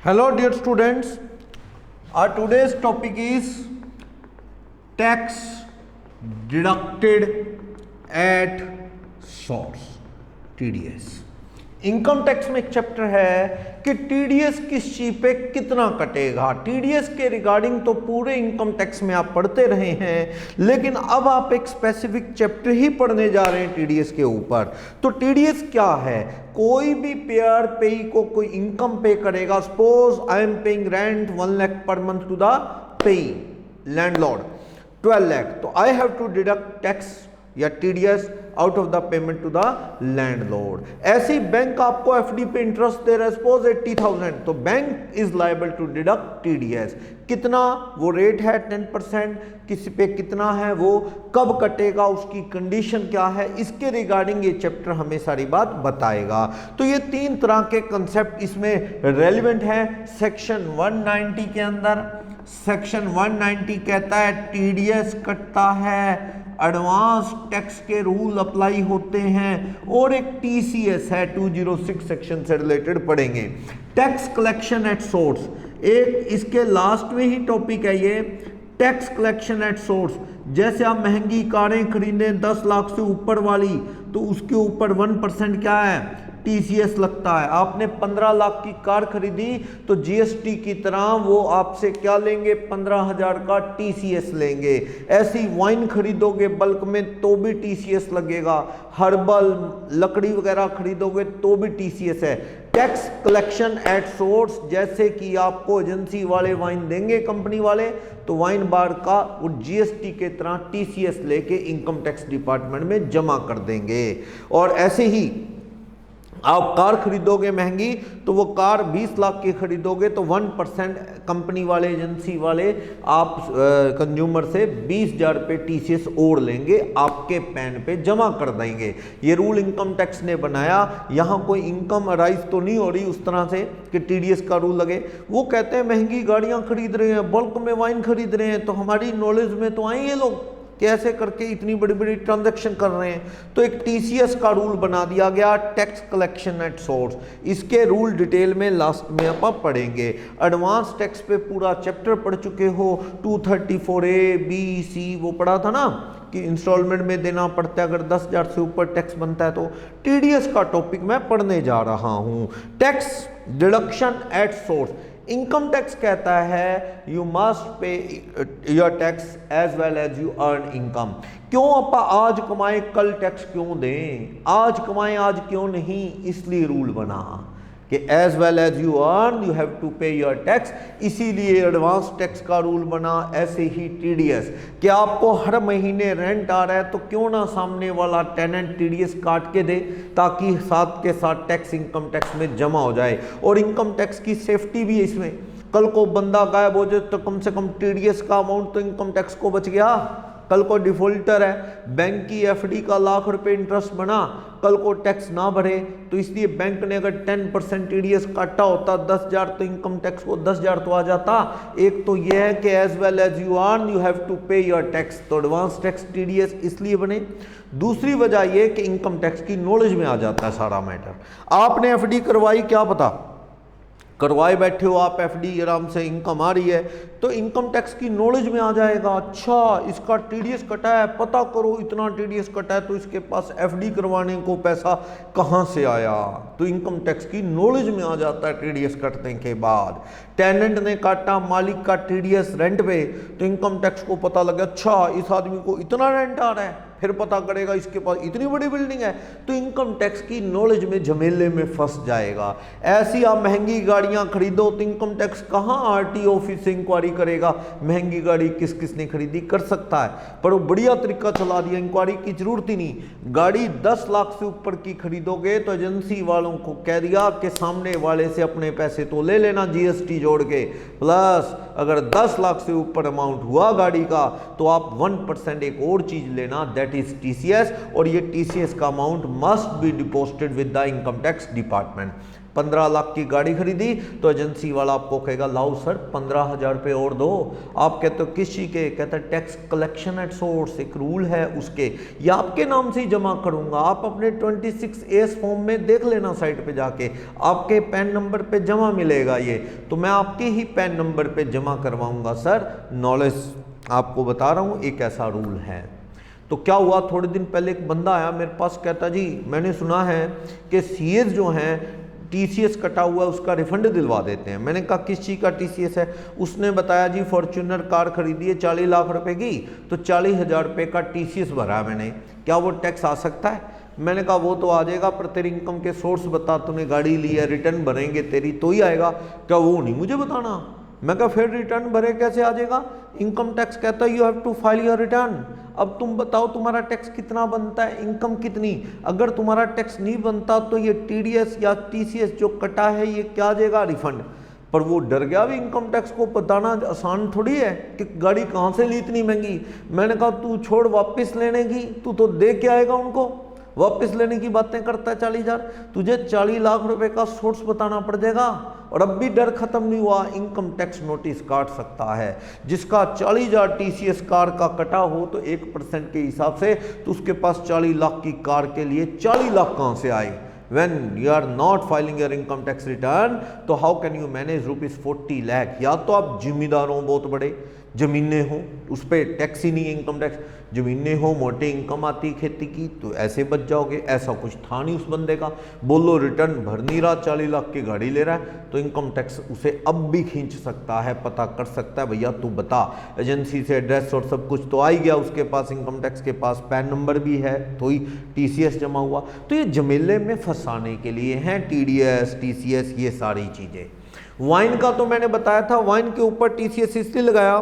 Hello dear students, our today's topic is tax deducted at source, TDS। Income tax में एक chapter है कि TDS किस चीज पे कितना कटेगा। टीडीएस के रिगार्डिंग तो पूरे इनकम टैक्स में आप पढ़ते रहे हैं, लेकिन अब आप एक स्पेसिफिक चैप्टर ही पढ़ने जा रहे हैं टीडीएस के ऊपर। तो टीडीएस क्या है? कोई भी पेयर पेई को कोई इनकम पे करेगा। Suppose I am paying rent 1 lakh per month to the payee landlord 12 lakh, तो I have to deduct tax या TDS out of the payment to the landlord. ऐसे ही बैंक आपको एफडी पे इंटरेस्ट दे रहा है, सपोज 80,000, तो bank is liable to deduct TDS. कितना? वो रेट है 10%, किसी पे कितना है, वो कब कटेगा, उसकी कंडीशन क्या है, इसके रिगार्डिंग ये चैप्टर हमें सारी बात बताएगा। तो ये 3 तरह के कंसेप्ट इसमें रेलिवेंट है। सेक्शन 190 के अंदर सेक्शन 190 कहता है टीडीएस कटता है, एडवांस टैक्स के रूल अप्लाई होते हैं, और एक टीसीएस है 206 सेक्शन से रिलेटेड पढ़ेंगे। टैक्स कलेक्शन एट सोर्स, एक इसके लास्ट में ही टॉपिक है ये, टैक्स कलेक्शन एट सोर्स। जैसे आप महंगी कारें खरीदें 10 लाख से ऊपर वाली, तो उसके ऊपर 1% क्या है, टीसीएस लगता है। आपने 15 लाख की कार खरीदी तो जीएसटी की तरह वो आपसे क्या लेंगे, 15,000 का टीसीएस लेंगे। ऐसी वाइन खरीदोगे बल्क में तो भी टीसीएस लगेगा, हर्बल लकड़ी वगैरह खरीदोगे तो भी टीसीएस है। टैक्स कलेक्शन एट सोर्स, जैसे कि आपको एजेंसी वाले वाइन देंगे कंपनी वाले, तो वाइन बार का वो जीएसटी के तरह टीसीएस लेके इनकम टैक्स डिपार्टमेंट में जमा कर देंगे। और ऐसे ही आप कार खरीदोगे महंगी, तो वो कार 20 लाख की खरीदोगे तो 1% कंपनी वाले एजेंसी वाले आप कंज्यूमर से 20,000 रुपये टीसीएस और लेंगे, आपके पैन पे जमा कर देंगे। ये रूल इनकम टैक्स ने बनाया। यहाँ कोई इनकम अराइज तो नहीं हो रही उस तरह से कि टीडीएस का रूल लगे। वो कहते हैं महंगी गाड़ियाँ खरीद रहे हैं, बल्क में वाइन खरीद रहे हैं, तो हमारी नॉलेज में तो आए ये लोग कैसे करके इतनी बड़ी बड़ी ट्रांजैक्शन कर रहे हैं। तो एक टीसीएस का रूल बना दिया गया, टैक्स कलेक्शन एट सोर्स। इसके रूल डिटेल में लास्ट में आप पढ़ेंगे। एडवांस टैक्स पे पूरा चैप्टर पढ़ चुके हो, 234A B C वो पढ़ा था ना कि इंस्टॉलमेंट में देना पड़ता है अगर 10,000 से ऊपर टैक्स बनता है। तो टीडीएस का टॉपिक मैं पढ़ने जा रहा हूं। Tax deduction at source, income tax कहता है you must pay your tax as well as you earn income. क्यों अपा आज कमाए कल टैक्स क्यों दें, आज कमाए आज क्यों नहीं, इसलिए रूल बना कि as well as you earn you have to pay your tax. इसीलिए एडवांस टैक्स का रूल बना। ऐसे ही टीडीएस कि आपको हर महीने रेंट आ रहा है, तो क्यों ना सामने वाला टेनेंट टीडीएस काट के दे, ताकि साथ के साथ टैक्स इनकम टैक्स में जमा हो जाए। और इनकम टैक्स की सेफ्टी भी है इसमें। कल को बंदा गायब हो जाए तो कम से कम टीडीएस का अमाउंट तो इनकम टैक्स को बच गया। कल को डिफॉल्टर है, बैंक की एफडी का लाख रुपए इंटरेस्ट बना, कल को टैक्स ना भरे, तो इसलिए बैंक ने अगर 10% टीडीएस काटा होता 10,000, तो इनकम टैक्स को 10,000 तो आ जाता। एक तो यह है कि as well as you earn you have to pay your tax, तो एडवांस टैक्स टीडीएस इसलिए बने। दूसरी वजह यह कि इनकम टैक्स की नॉलेज में आ जाता है सारा मैटर। आपने एफडी करवाई, क्या पता करवाए बैठे हो आप एफडी, आराम से इनकम आ रही है, तो इनकम टैक्स की नॉलेज में आ जाएगा। अच्छा इसका टीडीएस कटा है, पता करो इतना टीडीएस कटा है, तो इसके पास एफडी करवाने को पैसा कहाँ से आया, तो इनकम टैक्स की नॉलेज में आ जाता है टीडीएस कटने के बाद। टेनेंट ने काटा मालिक का टीडीएस रेंट पे, तो इनकम टैक्स को पता लगा अच्छा इस आदमी को इतना रेंट आ रहा है, फिर पता करेगा इसके पास इतनी बड़ी बिल्डिंग है, तो इनकम टैक्स की नॉलेज में झमेले में फंस जाएगा। ऐसी आप महंगी गाड़ियां खरीदो तो इनकम टैक्स कहाँ आरटीओ ऑफिस से इंक्वायरी करेगा, महंगी गाड़ी किस किस ने खरीदी, कर सकता है, पर वो बढ़िया तरीका चला दिया, इंक्वायरी की जरूरत ही नहीं। गाड़ी 10 लाख से ऊपर की खरीदोगे तो एजेंसी वालों को कह दिया कि सामने वाले से अपने पैसे तो ले लेना जीएसटी जोड़ के, प्लस अगर 10 लाख से ऊपर अमाउंट हुआ गाड़ी का तो आप 1% एक और चीज लेना, दैट इज टीसीएस, और ये टीसीएस का amount must be deposited with the income tax department. 15 lakh की गाड़ी खरीदी तो एजेंसी वाला आपको कहेगा लाओ सर 15,000 रुपये और दो। आप कहते हो किसी के, कहते हैं टैक्स कलेक्शन एट सोर्स, एक रूल है उसके, या आपके नाम से ही जमा करूंगा। आप अपने 26A फॉर्म में देख लेना साइट पे जाके, आपके पैन नंबर पे जमा मिलेगा ये, तो मैं आपके ही पैन नंबर पे जमा करवाऊंगा सर। नॉलेज आपको बता रहा हूँ, एक ऐसा रूल है। तो क्या हुआ, थोड़े दिन पहले एक बंदा आया मेरे पास, कहता जी मैंने सुना है कि सीएस जो हैं टीसीएस कटा हुआ है उसका रिफंड दिलवा देते हैं। मैंने कहा किस चीज़ का टीसीएस है? उसने बताया जी फॉर्च्यूनर कार खरीदी है 40 लाख रुपए की, तो 40,000 रुपये का टीसीएस भरा मैंने, क्या वो टैक्स आ सकता है? मैंने कहा वो तो आ जाएगा, पर तेरी इनकम के सोर्स बता, तूने गाड़ी ली है, रिटर्न भरेंगे तेरी तो ही आएगा। क्या वो नहीं मुझे बताना? मैं कहा फिर रिटर्न भरे कैसे आ जाएगा? इनकम टैक्स कहता है you have to file your return. अब तुम बताओ तुम्हारा टैक्स कितना बनता है, इनकम कितनी? अगर तुम्हारा टैक्स नहीं बनता तो ये टीडीएस या टीसीएस जो कटा है ये क्या आ जाएगा? रिफंड। पर वो डर गया भी, इनकम टैक्स को बताना आसान थोड़ी है कि गाड़ी कहाँ से ली इतनी महंगी। मैंने कहा तू छोड़ वापस लेने की, तू तो दे के आएगा उनको, वापस लेने की बातें करता है 40,000, तुझे 40 लाख रुपए का सोर्स बताना पड़ जाएगा। और अब भी डर खत्म नहीं हुआ, इनकम टैक्स नोटिस काट सकता है। जिसका 40,000 टीसीएस कार का कटा हो तो 1% के हिसाब से, तो उसके पास 40 लाख की कार के लिए 40 लाख कहाँ से आए? When you are not filing your income tax return, तो how can you manage ₹40 lakh? या तो आप जिम्मेदार हो, बहुत बड़े जमीनें हो उस पर टैक्स ही नहीं है, इनकम टैक्स, जमीनें हो, मोटे इनकम आती खेती की, तो ऐसे बच जाओगे। ऐसा कुछ था नहीं उस बंदे का, बोलो रिटर्न भर नहीं रहा, 40 लाख की गाड़ी ले रहा है, तो इनकम टैक्स उसे अब भी खींच सकता है, पता कर सकता है भैया तू बता, एजेंसी से एड्रेस और सब कुछ तो आ ही गया उसके पास, इनकम टैक्स के पास पैन नंबर भी है, तो ही टीसीएस जमा हुआ। तो ये झमेले में फंसाने के लिए हैं टीडीएस, टीसीएस, ये सारी चीज़ें। वाइन का तो मैंने बताया था, वाइन के ऊपर टीसीएस इसलिए लगाया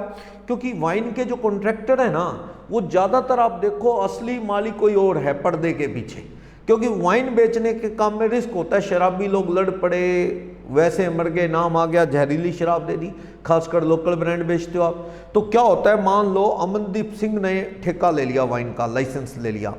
क्योंकि वाइन के जो कॉन्ट्रैक्टर है ना, वो ज़्यादातर आप देखो असली मालिक कोई और है पर्दे के पीछे, क्योंकि वाइन बेचने के काम में रिस्क होता है। शराबी लोग लड़ पड़े, वैसे मर गए, नाम आ गया, जहरीली शराब दे दी, खासकर लोकल ब्रांड बेचते हो आप, तो क्या होता है, मान लो अमनदीप सिंह ने ठेका ले लिया, वाइन का लाइसेंस ले लिया,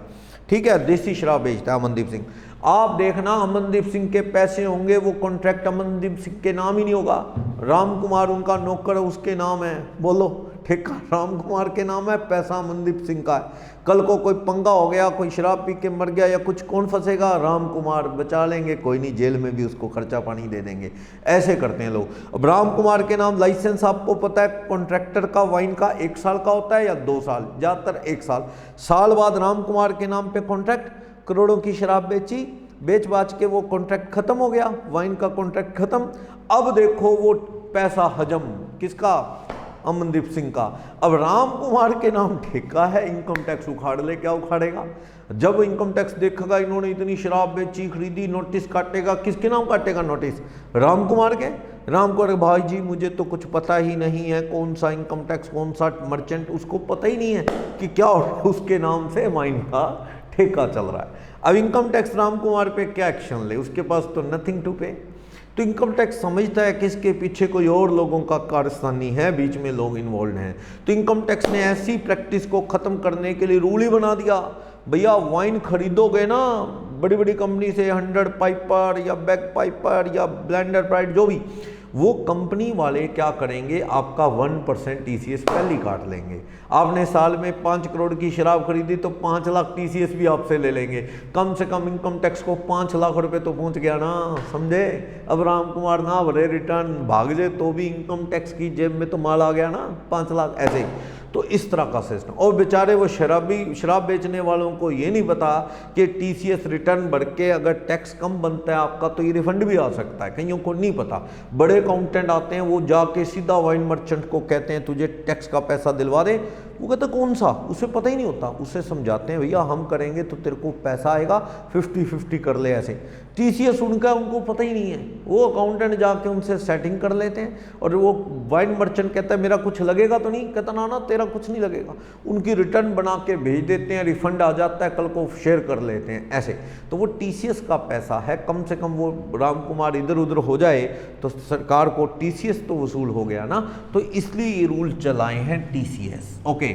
ठीक है, देसी शराब बेचता है अमनदीप सिंह। आप देखना अमनदीप सिंह के पैसे होंगे, वो कॉन्ट्रैक्ट अमनदीप सिंह के नाम ही नहीं होगा, राम कुमार उनका नौकर है, उसके नाम है, बोलो ठेका राम कुमार के नाम है, पैसा अमनदीप सिंह का है। कल को कोई पंगा हो गया, कोई शराब पी के मर गया या कुछ, कौन फंसेगा? राम कुमार बचा लेंगे, कोई नहीं, जेल में भी उसको खर्चा पानी दे देंगे। ऐसे करते हैं लोग। अब राम कुमार के नाम लाइसेंस आपको पता है कॉन्ट्रैक्टर का वाइन का 1 साल का होता है या 2 साल, ज़्यादातर 1 साल। साल बाद राम कुमार के नाम पे कॉन्ट्रैक्ट, करोड़ों की शराब बेची, बेच बाच के वो कॉन्ट्रैक्ट खत्म हो गया, वाइन का कॉन्ट्रैक्ट खत्म। अब देखो वो पैसा हजम किसका? अमनदीप सिंह का। अब राम कुमार के नाम ठेका है, इनकम टैक्स उखाड़ ले, क्या उखाड़ेगा? जब इनकम टैक्स देखेगा इन्होंने इतनी शराब बेची, खरीदी, नोटिस काटेगा, किसके नाम काटेगा नोटिस? राम कुमार के। राम कुमार भाई जी मुझे तो कुछ पता ही नहीं है, कौन सा इनकम टैक्स, कौन सा मर्चेंट, उसको पता ही नहीं है कि क्या उसके नाम से वाइन का ठेका चल रहा है। अब इनकम टैक्स राम कुमार पे क्या एक्शन ले? उसके पास तो नथिंग टू पे। तो इनकम टैक्स समझता है कि इसके पीछे कोई और लोगों का कारस्तानी है, बीच में लोग इन्वॉल्व हैं। तो इनकम टैक्स ने ऐसी प्रैक्टिस को खत्म करने के लिए रूल ही बना दिया, भैया वाइन खरीदोगे ना बड़ी बड़ी कंपनी से, 100 पाइपर या बैग पाइपर या ब्लेंडर प्राइड जो भी, वो कंपनी वाले क्या करेंगे, आपका 1% टीसीएस पहले काट लेंगे। आपने साल में 5 करोड़ की शराब खरीदी तो 5 लाख टीसीएस भी आपसे ले लेंगे। कम से कम इनकम टैक्स को 5 लाख रुपए तो पहुंच गया ना, समझे? अब राम कुमार ना भरे रिटर्न, भाग जाए तो भी इनकम टैक्स की जेब में तो माल आ गया ना, 5 लाख ऐसे। तो इस तरह का सिस्टम। और बेचारे वो शराब बेचने वालों को ये नहीं पता कि टीसीएस रिटर्न भर के अगर टैक्स कम बनता है आपका तो ये रिफंड भी आ सकता है, कईयों को नहीं पता। बड़े अकाउंटेंट आते हैं, वो जाके सीधा वाइन मर्चेंट को कहते हैं तुझे टैक्स का पैसा दिलवा दे, वो कहता कौन सा, उसे पता ही नहीं होता। उसे समझाते हैं भैया हम करेंगे तो तेरे को पैसा आएगा, 50-50 कर ले ऐसे। टीसीएस उनका उनको पता ही नहीं है, वो अकाउंटेंट जाके उनसे सेटिंग कर लेते हैं, और वो वाइन मर्चेंट कहता है मेरा कुछ लगेगा तो नहीं, कहता ना तेरा कुछ नहीं लगेगा। उनकी रिटर्न बना के भेज देते हैं, रिफंड आ जाता है, कल को शेयर कर लेते हैं ऐसे। तो वो टीसीएस का पैसा है, कम से कम वो राम कुमार इधर उधर हो जाए तो सरकार को टीसीएस तो वसूल हो गया ना, तो इसलिए ये रूल चलाए हैं टीसीएस। ओके,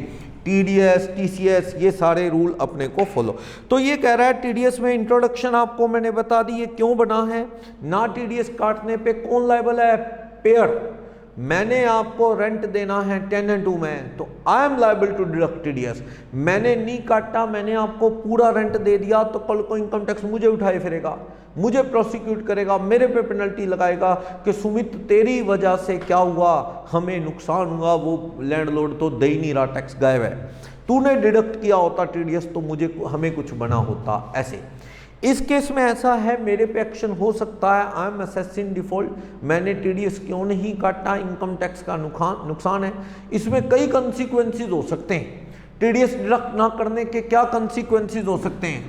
टीडीएस, टीसीएस, ये सारे रूल अपने को फॉलो। तो ये कह रहा है टीडीएस में इंट्रोडक्शन आपको मैंने बता दी ये क्यों बना है। ना टीडीएस काटने पे कौन लायबल है? पेयर। मैंने आपको रेंट देना है टेनेंट हूं मैं, तो I am liable to deduct TDS. मैंने नहीं काटा, मैंने आपको पूरा रेंट दे दिया, तो कल को इनकम टैक्स मुझे उठाए फिरेगा, मुझे प्रोसिक्यूट करेगा, मेरे पे पेनल्टी लगाएगा कि सुमित तेरी वजह से क्या हुआ, हमें नुकसान हुआ, वो लैंडलॉर्ड तो दे ही नहीं रहा, टैक्स गायब है, तूने डिडक्ट किया होता टीडीएस तो मुझे हमें कुछ बना होता। ऐसे इस केस में ऐसा है, मेरे पे एक्शन हो सकता है, आई एम असेसिंग डिफॉल्ट, मैंने टीडीएस क्यों नहीं काटा, इनकम टैक्स का नुकसान है। इसमें कई कंसीक्वेंसेस हो सकते हैं। टीडीएस डिडक्ट ना करने के क्या कंसीक्वेंसेस हो सकते हैं?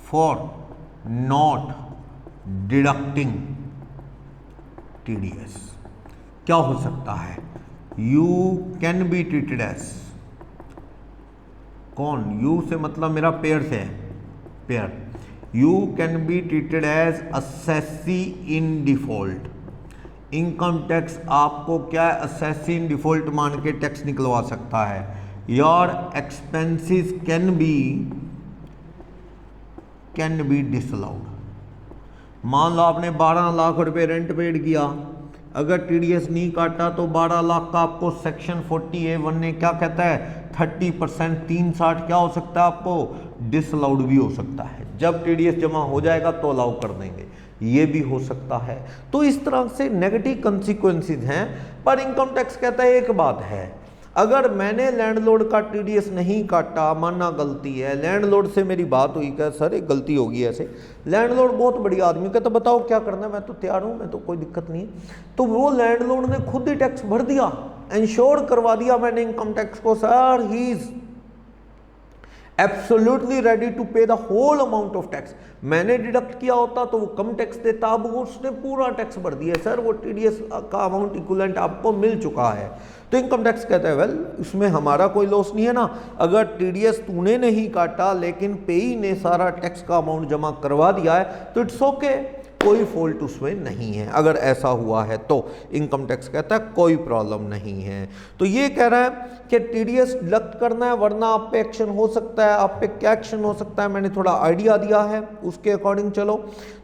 फॉर नॉट डिडक्टिंग टीडीएस क्या हो सकता है? You can be treated as, कौन? यू से मतलब मेरा पेयर से है, payer. You can be treated as assessee in default. Income tax आपको क्या असेसी इन डिफॉल्ट मान के टैक्स निकलवा सकता है। Your expenses can be disallowed. मान लो आपने 12 लाख रुपए रेंट पेड किया, अगर टीडीएस नहीं काटा तो 12 लाख का आपको सेक्शन 40A(1) ने क्या कहता है 30%, 360 क्या हो सकता है आपको डिसअलाउड भी हो सकता है। जब टीडीएस जमा हो जाएगा तो अलाउ कर देंगे, ये भी हो सकता है। तो इस तरह से नेगेटिव कंसिक्वेंसेस हैं। पर इनकम टैक्स कहता है एक बात है, अगर मैंने लैंडलॉर्ड का टीडीएस नहीं काटा, मानना गलती है, लैंडलॉर्ड से मेरी बात हुई क्या सर एक गलती होगी ऐसे, लैंडलॉर्ड बहुत बढ़िया आदमी कहता बताओ क्या करना है, मैं तो तैयार हूँ, मैं तो कोई दिक्कत नहीं है। तो वो लैंडलॉर्ड ने खुद ही टैक्स भर दिया, इंश्योर करवा दिया मैंने इनकम टैक्स को, sir he is absolutely ready to pay the whole amount of tax. मैंने डिडक्ट किया होता तो वो कम टैक्स देता, अब उसने पूरा टैक्स भर दिया, सर वो टीडीएस का अमाउंट इक्विवेलेंट आपको मिल चुका है। तो इनकम टैक्स कहता है वेल इसमें हमारा कोई लॉस नहीं है ना, अगर टीडीएस तूने नहीं काटा लेकिन पेई ने सारा टैक्स का अमाउंट जमा करवा दिया है तो इट्स ओके, कोई फॉल्ट उसमें नहीं है। अगर ऐसा हुआ है तो इनकम टैक्स कहता है कोई प्रॉब्लम नहीं है। तो ये कह रहा है कि टीडीएस डिडक्ट करना है वरना आप पे एक्शन हो सकता है। आप पे क्या एक्शन हो सकता है मैंने थोड़ा आइडिया दिया है, उसके अकॉर्डिंग चलो।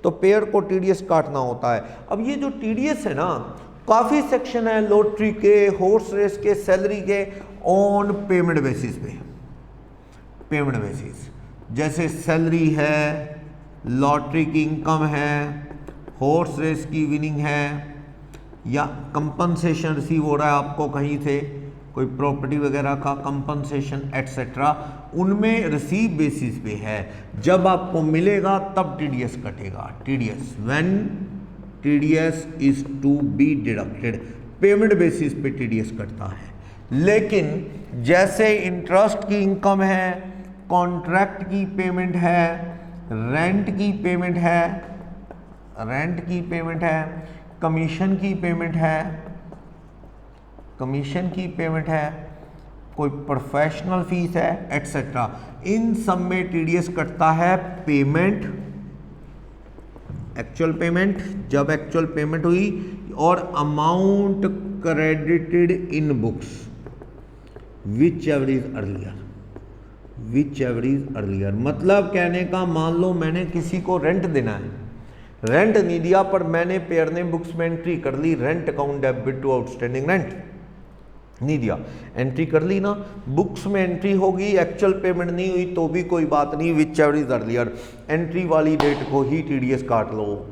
तो पेयर को टीडीएस काटना होता है। अब ये जो टीडीएस है ना, काफ़ी सेक्शन है, लॉटरी के, हॉर्स रेस के, सैलरी के, ऑन पेमेंट बेसिस पे, पेमेंट बेसिस, जैसे सैलरी है, लॉटरी की इनकम है, हॉर्स रेस की विनिंग है, या कंपनसेशन रिसीव हो रहा है आपको कहीं से, कोई प्रॉपर्टी वगैरह का कंपनसेशन एटसेट्रा, उनमें रिसीव बेसिस पे है। जब आपको मिलेगा तब टीडीएस कटेगा। TDS when TDS is to be deducted, payment basis पे टीडीएस कटता है। लेकिन जैसे इंटरेस्ट की इनकम है, कॉन्ट्रैक्ट की पेमेंट है, रेंट की पेमेंट है, रेंट की पेमेंट है, कमीशन की पेमेंट है, कमीशन की पेमेंट है, कोई प्रोफेशनल फीस है एटसेट्रा, इन सब में टीडीएस कटता है। पेमेंट, एक्चुअल पेमेंट, जब एक्चुअल पेमेंट हुई, और amount credited in books which ever is earlier, which ever is earlier. मतलब कहने का, मान लो मैंने किसी को रेंट देना है, रेंट नहीं दिया पर मैंने पेयर ने बुक्स में एंट्री कर ली, rent account debit to outstanding rent, नहीं दिया, एंट्री कर ली ना, बुक्स में एंट्री होगी, एक्चुअल पेमेंट नहीं हुई तो भी कोई बात नहीं, which ever is earlier, entry वाली डेट को ही टीडीएस काट लो।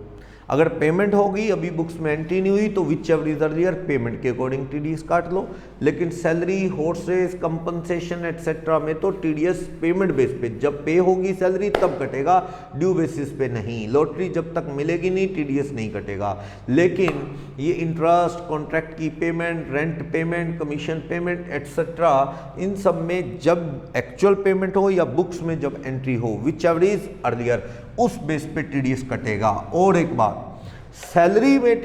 अगर पेमेंट होगी, अभी बुक्स में एंट्री नहीं हुई, तो whichever is earlier payment के अकॉर्डिंग टीडीएस काट लो। लेकिन salary, horse race, compensation etcetera में तो टीडीएस पेमेंट बेस पे, जब पे होगी सैलरी तब कटेगा, ड्यू बेसिस पे नहीं। लॉटरी जब तक मिलेगी नहीं टीडीएस नहीं कटेगा। लेकिन ये इंटरेस्ट, कॉन्ट्रैक्ट की payment, rent payment, commission payment etcetera, इन सब में जब एक्चुअल पेमेंट हो या बुक्स में जब एंट्री हो, विच एवर इज अर्लियर, उस बेस पे टीडीएस कटेगा। और एक बात, सैलरी में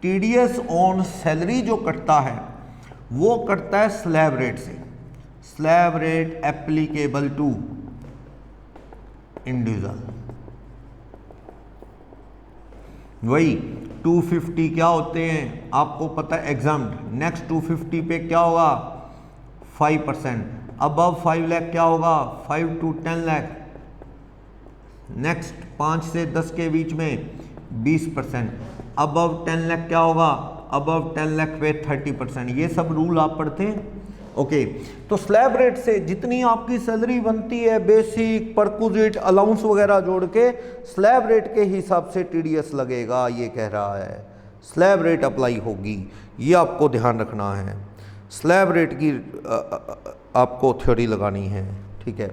टीडीएस ऑन सैलरी जो कटता है वो कटता है स्लैब रेट से, slab rate applicable to individual. वही 250 क्या होते हैं आपको पता है एग्जाम्ड। नेक्स्ट 250 पे क्या होगा 5%। अबव 5 लाख क्या होगा 5 to 10 लाख। नेक्स्ट 5 से 10 के बीच में 20%। अबव 10 लाख क्या होगा, अबव 10 लाख पे 30%। ये सब रूल आप पढ़ते हैं। ओके तो स्लैब रेट से जितनी आपकी सैलरी बनती है बेसिक परक्विजिट अलाउंस वगैरह जोड़ के स्लैब रेट के हिसाब से टीडीएस लगेगा, ये कह रहा है। स्लैब रेट अप्लाई होगी, ये आपको ध्यान रखना है। स्लैब रेट की आपको थ्योरी लगानी है, ठीक है।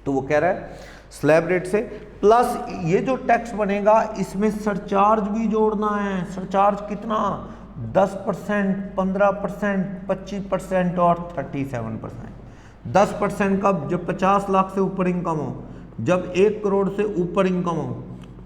तो वो कह रहा है स्लैब रेट से प्लस ये जो टैक्स बनेगा इसमें सरचार्ज भी जोड़ना है। सरचार्ज कितना 10%, 15%, 25% और 37%। 10% कब, जब 50 लाख से ऊपर इनकम हो, जब 1 करोड़ से ऊपर इनकम हो,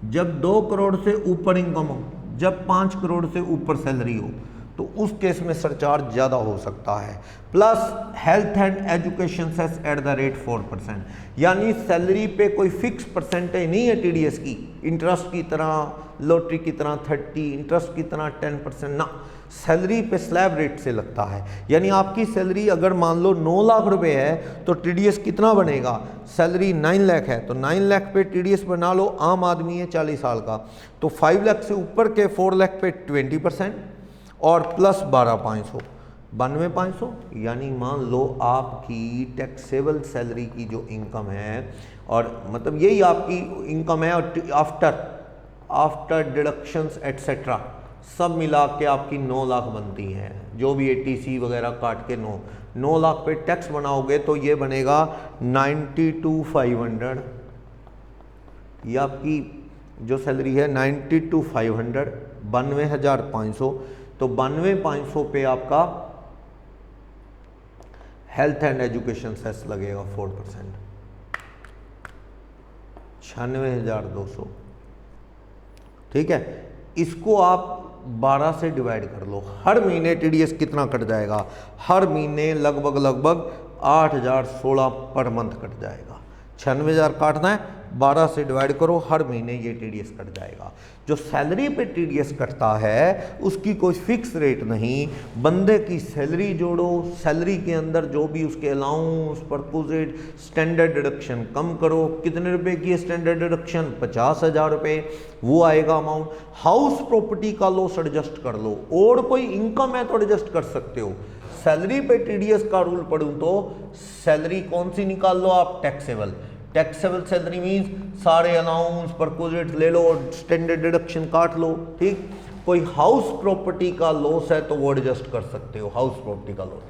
जब 2 करोड़ से ऊपर इनकम हो, जब 5 करोड़ से ऊपर सैलरी हो, तो उस केस में सरचार्ज ज़्यादा हो सकता है। Plus health and education cess at the rate 4%, यानी सैलरी पे कोई फिक्स परसेंटेज नहीं है टीडीएस की, इंटरेस्ट की तरह, लॉटरी की तरह 30, इंटरेस्ट की तरह 10% ना, सैलरी पे स्लैब रेट से लगता है। यानी आपकी सैलरी अगर मान लो 9 लाख रुपए है तो टीडीएस कितना बनेगा, सैलरी 9 लाख है तो 9 लाख पे टीडीएस बना लो। आम आदमी है 40 साल का तो 5 लाख से ऊपर के 4 लाख पे 20% और प्लस 12,500 92,500। यानी मान लो आपकी टैक्सेबल सैलरी की जो इनकम है, और मतलब यही आपकी इनकम है, और आफ्टर डिडक्शंस एटसेट्रा सब मिला के आपकी 9 लाख बनती है, जो भी एटीसी वगैरह काट के 9 लाख पे टैक्स बनाओगे तो ये बनेगा 92,500। ये आपकी जो सैलरी है 92,500, 92,500। तो 92,500 पे आपका हेल्थ एंड एजुकेशन सेस लगेगा 4%, 96,200। ठीक है, इसको आप 12 से डिवाइड कर लो। हर महीने टीडीएस कितना कट जाएगा, हर महीने लगभग 8,016 पर मंथ कट जाएगा। 96,000 काटना है, 12 से डिवाइड करो, हर महीने ये टीडीएस कट जाएगा। जो सैलरी पे टीडीएस कटता है उसकी कोई फिक्स रेट नहीं, बंदे की सैलरी जोड़ो, सैलरी के अंदर जो भी उसके अलाउंस परक्विजिट स्टैंडर्ड डिडक्शन कम करो। कितने रुपए की स्टैंडर्ड डिडक्शन, 50,000 रुपये, वो आएगा अमाउंट। हाउस प्रॉपर्टी का लॉस एडजस्ट कर लो, और कोई इनकम है तो एडजस्ट कर सकते हो। सैलरी पे टीडीएस का रूल पढ़ूं तो सैलरी कौन सी निकाल लो आप, टैक्सेबल। टैक्सेबल सैलरी मीन्स सारे अलाउंस परक्विजिट ले लो, स्टैंडर्ड डिडक्शन काट लो। ठीक, कोई हाउस प्रॉपर्टी का लॉस है तो वो एडजस्ट कर सकते हो, हाउस प्रॉपर्टी का लॉस।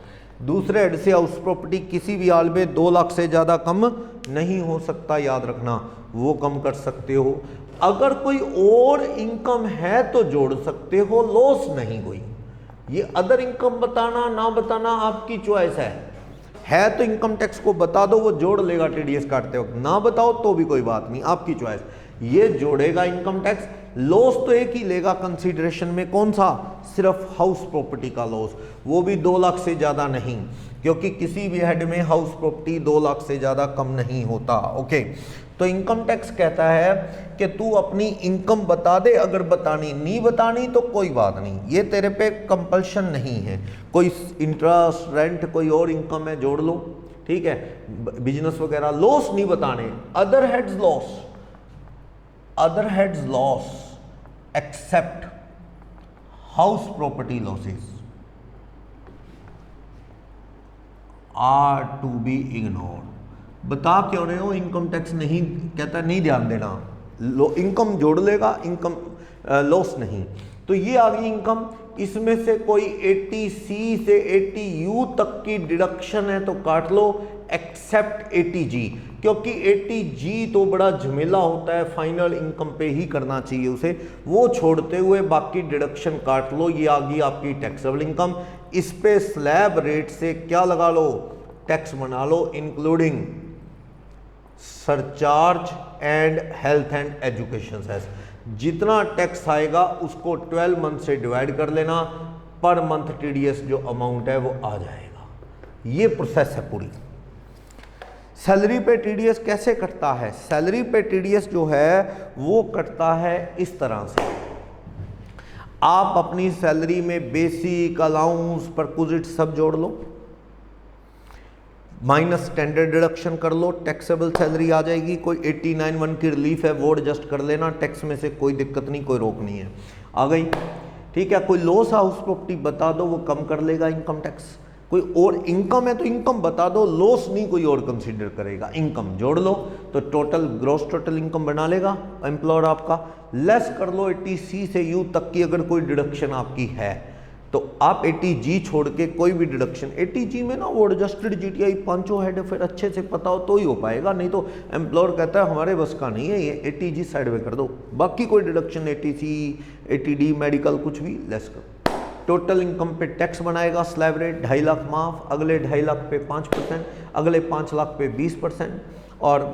दूसरे हेड से हाउस प्रॉपर्टी किसी भी हाल में 2 लाख से ज़्यादा कम नहीं हो सकता, याद रखना, वो कम कर सकते हो। अगर कोई और इनकम है तो जोड़ सकते हो, लॉस नहीं कोई। ये अदर इनकम बताना ना बताना आपकी चॉइस है तो इनकम टैक्स को बता दो, वो जोड़ लेगा टीडीएस काटते वक्त, ना बताओ तो भी कोई बात नहीं, आपकी चॉइस। ये जोड़ेगा इनकम टैक्स, लॉस तो एक ही लेगा कंसीडरेशन में, कौन सा, सिर्फ हाउस प्रॉपर्टी का लॉस, वो भी 2 लाख से ज़्यादा नहीं, क्योंकि किसी भी हेड में हाउस प्रॉपर्टी 2 लाख से ज़्यादा कम नहीं होता। ओके, तो इनकम टैक्स कहता है कि तू अपनी इनकम बता दे, अगर बतानी नहीं बतानी तो कोई बात नहीं, ये तेरे पे कंपल्शन नहीं है। कोई इंटरेस्ट रेंट कोई और इनकम है जोड़ लो, ठीक है, बिजनेस वगैरह, लॉस नहीं बताने। Other heads loss except house property losses are to be ignored. बता क्यों रहे हो, इनकम टैक्स नहीं कहता, नहीं ध्यान देना, इनकम जोड़ लेगा, इनकम लॉस नहीं। तो ये आ गई इनकम, इसमें से कोई 80C से 80U तक की डिडक्शन है तो काट लो, एक्सेप्ट 80G, क्योंकि 80G तो बड़ा झमेला होता है, फाइनल इनकम पे ही करना चाहिए उसे, वो छोड़ते हुए बाकी डिडक्शन काट लो। ये आ गई आपकी टैक्सेबल इनकम। इस पे स्लैब रेट से क्या लगा लो, टैक्स बना लो, including surcharge and health and education cess. जितना टैक्स आएगा उसको 12 मंथ से डिवाइड कर लेना, पर मंथ टीडीएस जो अमाउंट है वो आ जाएगा। ये प्रोसेस है पूरी। सैलरी पे टीडीएस कैसे कटता है? सैलरी पे टीडीएस जो है वो कटता है इस तरह से। आप अपनी सैलरी में बेसिक, अलाउंस, परक्विजिट सब जोड़ लो, माइनस स्टैंडर्ड डिडक्शन कर लो, टैक्सेबल सैलरी आ जाएगी। कोई 89(1) की रिलीफ है वो एडजस्ट कर लेना, टैक्स में से कोई दिक्कत नहीं, कोई रोक नहीं है, आ गई, ठीक है। कोई लॉस हाउस प्रॉपर्टी बता दो, वो कम कर लेगा इनकम टैक्स। कोई और इनकम है तो इनकम बता दो, लॉस नहीं कोई और कंसीडर करेगा, इनकम जोड़ लो तो टोटल ग्रॉस टोटल इनकम बना लेगा एम्प्लॉयर आपका। लेस कर लो 80C से U तक की अगर कोई डिडक्शन आपकी है तो आप 80G छोड़ के कोई भी डिडक्शन, 80G में ना वो एडजस्टेड GTI पांचों हेड फिर अच्छे से पता हो तो ही हो पाएगा, नहीं तो एम्प्लॉयर कहता है हमारे बस का नहीं है ये, 80G साइड में कर दो, बाकी कोई डिडक्शन 80C 80D मेडिकल कुछ भी लेस करो। टोटल इनकम पे टैक्स बनाएगा, स्लैब रेट 2.5 लाख माफ, अगले 2.5 लाख पे 5%, अगले 5 लाख पे 20% और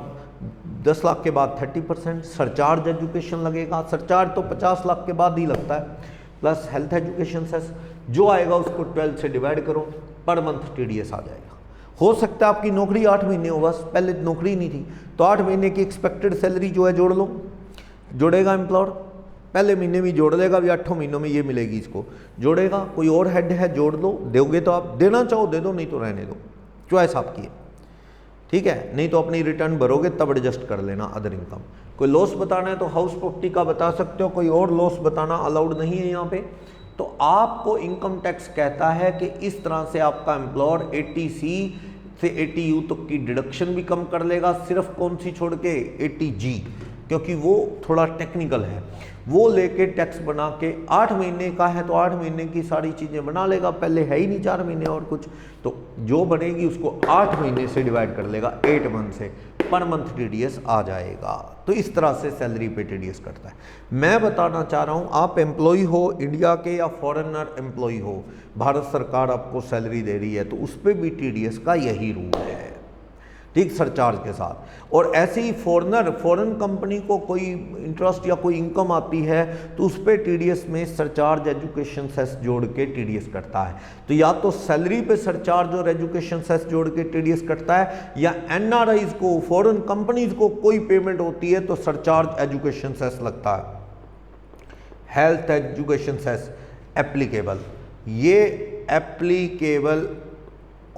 10 लाख के बाद 30%। सरचार्ज एजुकेशन लगेगा, सरचार्ज तो 50 लाख के बाद ही लगता है, प्लस हेल्थ एजुकेशन सेस जो आएगा उसको 12 से डिवाइड करो, पर मंथ टीडीएस आ जाएगा। हो सकता है आपकी नौकरी 8 महीने हो, बस पहले नौकरी नहीं थी तो 8 महीने की एक्सपेक्टेड सैलरी जो है जोड़ लो, जोड़ेगा एम्प्लॉयर, पहले महीने में जोड़ लेगा, अभी 8 महीनों में ये मिलेगी इसको, जोड़ेगा। कोई और हेड है जोड़ लो, दोगे तो आप देना चाहो दे दो, नहीं तो रहने दो, चॉइस आपकी है, ठीक है। नहीं तो अपनी रिटर्न भरोगे तब एडजस्ट कर लेना अदर इनकम। कोई लॉस बताना है तो हाउस प्रॉपर्टी का बता सकते हो, कोई और लॉस बताना अलाउड नहीं है यहाँ पे। तो आपको इनकम टैक्स कहता है कि इस तरह से आपका एम्प्लॉयर 80C से 80U तक की डिडक्शन भी कम कर लेगा, सिर्फ कौन सी छोड़ के 80G, क्योंकि वो थोड़ा टेक्निकल है, वो लेके टैक्स बना के 8 महीने का है तो 8 महीने की सारी चीज़ें बना लेगा, पहले है ही नहीं 4 महीने और कुछ, तो जो बनेगी उसको 8 महीने से डिवाइड कर लेगा, 8 मंथ से, पर मंथ टीडीएस आ जाएगा। तो इस तरह से सैलरी पे टीडीएस करता है। मैं बताना चाह रहा हूँ, आप एम्प्लॉय हो इंडिया के या फॉरेनर एम्प्लॉय हो, भारत सरकार आपको सैलरी दे रही है तो उस पर भी टीडीएस का यही रूल है, ठीक, सरचार्ज के साथ। और ऐसे ही फॉरेन कंपनी को कोई इंटरेस्ट या कोई इनकम आती है तो उस पर टीडीएस में सरचार्ज एजुकेशन सेस जोड़ के टीडीएस कटता है। तो या तो सैलरी पे सरचार्ज और एजुकेशन सेस जोड़ के टीडीएस कटता है, या एनआरआईज को, फॉरेन कंपनीज को कोई पेमेंट होती है तो सरचार्ज एजुकेशन सेस लगता है। हेल्थ एजुकेशन सेस एप्लीकेबल, ये एप्लीकेबल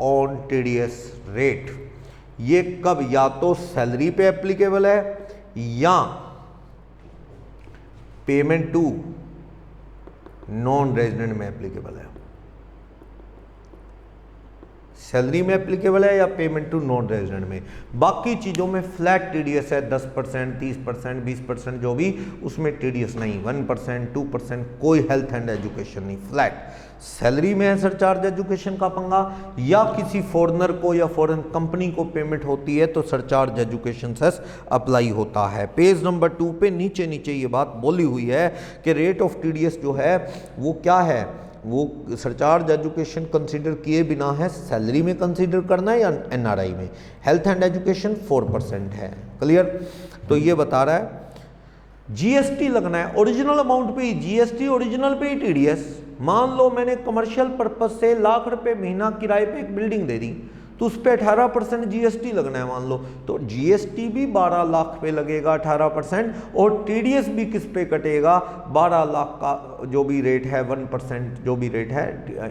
ऑन टीडीएस रेट, ये कब, या तो सैलरी पे एप्लीकेबल है या पेमेंट टू नॉन रेजिडेंट में एप्लीकेबल है। सैलरी में एप्लीकेबल है या पेमेंट टू नॉन रेजिडेंट में, बाकी चीज़ों में फ्लैट टीडीएस है, 10%, 30%, 20% जो भी, उसमें टीडीएस नहीं, 1%, 2%, कोई हेल्थ एंड एजुकेशन नहीं, फ्लैट। सैलरी में है सरचार्ज एजुकेशन का पंगा, या किसी फॉरेनर को या फॉरेन कंपनी को पेमेंट होती है तो सरचार्ज एजुकेशन सेस अप्लाई होता है। पेज नंबर 2 पे नीचे नीचे ये बात बोली हुई है कि रेट ऑफ टीडीएस जो है वो क्या है, वो सरचार्ज एजुकेशन कंसीडर किए बिना है, सैलरी में कंसीडर करना है या एनआरआई में। हेल्थ एंड एजुकेशन 4% है, क्लियर। तो ये बता रहा है जीएसटी लगना है, ओरिजिनल अमाउंट पे ही जीएसटी, ओरिजिनल पे ही टीडीएस। मान लो मैंने कमर्शियल पर्पज से लाख रुपए महीना किराए पे एक बिल्डिंग दे दी तो उस पर 18% जीएसटी लगना है मान लो, तो जीएसटी भी 12 लाख पे लगेगा 18%, और टीडीएस भी किस पे कटेगा, 12 लाख का जो भी रेट है 1% जो भी रेट है,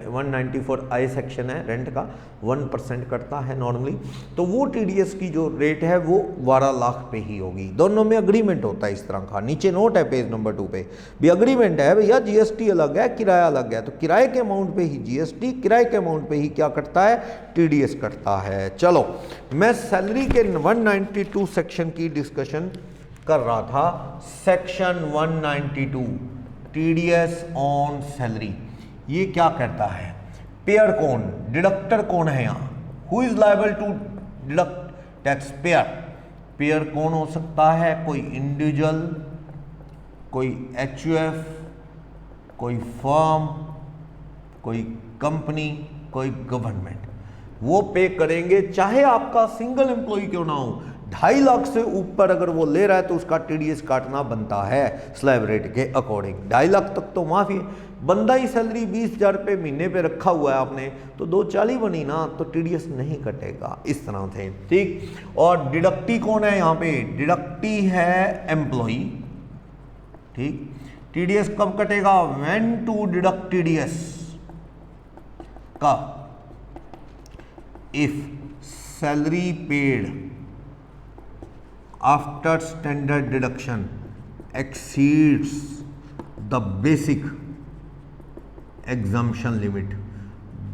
194 आई सेक्शन है रेंट का, 1% कटता है नॉर्मली, तो वो टीडीएस की जो रेट है वो 12 लाख पे ही होगी। दोनों में अग्रीमेंट होता है इस तरह का, नीचे नोट है पेज नंबर 2 पे भी अग्रीमेंट है भैया, जीएसटी अलग है, किराया अलग है, तो किराए के अमाउंट पे ही जीएसटी, किराए के अमाउंट पे ही क्या कटता है, टीडीएस कटता है। चलो, मैं सैलरी के 192 सेक्शन की डिस्कशन कर रहा था। सेक्शन 192 टीडीएस ऑन सैलरी, ये क्या कहता है, पेयर कौन, डिडक्टर कौन है यहाँ, who is liable to deduct tax, payer. Payer कौन हो सकता है, कोई इंडिविजुअल, कोई एचयूएफ, कोई फर्म, कोई कंपनी, कोई गवर्नमेंट, वो पे करेंगे, चाहे आपका सिंगल एम्प्लॉय क्यों ना हो, 2.5 लाख से ऊपर अगर वो ले रहा है तो उसका टीडीएस काटना बनता है स्लैब रेट के अकॉर्डिंग। 2.5 लाख तक तो माफी है, बंदा ही सैलरी 20,000 रुपये महीने पे रखा हुआ है आपने, तो 240 बनी ना, तो टीडीएस नहीं कटेगा इस तरह से, ठीक। और डिडक्टी कौन है यहाँ पे? डिडक्टी है एम्प्लॉई, ठीक। टीडीएस कब कटेगा? व्हेन टू डिडक्ट टीडीएस का if salary paid after standard deduction exceeds the basic exemption limit।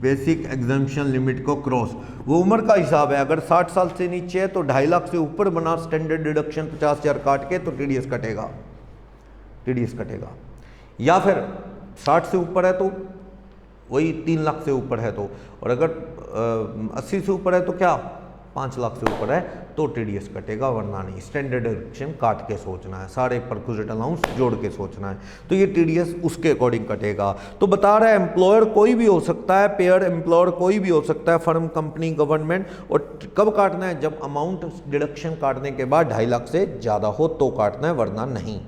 Basic exemption limit को क्रॉस, वो उम्र का हिसाब है, अगर 60 साल से नीचे है तो 2.5 लाख से ऊपर बना स्टैंडर्ड डिडक्शन 50,000 काट के तो टीडीएस कटेगा, टीडीएस कटेगा। या फिर 60 से ऊपर है तो वही 3 लाख से ऊपर है तो, और अगर 80 से ऊपर है तो क्या 5 लाख से ऊपर है तो टीडीएस कटेगा, वरना नहीं। स्टैंडर्ड डिडक्शन काट के सोचना है, सारे परक्विजिट अलाउंस जोड़ के सोचना है, तो ये टीडीएस उसके अकॉर्डिंग कटेगा। तो बता रहा है एम्प्लॉयर कोई भी हो सकता है, पेयर एम्प्लॉयर कोई भी हो सकता है, फर्म, कंपनी, गवर्नमेंट। और कब काटना है? जब अमाउंट डिडक्शन काटने के बाद 2.5 लाख से ज़्यादा हो तो काटना है, वरना नहीं।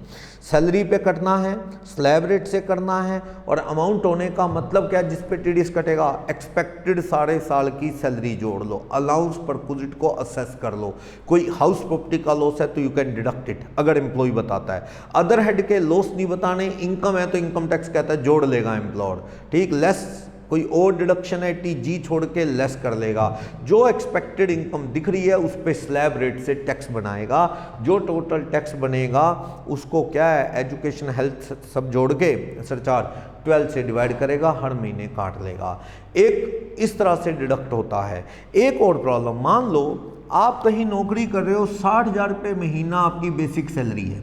सैलरी पे कटना है, स्लैब रेट से करना है, और अमाउंट होने का मतलब क्या है जिस पे टीडीएस कटेगा? एक्सपेक्टेड सारे साल की सैलरी जोड़ लो, अलाउंस परक्विजिट को असेस कर लो। कोई हाउस प्रॉपर्टी का लॉस है तो यू कैन डिडक्ट इट, अगर एम्प्लॉय बताता है। अदर हेड के लॉस नहीं बताने, इनकम है तो इनकम टैक्स कहता है जोड़ लेगा एम्प्लॉयर, ठीक। लेस कोई और डिडक्शन है टीजी छोड़ के लेस कर लेगा। जो एक्सपेक्टेड इनकम दिख रही है उस पे स्लैब रेट से टैक्स बनाएगा, जो टोटल टैक्स बनेगा उसको क्या है, एजुकेशन, हेल्थ सब जोड़ के सरचार्ज 12 से डिवाइड करेगा, हर महीने काट लेगा। एक इस तरह से डिडक्ट होता है। एक और प्रॉब्लम, मान लो आप कहीं नौकरी कर रहे हो, 60,000 रुपये महीना आपकी बेसिक सैलरी है,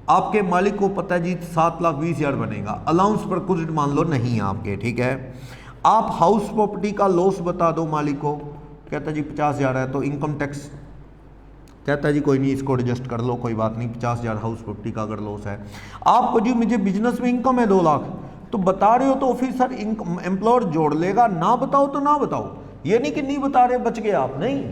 आपके मालिक को पता है जी 7,20,000 बनेगा, अलाउंस पर कुछ मान लो नहीं है आपके, ठीक है। आप हाउस प्रॉपर्टी का लॉस बता दो मालिक को, कहता जी 50,000 है, तो इनकम टैक्स कहता जी कोई नहीं इसको एडजस्ट कर लो, कोई बात नहीं, 50,000 हाउस प्रॉपर्टी का अगर लॉस है। आपको जी मुझे बिजनेस में इनकम है 2 लाख, तो बता रहे हो तो ऑफिसर एम्प्लॉयर जोड़ लेगा, ना बताओ तो ना बताओ, ये नहीं कि नहीं बता रहे बच गए आप, नहीं,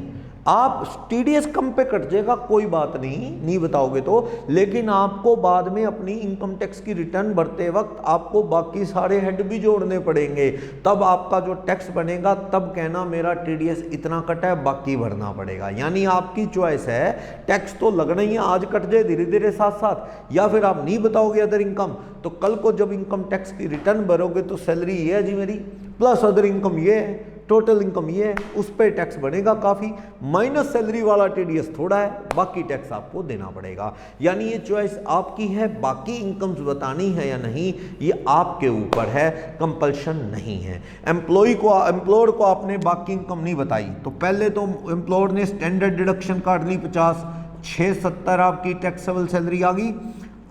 आप टीडीएस कम पे कट जाएगा, कोई बात नहीं, नहीं बताओगे तो, लेकिन आपको बाद में अपनी इनकम टैक्स की रिटर्न भरते वक्त आपको बाकी सारे हेड भी जोड़ने पड़ेंगे, तब आपका जो टैक्स बनेगा तब कहना मेरा टीडीएस इतना कटा है, बाकी भरना पड़ेगा। यानी आपकी चॉइस है, टैक्स तो लगना ही है, आज कट जाए धीरे धीरे साथ साथ, या फिर आप नहीं बताओगे अदर इनकम, तो कल को जब इनकम टैक्स की रिटर्न भरोगे तो सैलरी ये है जी मेरी, प्लस अदर इनकम ये है, टोटल इनकम ये है, उस पर टैक्स बनेगा काफ़ी, माइनस सैलरी वाला टीडीएस थोड़ा है, बाकी टैक्स आपको देना पड़ेगा। यानी ये चॉइस आपकी है, बाकी इनकम्स बतानी है या नहीं ये आपके ऊपर है, कंपल्शन नहीं है। एम्प्लॉयर को आपने बाकी इनकम नहीं बताई, तो पहले तो एम्प्लॉयर ने स्टैंडर्ड डिडक्शन काट ली 50, 670 आपकी टैक्सेबल सैलरी आ गई।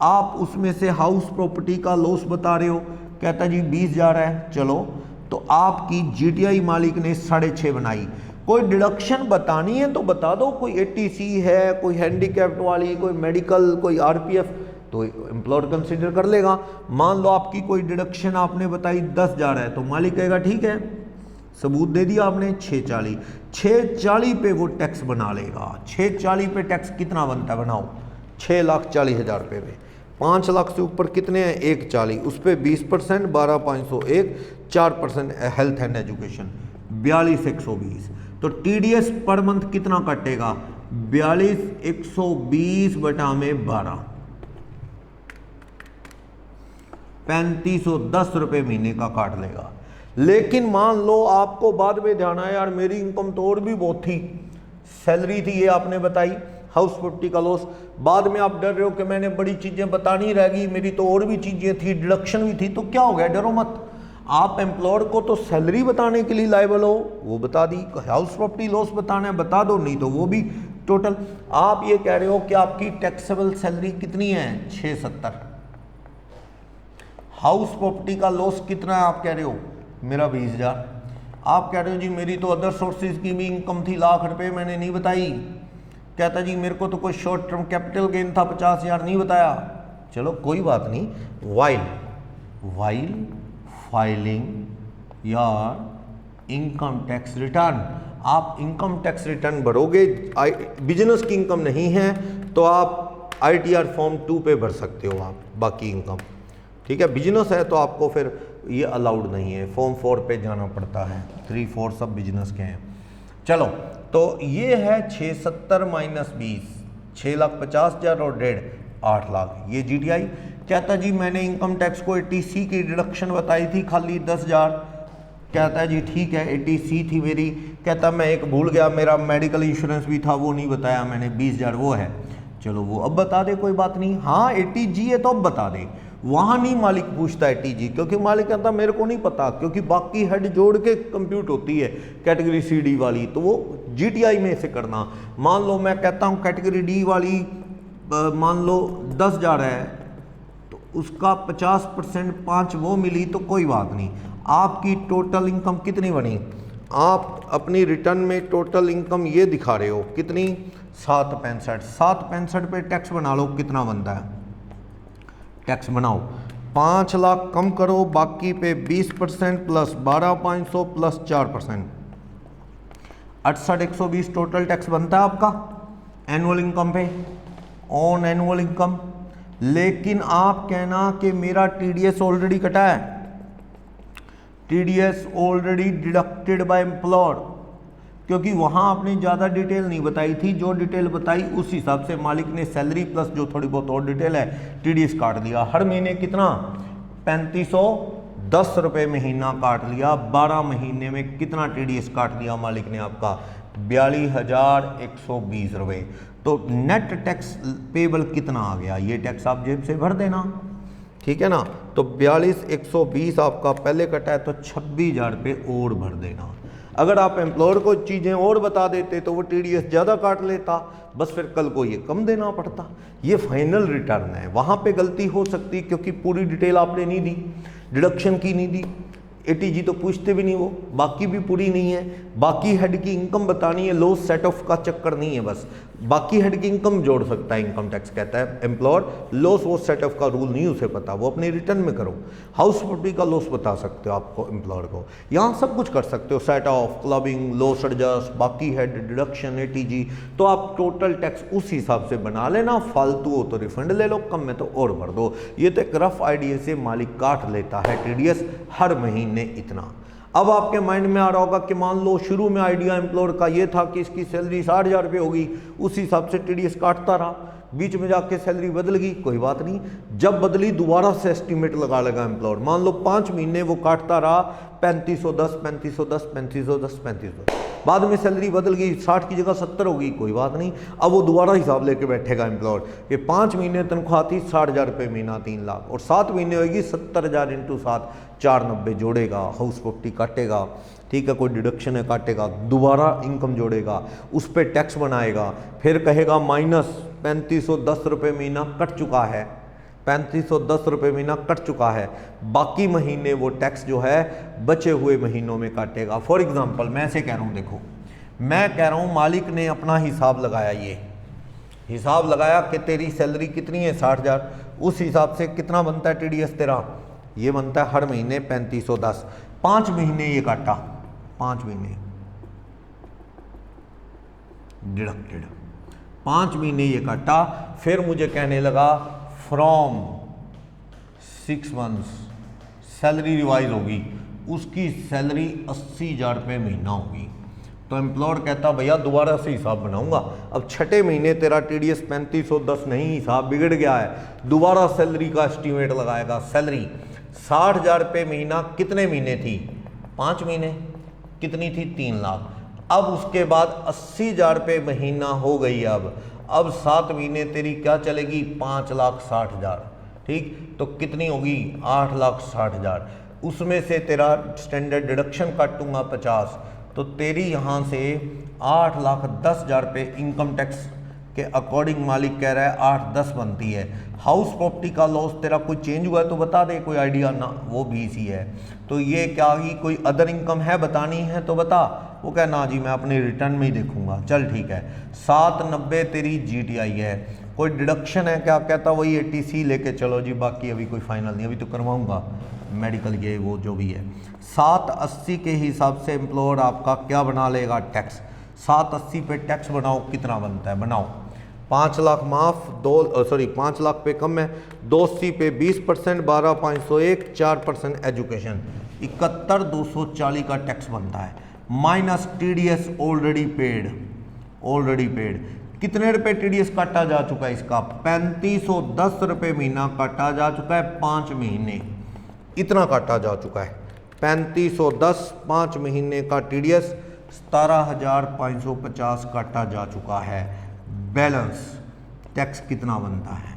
आप उसमें से हाउस प्रॉपर्टी का लॉस बता रहे हो, कहता जी 20,000 है, चलो, तो आपकी जीटीआई मालिक ने 6.5 बनाई। कोई डिडक्शन बतानी है तो बता दो, कोई एटीसी है, कोई हैंडीकैप्ड वाली, कोई मेडिकल, कोई आरपीएफ, तो एम्प्लॉयर कंसीडर कर लेगा। मान लो आपकी कोई डिडक्शन आपने बताई 10,000 है, तो मालिक कहेगा ठीक है, सबूत दे दिया आपने 640 पे वो टैक्स बना लेगा। 640 पे टैक्स कितना बनता है बनाओ, 6,40,000 रुपये पे, 5 लाख से ऊपर कितने हैं, 140, उस पर 20%, 12,501, 4% हेल्थ एंड एजुकेशन, 42,120। तो टीडीएस पर मंथ कितना कटेगा, 42,120 बटा में 12, 3,510 रुपये महीने का काट लेगा। लेकिन मान लो आपको बाद में ध्यान आया यार मेरी इनकम तो और भी बहुत थी, सैलरी थी ये आपने बताई, हाउस प्रॉपर्टी का लॉस, बाद में आप डर रहे हो कि मैंने बड़ी चीज़ें बतानी रहेगी, मेरी तो और भी चीज़ें थी, डिडक्शन भी थी, तो क्या हो गया, डरो मत। आप एम्प्लॉयर को तो सैलरी बताने के लिए लायबल हो, वो बता दी, हाउस प्रॉपर्टी लॉस बताना है बता दो, नहीं तो वो भी टोटल। आप ये कह रहे हो कि आपकी टैक्सेबल सैलरी कितनी है, 670, हाउस प्रॉपर्टी का लॉस कितना है, आप कह रहे हो मेरा 20,000, आप कह रहे हो जी मेरी तो अदर सोर्सेज की भी इनकम थी लाख रुपए, मैंने नहीं बताई, कहता जी मेरे को तो कोई शॉर्ट टर्म कैपिटल गेन था 50,000 नहीं बताया, चलो कोई बात नहीं, while filing your income tax return आप इनकम टैक्स रिटर्न भरोगे, बिजनेस की इनकम नहीं है तो आप ITR फॉर्म 2 पे भर सकते हो आप बाकी इनकम, ठीक है। बिजनेस है तो आपको फिर ये अलाउड नहीं है, फॉर्म 4 पे जाना पड़ता है, 3, 4 सब बिजनेस के हैं। चलो तो ये है 670 माइनस 20, 6,50,000 और 1.5 8 लाख। ये GTI कहता जी मैंने इनकम टैक्स को 80C की डिडक्शन बताई थी खाली 10,000। कहता है जी ठीक है 80C थी मेरी। कहता मैं एक भूल गया, मेरा मेडिकल इंश्योरेंस भी था वो नहीं बताया मैंने, 20,000 वो है। चलो वो अब बता दे, कोई बात नहीं। हाँ 80G है तो अब बता दे। वहाँ नहीं मालिक पूछता 80G, क्योंकि मालिक कहता मेरे को नहीं पता, क्योंकि बाकी हेड जोड़ के कंप्यूट होती है कैटेगरी CD वाली, तो वो GTI में से करना। मान लो मैं कहता हूँ कैटेगरी D वाली मान लो 10,000 है, तो उसका 50% 5 वो मिली तो कोई बात नहीं। आपकी टोटल इनकम कितनी बनी? आप अपनी रिटर्न में टोटल इनकम ये दिखा रहे हो कितनी, 765। 765 पे टैक्स बना लो, कितना बनता है टैक्स बनाओ। 5 लाख कम करो, बाकी पे 20% प्लस 12,500 प्लस 4%, 68,120 टोटल टैक्स बनता है आपका एनुअल इनकम पे, ऑन एनुअल इनकम। लेकिन आप कहना कि मेरा TDS ऑलरेडी कटा है, TDS already deducted by employer, क्योंकि वहां आपने ज़्यादा डिटेल नहीं बताई थी। जो डिटेल बताई उस हिसाब से मालिक ने सैलरी प्लस जो थोड़ी बहुत और डिटेल है TDS काट दिया। हर महीने कितना, 3,510 रुपये महीना काट लिया। 12 महीने में कितना TDS काट दिया मालिक ने आपका, 42,120 रुपये। तो नेट टैक्स पेबल कितना आ गया, ये टैक्स आप जेब से भर देना, ठीक है ना। तो 42,120 आपका पहले कटा है, तो 26,000 रुपये और भर देना। अगर आप एम्प्लॉयर को चीज़ें और बता देते तो वो TDS ज़्यादा काट लेता, बस फिर कल को ये कम देना पड़ता। ये फाइनल रिटर्न है, वहाँ पे गलती हो सकती क्योंकि पूरी डिटेल आपने नहीं दी, डिडक्शन की नहीं दी। 80G तो पूछते भी नहीं वो, बाकी भी पूरी नहीं है। बाकी हेड की इनकम बतानी है, लॉस सेट ऑफ का चक्कर नहीं है, बस बाकी हेड की इनकम जोड़ सकता है इनकम टैक्स, कहता है एम्प्लॉयर। लॉस वो सेट ऑफ का रूल नहीं उसे पता, वो अपनी रिटर्न में करो। हाउस प्रॉपर्टी का लॉस बता सकते हो आपको एम्प्लॉयर को, यहाँ सब कुछ कर सकते हो, set of, clubbing, loss adjust, बाकी हेड, डिडक्शन, 80G। तो आप टोटल टैक्स उस हिसाब से बना लेना, फालतू हो तो रिफंड ले लो, कम में तो और भर दो। ये तो एक रफ आइडिया से मालिक काट लेता है TDS हर महीने इतना। अब आपके माइंड में आ रहा होगा कि मान लो शुरू में आइडिया एम्प्लॉयर का ये था कि इसकी सैलरी 60,000 रुपये होगी, उस हिसाब से TDS काटता रहा, बीच में जाके सैलरी बदल गई, कोई बात नहीं। जब बदली दोबारा से एस्टिमेट लगा लगा एम्प्लॉयर, मान लो 5 महीने वो काटता रहा 3510, 3510, 3510, 3510, बाद में सैलरी बदल गई, 60 की जगह 70 होगी, कोई बात नहीं। अब वो दोबारा हिसाब लेके बैठेगा एम्प्लॉयर कि 5 महीने तनख्वाह थी 60,000 रुपये महीना, 3 लाख, और 7 महीने होगी 70,000 इंटू 7, 490 जोड़ेगा, हाउस प्रॉपर्टी काटेगा, ठीक है, कोई डिडक्शन है काटेगा, दोबारा इनकम जोड़ेगा, उस पर टैक्स बनाएगा, फिर कहेगा माइनस 3,510 रुपये महीना कट चुका है, 3,510 रुपये महीना कट चुका है, बाकी महीने वो टैक्स जो है बचे हुए महीनों में काटेगा। फॉर एग्जांपल मैं ऐसे कह रहा हूँ, देखो मैं कह रहा हूँ मालिक ने अपना हिसाब लगाया, ये हिसाब लगाया कि तेरी सैलरी कितनी है 60,000, उस हिसाब से कितना बनता है TDS तेरा, ये बनता है हर महीने 3,510। 5 महीने ये काटा, 5 महीने डिडक्टेड, 5 महीने ये काटा, फिर मुझे कहने लगा फ्रॉम 6 मंथ्स सैलरी रिवाइज होगी, उसकी सैलरी 80,000 रुपये महीना होगी। तो एम्प्लॉयर कहता भैया दोबारा से हिसाब बनाऊंगा, अब 6ठे महीने तेरा TDS 3,510 नहीं, हिसाब बिगड़ गया है, दोबारा सैलरी का एस्टिमेट लगाएगा। सैलरी 60,000 रुपये महीना कितने महीने थी, 5 महीने, कितनी थी, 3 लाख। अब उसके बाद 80,000 रुपये महीना हो गई, अब 7 महीने तेरी क्या चलेगी, 5,60,000, ठीक, तो कितनी होगी, 8,60,000। उसमें से तेरा स्टैंडर्ड डिडक्शन काटूंगा 50, तो तेरी यहाँ से 8,10,000 रुपये इनकम टैक्स के अकॉर्डिंग मालिक कह रहा है 8-10 बनती है। हाउस प्रॉपर्टी का लॉस तेरा कोई चेंज हुआ है तो बता दे, कोई आइडिया ना, वो भी इसी है। तो ये क्या ही कोई अदर इनकम है बतानी है तो बता, वो कह ना जी मैं अपने रिटर्न में ही देखूंगा, चल ठीक है। 790 तेरी GTI है, कोई डिडक्शन है क्या, कहता वही 80C लेके चलो जी, बाकी अभी कोई फाइनल नहीं, अभी तो करवाऊंगा मेडिकल ये वो जो भी है। 780 के हिसाब से एम्प्लॉयर आपका क्या बना लेगा, टैक्स। 780 पे टैक्स बनाओ, कितना बनता है, बनाओ। 5 लाख माफ, 5 लाख पे कम है, 280 पे 20%, 12,501, 4% एजुकेशन, 71,240 का टैक्स बनता है, माइनस TDS ऑलरेडी पेड। कितने रुपए TDS काटा जा चुका है इसका, 3510 रुपये महीना काटा जा चुका है 5 महीने, इतना काटा जा चुका है 3510, 5 महीने का TDS 17,550 काटा जा चुका है। बैलेंस टैक्स कितना बनता है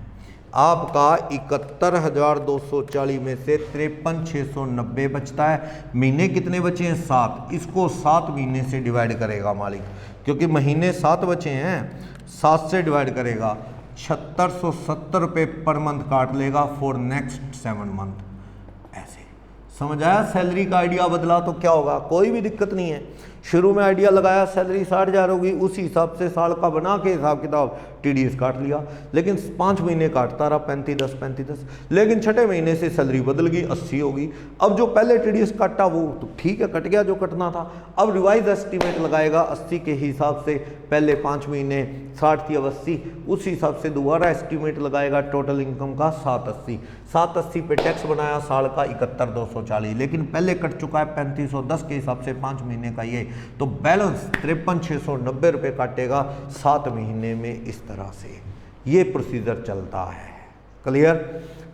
आपका, 71,240 में से 53,690 बचता है। महीने कितने बचे हैं, 7, इसको 7 महीने से डिवाइड करेगा मालिक, क्योंकि महीने 7 बचे हैं, 7 से डिवाइड करेगा, 7670 रुपये पर मंथ काट लेगा फॉर नेक्स्ट 7 मंथ। ऐसे समझ आया, सैलरी का आइडिया बदला तो क्या होगा, कोई भी दिक्कत नहीं है। शुरू में आइडिया लगाया सैलरी 60,000 होगी, उसी हिसाब से साल का बना के हिसाब किताब TDS काट लिया, लेकिन 5 महीने काटता रहा 35-10, लेकिन 6ठे महीने से सैलरी बदल गई 80 होगी। अब जो पहले TDS काटा वो तो ठीक है, कट गया जो कटना था। अब रिवाइज एस्टीमेट लगाएगा 80 के हिसाब से, पहले 5 महीने 60 थी अब 80, उस हिसाब से दोबारा एस्टीमेट लगाएगा टोटल इनकम का 780 पे टैक्स बनाया साल का 71,240, लेकिन पहले कट चुका है 3510 के हिसाब से 5 महीने का ये, तो बैलेंस 53,690 रुपये काटेगा 7 महीने में। इस तरह से ये प्रोसीजर चलता है, क्लियर।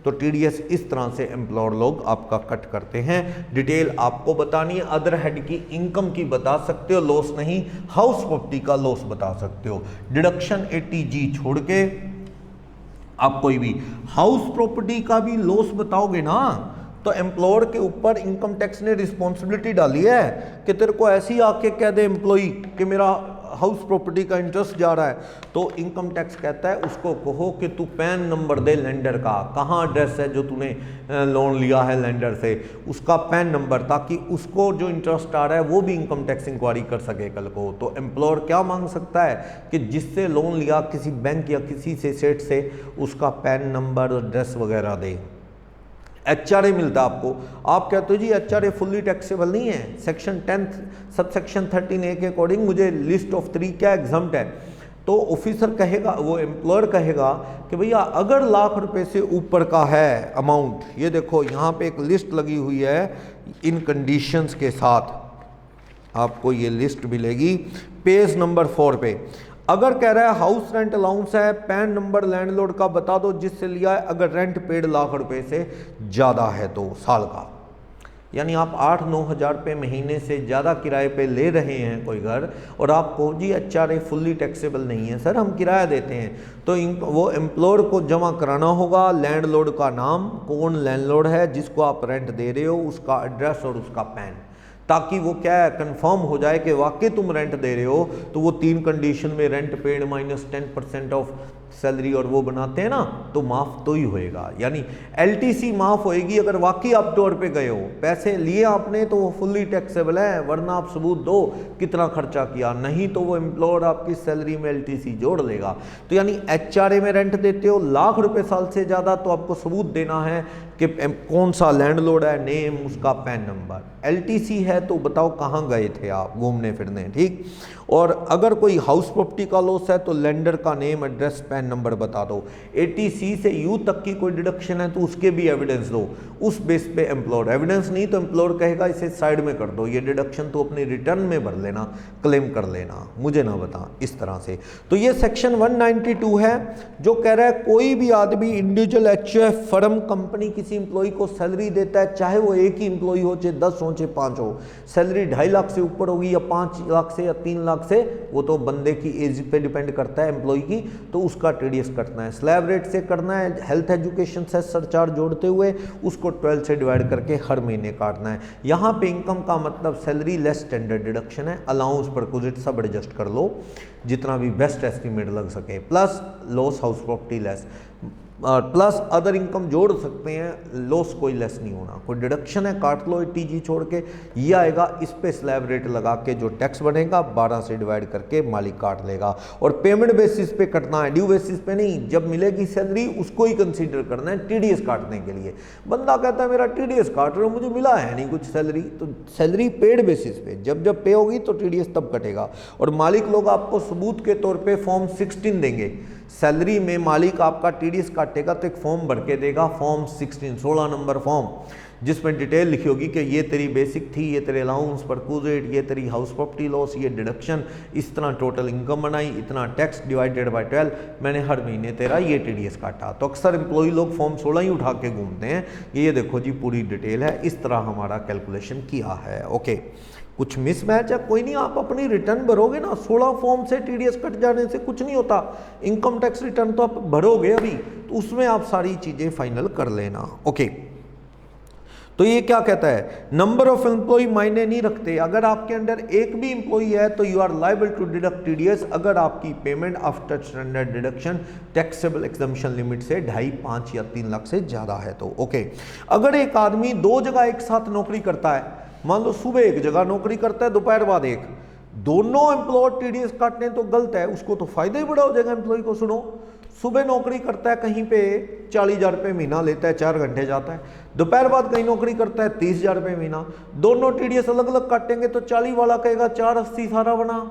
तो TDS इस तरह से एम्प्लॉयर लोग आपका कट करते हैं। डिटेल आपको बतानी है, अदर हेड की इनकम की बता सकते हो, लॉस नहीं, हाउस प्रॉपर्टी का लॉस बता सकते हो। डिडक्शन 80G छोड़ के आप कोई भी हाउस प्रॉपर्टी का भी लॉस बताओगे ना, तो एम्प्लॉयर के ऊपर इनकम टैक्स ने रिस्पॉन्सिबिलिटी डाली है कि तेरे को ऐसी आके कह दे एम्प्लॉई कि मेरा हाउस प्रॉपर्टी का इंटरेस्ट जा रहा है, तो इनकम टैक्स कहता है उसको कहो कि तू पैन नंबर दे लेंडर का, कहाँ एड्रेस है जो तूने लोन लिया है लेंडर से, उसका पैन नंबर, ताकि उसको जो इंटरेस्ट आ रहा है वो भी इनकम टैक्स इंक्वायरी कर सके कल को। तो एम्प्लॉयर क्या मांग सकता है कि जिससे लोन लिया किसी बैंक या किसी से सेठ से, उसका पैन नंबर, एड्रेस वगैरह दे। HRA मिलता है आपको, आप कहते हो जी HRA फुल्ली टैक्सेबल नहीं है, सेक्शन 10 सबसेक्शन 13A के अकॉर्डिंग मुझे लिस्ट ऑफ 3 क्या एग्जम्प्ट है, तो ऑफिसर कहेगा, वो एम्प्लॉयर कहेगा कि भैया अगर लाख रुपए से ऊपर का है अमाउंट, ये देखो यहाँ पे एक लिस्ट लगी हुई है इन कंडीशंस के साथ, आपको ये लिस्ट मिलेगी पेज नंबर 4 पे। अगर कह रहा है हाउस रेंट अलाउंस है, पैन नंबर लैंडलॉर्ड का बता दो जिससे लिया है, अगर रेंट पेड लाख रुपए से ज़्यादा है तो साल का, यानी आप 8-9 हज़ार रुपये महीने से ज़्यादा किराए पे ले रहे हैं कोई घर, और आप कहो जी HRA फुल्ली टैक्सेबल नहीं है सर, हम किराया देते हैं, तो वो एम्प्लॉयर को जमा कराना होगा लैंडलॉर्ड का नाम, कौन लैंडलॉर्ड है जिसको आप रेंट दे रहे हो, उसका एड्रेस और उसका पैन, ताकि वो क्या है कंफर्म हो जाए कि वाकई तुम रेंट दे रहे हो। तो वो 3 कंडीशन में rent paid minus 10% of salary और वो बनाते हैं ना, तो माफ़ तो ही होएगा, यानी LTC माफ़ होएगी अगर वाकई आप टूर पे गए हो, पैसे लिए आपने तो वो फुल्ली टैक्सेबल है, वरना आप सबूत दो कितना खर्चा किया, नहीं तो वो एम्प्लॉयर आपकी सैलरी में LTC जोड़ लेगा। तो यानी HRA में रेंट देते हो लाख रुपए साल से ज़्यादा, तो आपको सबूत देना है कि कौन सा लैंडलॉर्ड है, नेम, उसका पैन नंबर। LTC है तो बताओ कहाँ गए थे आप घूमने फिरने, ठीक। और अगर कोई हाउस प्रॉपर्टी का लॉस है तो लेंडर का नेम, एड्रेस, पैन नंबर बता दो। 80C से U तक की कोई डिडक्शन है तो उसके भी एविडेंस दो, उस बेस पे एम्प्लॉयर, एविडेंस नहीं तो एम्प्लॉयर कहेगा इसे साइड में कर दो, ये डिडक्शन तो अपने रिटर्न में भर लेना, क्लेम कर लेना, मुझे ना बता, इस तरह से। तो ये सेक्शन 192 है जो कह रहा है कोई भी आदमी इंडिविजुअल HUF फर्म कंपनी किसी एम्प्लॉय को सैलरी देता है, चाहे वो एक ही एम्प्लॉय हो, चाहे 10 हो, चाहे 5 हो, सैलरी 2.5 लाख से ऊपर होगी या 5 लाख से या 3 लाख से, वो तो बंदे की एज पे डिपेंड करता है एम्प्लॉय की, तो उसका TDS कटना है, स्लैब रेट से करना है, हेल्थ एजुकेशन से सरचार्ज जोड़ते हुए उसको 12 से डिवाइड करके हर महीने काटना है। यहाँ पे इनकम का मतलब सैलरी लेस स्टैंडर्ड डिडक्शन है, अलाउंस परक्विजिट सब एडजस्ट कर लो जितना भी बेस्ट एस्टिमेट लग सके, plus loss house property less. और प्लस अदर इनकम जोड़ सकते हैं, लॉस कोई लेस नहीं होना, कोई डिडक्शन है काट लो 80G छोड़ के, ये आएगा, इस पे स्लैब रेट लगा के जो टैक्स बनेगा 12 से डिवाइड करके मालिक काट लेगा। और पेमेंट बेसिस पे कटना है, ड्यू बेसिस पे नहीं, जब मिलेगी सैलरी उसको ही कंसीडर करना है TDS काटने के लिए। बंदा कहता है मेरा TDS काट रहे हो, मुझे मिला है नहीं कुछ सैलरी, तो सैलरी पेड बेसिस पे, जब जब पे होगी तो TDS तब कटेगा। और मालिक लोग आपको सबूत के तौर पे फॉर्म 16 देंगे, सैलरी में मालिक आपका TDS काटेगा तो एक फॉर्म भर के देगा, फॉर्म 16 नंबर फॉर्म, जिसमें डिटेल लिखी होगी कि ये तेरी बेसिक थी, ये तेरे अलाउंस परक्यूजेट, ये तेरी हाउस प्रॉपर्टी लॉस, ये डिडक्शन, इस तरह टोटल इनकम बनाई, इतना टैक्स डिवाइडेड बाय 12, मैंने हर महीने तेरा ये TDS काटा। तो अक्सर एम्प्लॉय लोग फॉर्म 16 ही उठा के घूमते हैं, ये देखो जी पूरी डिटेल है, इस तरह हमारा कैलकुलेशन किया है। ओके, कुछ मिसमैच है कोई नहीं, आप अपनी रिटर्न भरोगे ना, 16 फॉर्म से TDS कट जाने से कुछ नहीं होता, इनकम टैक्स रिटर्न तो आप भरोगे अभी, तो उसमें आप सारी चीज़ें फाइनल कर लेना। ओके, तो ये क्या कहता है, नंबर ऑफ एम्प्लॉय मायने नहीं रखते, अगर आपके अंडर एक भी एम्प्लॉय है तो you are liable to deduct TDS अगर आपकी payment after standard deduction taxable exemption limit से 2.5, 5 या 3 लाख से ज़्यादा है तो। ओके, अगर एक आदमी 2 जगह एक साथ नौकरी करता है, मान लो सुबह एक जगह नौकरी करता है, दोपहर बाद एक, दोनों एम्प्लॉय TDS काटने तो गलत है, उसको तो फायदा ही बड़ा हो जाएगा एम्प्लॉय को। सुनो, सुबह नौकरी करता है कहीं पे 40,000 रुपये महीना लेता है, 4 घंटे जाता है, दोपहर बाद कहीं नौकरी करता है 30,000 रुपये महीना, दोनों TDS अलग अलग काटेंगे तो 40 वाला कहेगा 480 सारा बना,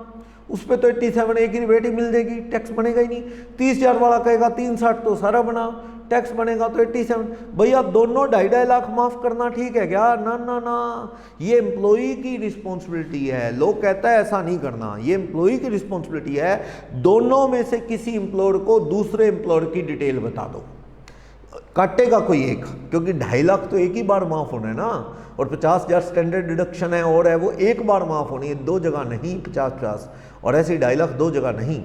उस पर तो 87 एक ही रेट ही मिल जाएगी, टैक्स बनेगा ही नहीं। 30,000 वाला कहेगा 360 तो सारा बना, टैक्स बनेगा तो 87। भैया दोनों 2.5 लाख माफ करना ठीक है क्या? ना ना ना, ये एम्प्लॉई की रिस्पॉन्सिबिलिटी है। लोग कहता है ऐसा नहीं करना, ये एम्प्लॉई की रिस्पॉन्सिबिलिटी है। दोनों में से किसी एम्प्लॉयर को दूसरे एम्प्लॉयर की डिटेल बता दो, काटेगा कोई एक, क्योंकि 2.5 लाख तो एक ही बार माफ होना है ना, और 50,000 स्टैंडर्ड डिडक्शन है और है वो एक बार माफ होनी है, 2 जगह नहीं 50-50, और ऐसे 2.5 लाख 2 जगह नहीं।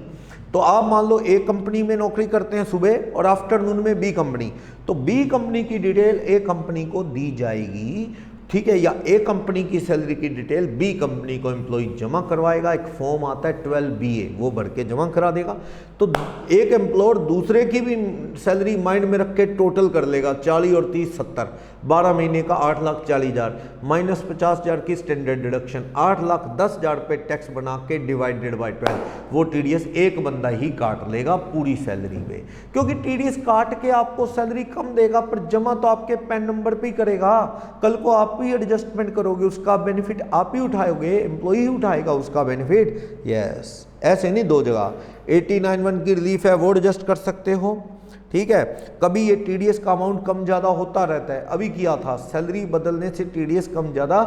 तो आप मान लो एक कंपनी में नौकरी करते हैं सुबह और आफ्टरनून में बी कंपनी, तो बी कंपनी की डिटेल ए कंपनी को दी जाएगी, ठीक है, या ए कंपनी की सैलरी की डिटेल बी कंपनी को एम्प्लॉय जमा करवाएगा। एक फॉर्म आता है 12BA, वो भर के जमा करा देगा। तो एक एम्प्लॉयर दूसरे की भी सैलरी माइंड में रख के टोटल कर लेगा, 40 और 30 70, 12 महीने का 8,40,000 माइनस 50,000 की स्टैंडर्ड डिडक्शन, 8,10,000 पे टैक्स बना के डिवाइडेड बाय 12, वो TDS एक बंदा ही काट लेगा पूरी सैलरी पे, क्योंकि TDS काट के आपको सैलरी कम देगा पर जमा तो आपके पैन नंबर पे ही करेगा। कल को आप ही एडजस्टमेंट करोगे, उसका बेनिफिट आप ही उठाओगे, एम्प्लॉय ही उठाएगा उसका बेनिफिट। यस, ऐसे नहीं 2 जगह। 89(1) की रिलीफ है वो एडजस्ट कर सकते हो, ठीक है। कभी ये TDS का अमाउंट कम ज़्यादा होता रहता है, अभी किया था, सैलरी बदलने से TDS कम ज़्यादा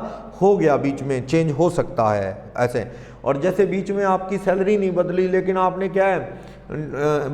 हो गया, बीच में चेंज हो सकता है ऐसे। और जैसे बीच में आपकी सैलरी नहीं बदली लेकिन आपने क्या है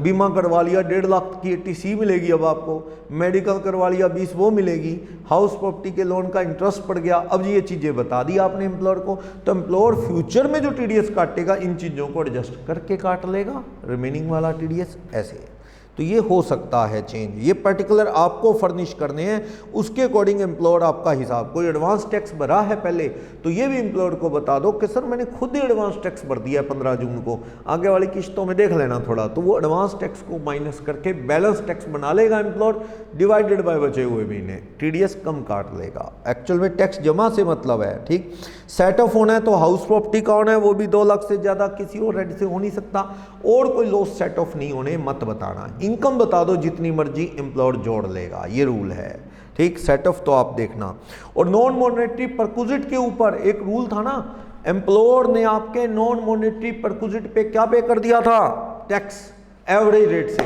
बीमा करवा लिया, 1.5 लाख की 80C मिलेगी अब आपको, मेडिकल करवा लिया 20 वो मिलेगी, हाउस प्रॉपर्टी के लोन का इंटरेस्ट पड़ गया, अब ये चीज़ें बता दी आपने एम्प्लॉयर को, तो एम्प्लॉयर फ्यूचर में जो TDS काटेगा इन चीज़ों को एडजस्ट करके काट लेगा रिमेनिंग वाला TDS ऐसे। तो ये हो सकता है चेंज, ये पर्टिकुलर आपको फर्निश करने हैं, उसके अकॉर्डिंग एम्प्लॉयर आपका हिसाब। कोई एडवांस टैक्स भरा है पहले तो ये भी एम्प्लॉयर को बता दो कि सर मैंने खुद ही एडवांस टैक्स भर दिया है 15 जून को, आगे वाली किस्तों में देख लेना थोड़ा, तो वो एडवांस टैक्स को माइनस करके बैलेंस टैक्स बना लेगा एम्प्लॉयर, डिवाइडेड बाय बचे हुए महीने, TDS कम काट लेगा। एक्चुअल में टैक्स जमा से मतलब है, ठीक। सेट ऑफ होना है तो हाउस प्रॉपर्टी का होना है, वो भी 2 लाख से ज़्यादा किसी और रेट से हो नहीं सकता, और कोई लॉस सेट ऑफ नहीं होने मत बताना। इनकम बता दो जितनी मर्जी एम्प्लॉयर जोड़ लेगा, ये रूल है, ठीक। सेट ऑफ तो आप देखना। और नॉन मॉनेटरी परक्विजिट के ऊपर एक रूल था ना, एम्प्लॉयर ने आपके नॉन मॉनेटरी परक्विजिट पे क्या पे कर दिया था, टैक्स एवरेज रेट से।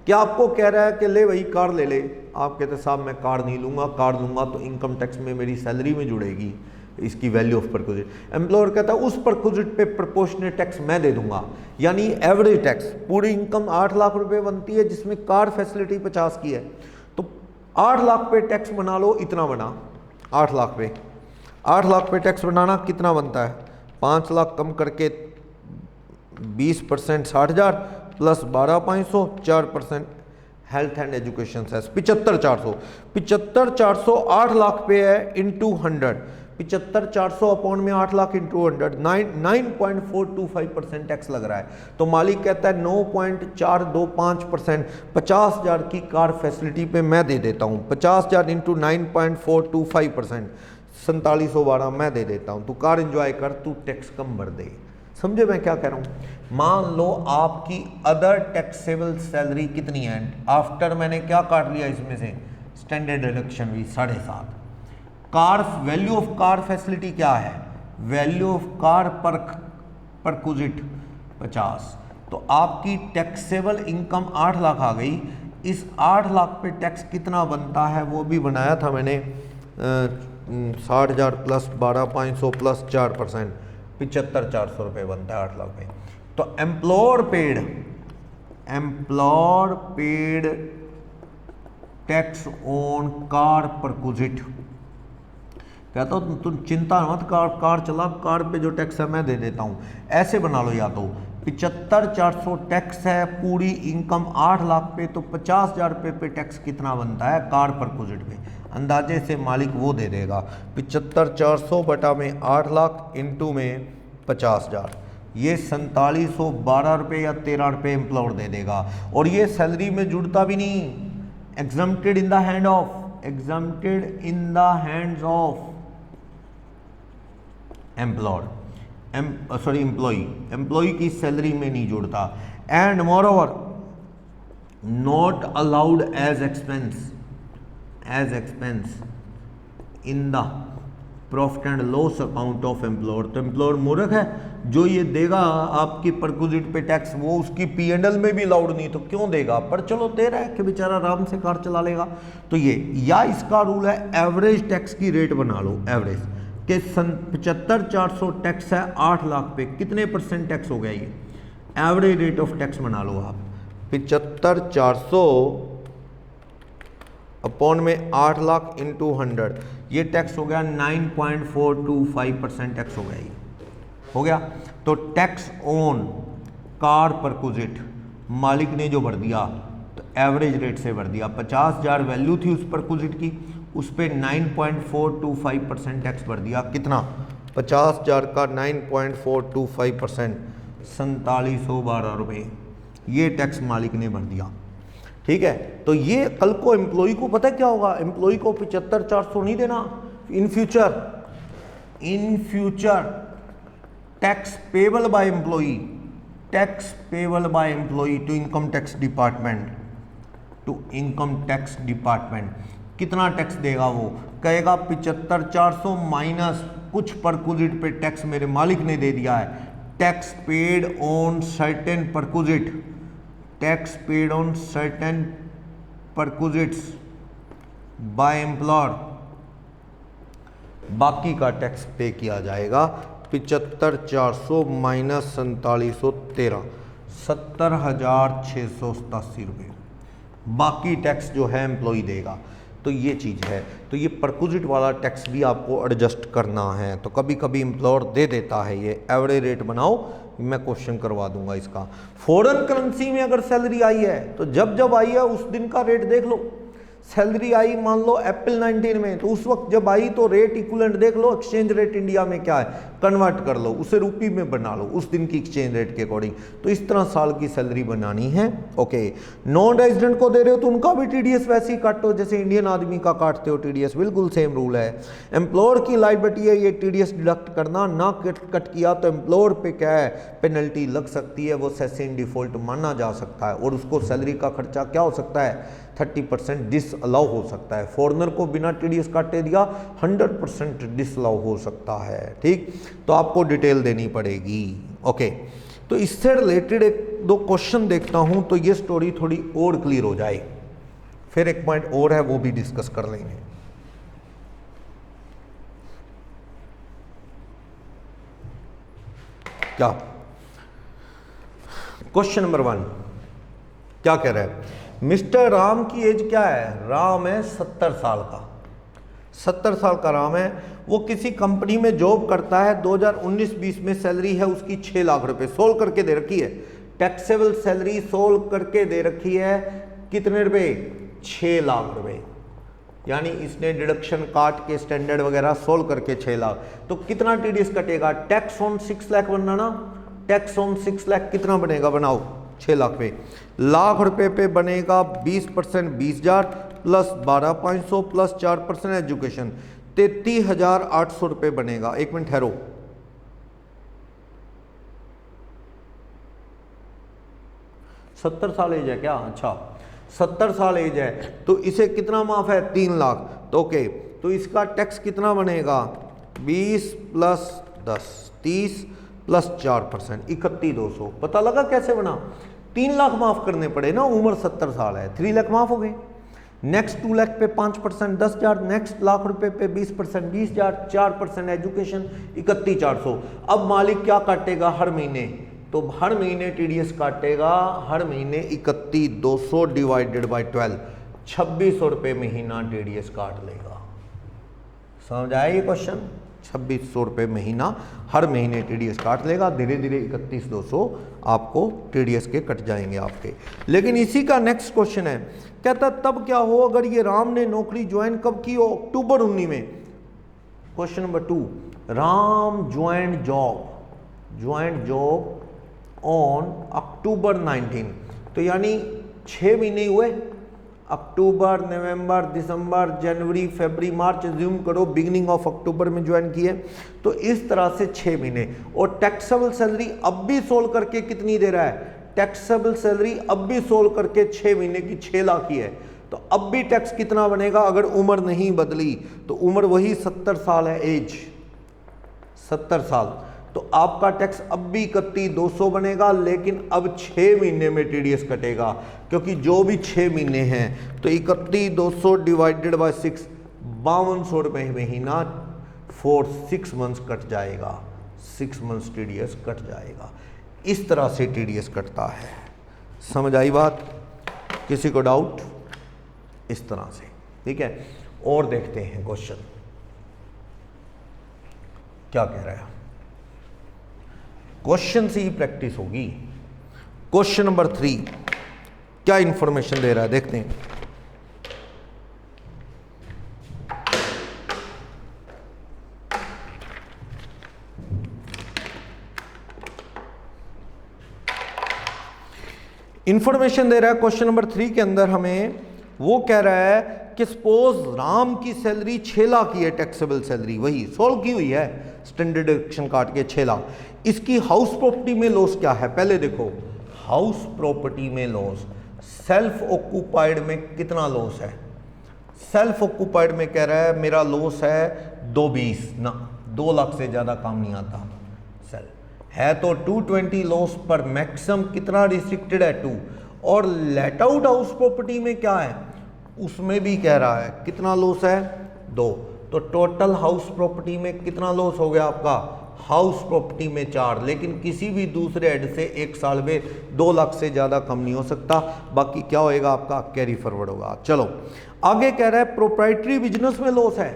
क्या आपको कह रहा है कि ले भाई कार ले ले, आप कहते साहब मैं कार नहीं लूंगा, कार लूंगा तो इनकम टैक्स में मेरी सैलरी में जुड़ेगी इसकी वैल्यू ऑफ परक्विजिट। एम्प्लॉयर कहता है उस परक्विजिट पे प्रोपोर्शनेट टैक्स मैं दे दूंगा, यानी एवरेज टैक्स। पूरी इनकम 8 लाख रुपए बनती है जिसमें कार फैसिलिटी 50 की है, तो 8 लाख पे टैक्स बना लो, इतना बना 8 लाख पे, 8 लाख पे टैक्स बनाना कितना बनता है, 5 लाख कम करके 20% 60,000 plus 12,500 4% health and education cess 75,400 8 lakh पे है इंटू 100 75,400 अपॉन में 8 लाख इंटू 100 9.425% टैक्स लग रहा है। तो मालिक कहता है 9.425%, 50,000 की कार फैसिलिटी पे मैं दे देता हूँ। 50,000 इंटू 9.425%, 4712 मैं दे देता हूँ। तू कार एंजॉय कर, तू टैक्स कम भर दे। समझे मैं क्या कह रहा हूँ? मान लो आपकी अदर टैक्सेबल सैलरी कितनी है, आफ्टर मैंने क्या काट लिया इसमें से, स्टैंडर्ड डिडक्शन भी 7.5। Car value of car facility क्या है, वैल्यू ऑफ कार परक्विजिट 50। तो आपकी टैक्सेबल इनकम 8 लाख आ गई। इस 8 लाख पे टैक्स कितना बनता है वो भी बनाया था मैंने, 60,000 प्लस 12,500 प्लस 4%, 75,400 रुपये बनता है 8 लाख पे। तो employer paid tax on car perquisite. कहता हूँ तुम चिंता मत, कार चला, कार पे जो टैक्स है मैं दे देता हूँ। ऐसे बना लो, या तो 75,400 टैक्स है पूरी इनकम 8 लाख पे, तो 50,000 रुपये पे टैक्स कितना बनता है कार परक्विजिट पे, अंदाजे से मालिक वो दे देगा। 75,400 बटा में 8 लाख इंटू में 50,000, ये 4712 रुपये या 13 रुपये एम्प्लॉयर दे देगा। और ये सैलरी में जुड़ता भी नहीं, exempted in the hand of, exempted in the hands of employer, employee की सैलरी में नहीं जुड़ता। And moreover not allowed as expense in the profit and loss account of employer. तो एम्प्लॉयर मूर्ख है, जो ये देगा आपकी परक्विजिट पे टैक्स, वो उसकी P&L में भी अलाउड नहीं, तो क्यों देगा? पर चलो दे रहा है कि बेचारा आराम से कार चला लेगा। तो ये, या इसका रूल है एवरेज टैक्स की रेट बना लो, एवरेज के 75,400 टैक्स है 8 लाख पे, कितने % टैक्स हो गया ये, एवरेज रेट ऑफ टैक्स बना लो आप। 75,400 अपॉन में 8 लाख इंटू 100, ये टैक्स हो गया 9.425% टैक्स हो गया, ये हो गया। तो टैक्स ऑन कार परक्विजिट मालिक ने जो भर दिया, तो एवरेज रेट से भर दिया। 50,000 वैल्यू थी उस परक्विजिट की, उस पर 9.425% टैक्स भर दिया। कितना? 50,000 का 9.425%, 4712 रुपये, ये टैक्स मालिक ने भर दिया। ठीक है, तो ये कल को एम्प्लॉय को पता है क्या होगा, एम्प्लॉय को 75,400 नहीं देना। In future tax payable by employee, tax payable by employee to income tax department, कितना टैक्स देगा वो? कहेगा 75,400 माइनस कुछ परक्विजिट पे टैक्स मेरे मालिक ने दे दिया है, tax paid on certain perquisite, tax paid on certain perquisites by employer, बाकी का टैक्स पे किया जाएगा। 75,400 माइनस 4713, 70,687 रुपये, बाकी टैक्स जो है एम्प्लॉय देगा। तो ये चीज़ है। तो ये परक्विजिट वाला टैक्स भी आपको एडजस्ट करना है। तो कभी कभी एम्प्लॉयर दे देता है, ये एवरेज रेट बनाओ, मैं क्वेश्चन करवा दूंगा इसका। फॉरेन करेंसी में अगर सैलरी आई है, तो जब आई है उस दिन का रेट देख लो। सैलरी आई मान लो अप्रैल 19 में, तो उस वक्त जब आई तो रेट इक्विवेलेंट देख लो, एक्सचेंज रेट इंडिया में क्या है, कन्वर्ट कर लो, उसे रुपी में बना लो उस दिन की एक्सचेंज रेट के अकॉर्डिंग। तो इस तरह साल की सैलरी बनानी है। ओके, नॉन रेजिडेंट को दे रहे हो तो उनका भी टीडीएस वैसे ही काटो जैसे इंडियन आदमी का काटते हो टीडीएस, बिल्कुल सेम रूल है। एम्प्लॉयर की लायबिलिटी है ये टीडीएस डिडक्ट करना, ना कट किया तो एम्प्लॉयर पे क्या है, पेनल्टी लग सकती है, वो सेशन इन डिफॉल्ट माना जा सकता है, और उसको सैलरी का खर्चा क्या हो सकता है, 30% डिसअलाउ हो सकता है। फॉरेनर को बिना टीडीएस काटे दिया 100% डिसअलाउ हो सकता है। ठीक, तो आपको डिटेल देनी पड़ेगी। ओके, तो इससे रिलेटेड एक दो क्वेश्चन देखता हूं, तो ये स्टोरी थोड़ी और क्लियर हो जाए। फिर एक पॉइंट और है, वो भी डिस्कस कर लेंगे। क्या क्वेश्चन नंबर 1 क्या कह रहा है? मिस्टर राम की एज क्या है? राम है 70 साल का, 70 साल का राम है। वो किसी कंपनी में जॉब करता है। 2019-20 में सैलरी है उसकी 6 लाख रुपए, सोल्व करके दे रखी है। टैक्सेबल सैलरी सोल्व करके दे रखी है कितने रुपए? 6 लाख रुपए। यानी इसने डिडक्शन काट के स्टैंडर्ड वगैरह सोल्व करके 6 लाख, तो कितना टीडीएस कटेगा? टैक्स ऑन 6 लाख बनना ना, टैक्स ऑन 6 लाख कितना बनेगा? बनाओ 6 लाख पे, लाख रुपए पे बनेगा 20% 20,000 प्लस 12,500 प्लस 4% एजुकेशन 33,800 रुपये बनेगा। एक मिनट ठहरो, सत्तर साल एज है क्या? अच्छा 70 साल एज है, तो इसे कितना माफ है? 3 लाख। तो ओके, तो इसका टैक्स कितना बनेगा? 20 प्लस 10 30 प्लस 4% 31,200। पता लगा कैसे बना? 3 लाख माफ करने पड़े ना, उम्र 70 साल है, 3 लाख माफ हो गए। नेक्स्ट 2 लाख पे 5% 10,000, नेक्स्ट लाख रुपए पे 20% 20,000, 4% एजुकेशन 31,400। अब मालिक क्या काटेगा हर महीने? तो हर महीने टीडीएस काटेगा, हर महीने 31,200 डिवाइडेड बाय 12, 2600 रुपये महीना टीडीएस काट लेगा। समझ आया ये क्वेश्चन? 2600 रुपये महीना हर महीने टीडीएस काट लेगा। धीरे धीरे 31,200 आपको टीडीएस के कट जाएंगे आपके। लेकिन इसी का नेक्स्ट क्वेश्चन है, कहता तब क्या हो अगर ये राम ने नौकरी ज्वाइन कब की हो? अक्टूबर 19 में। Question number 2, Ram joined job on October 19, तो यानी 6 महीने हुए, अक्टूबर नवंबर दिसंबर जनवरी फरवरी मार्च, अज्यूम करो बिगिनिंग ऑफ अक्टूबर में ज्वाइन किए, तो इस तरह से 6 महीने। और टैक्सेबल सैलरी अब भी सोल्व करके कितनी दे रहा है? टैक्सेबल सैलरी अब भी सोल्व करके 6 महीने की 6 लाख ही है, तो अब भी टैक्स कितना बनेगा अगर उम्र नहीं बदली? तो उम्र वही 70 साल है, एज 70 साल, तो आपका टैक्स अब भी 31,200 बनेगा, लेकिन अब 6 महीने में टीडीएस कटेगा, क्योंकि जो भी 6 महीने हैं तो 31,200 डिवाइडेड बाय 6, 5200 रुपये महीना फॉर 6 मंथ्स कट जाएगा, 6 मंथ्स टीडीएस कट जाएगा। इस तरह से टीडीएस कटता है। समझ आई बात? किसी को डाउट? इस तरह से, ठीक है। और देखते हैं क्वेश्चन क्या कह रहा है। क्वेश्चन से ही प्रैक्टिस होगी। क्वेश्चन नंबर 3 क्या इंफॉर्मेशन दे रहा है, देखते हैं। इंफॉर्मेशन दे रहा है क्वेश्चन नंबर 3 के अंदर हमें, वो कह रहा है कि सपोज राम की सैलरी 6 लाख की है, टैक्सेबल सैलरी वही सोल्व की हुई है, स्टैंडर्ड डिडक्शन काट के 6 लाख। इसकी हाउस प्रॉपर्टी में लॉस क्या है? पहले देखो हाउस प्रॉपर्टी में लॉस, सेल्फ ऑक्यूपाइड में कितना लॉस है? सेल्फ ऑक्यूपाइड में कह रहा है मेरा लॉस है 220 ना, 2 लाख से ज़्यादा काम नहीं आता। सेल है तो 220 लॉस पर मैक्सिमम कितना रिस्ट्रिक्टेड है 2। और लेट आउट हाउस प्रॉपर्टी में क्या है? उसमें भी कह रहा है कितना लॉस है 2। तो टोटल हाउस प्रॉपर्टी में कितना लॉस हो गया आपका? हाउस प्रॉपर्टी में 4, लेकिन किसी भी दूसरे हेड से 1 साल में 2 लाख से ज़्यादा कम नहीं हो सकता। बाकी क्या होएगा आपका? कैरी फॉरवर्ड होगा। चलो आगे कह रहा है प्रोप्राइटरी बिजनेस में लॉस है।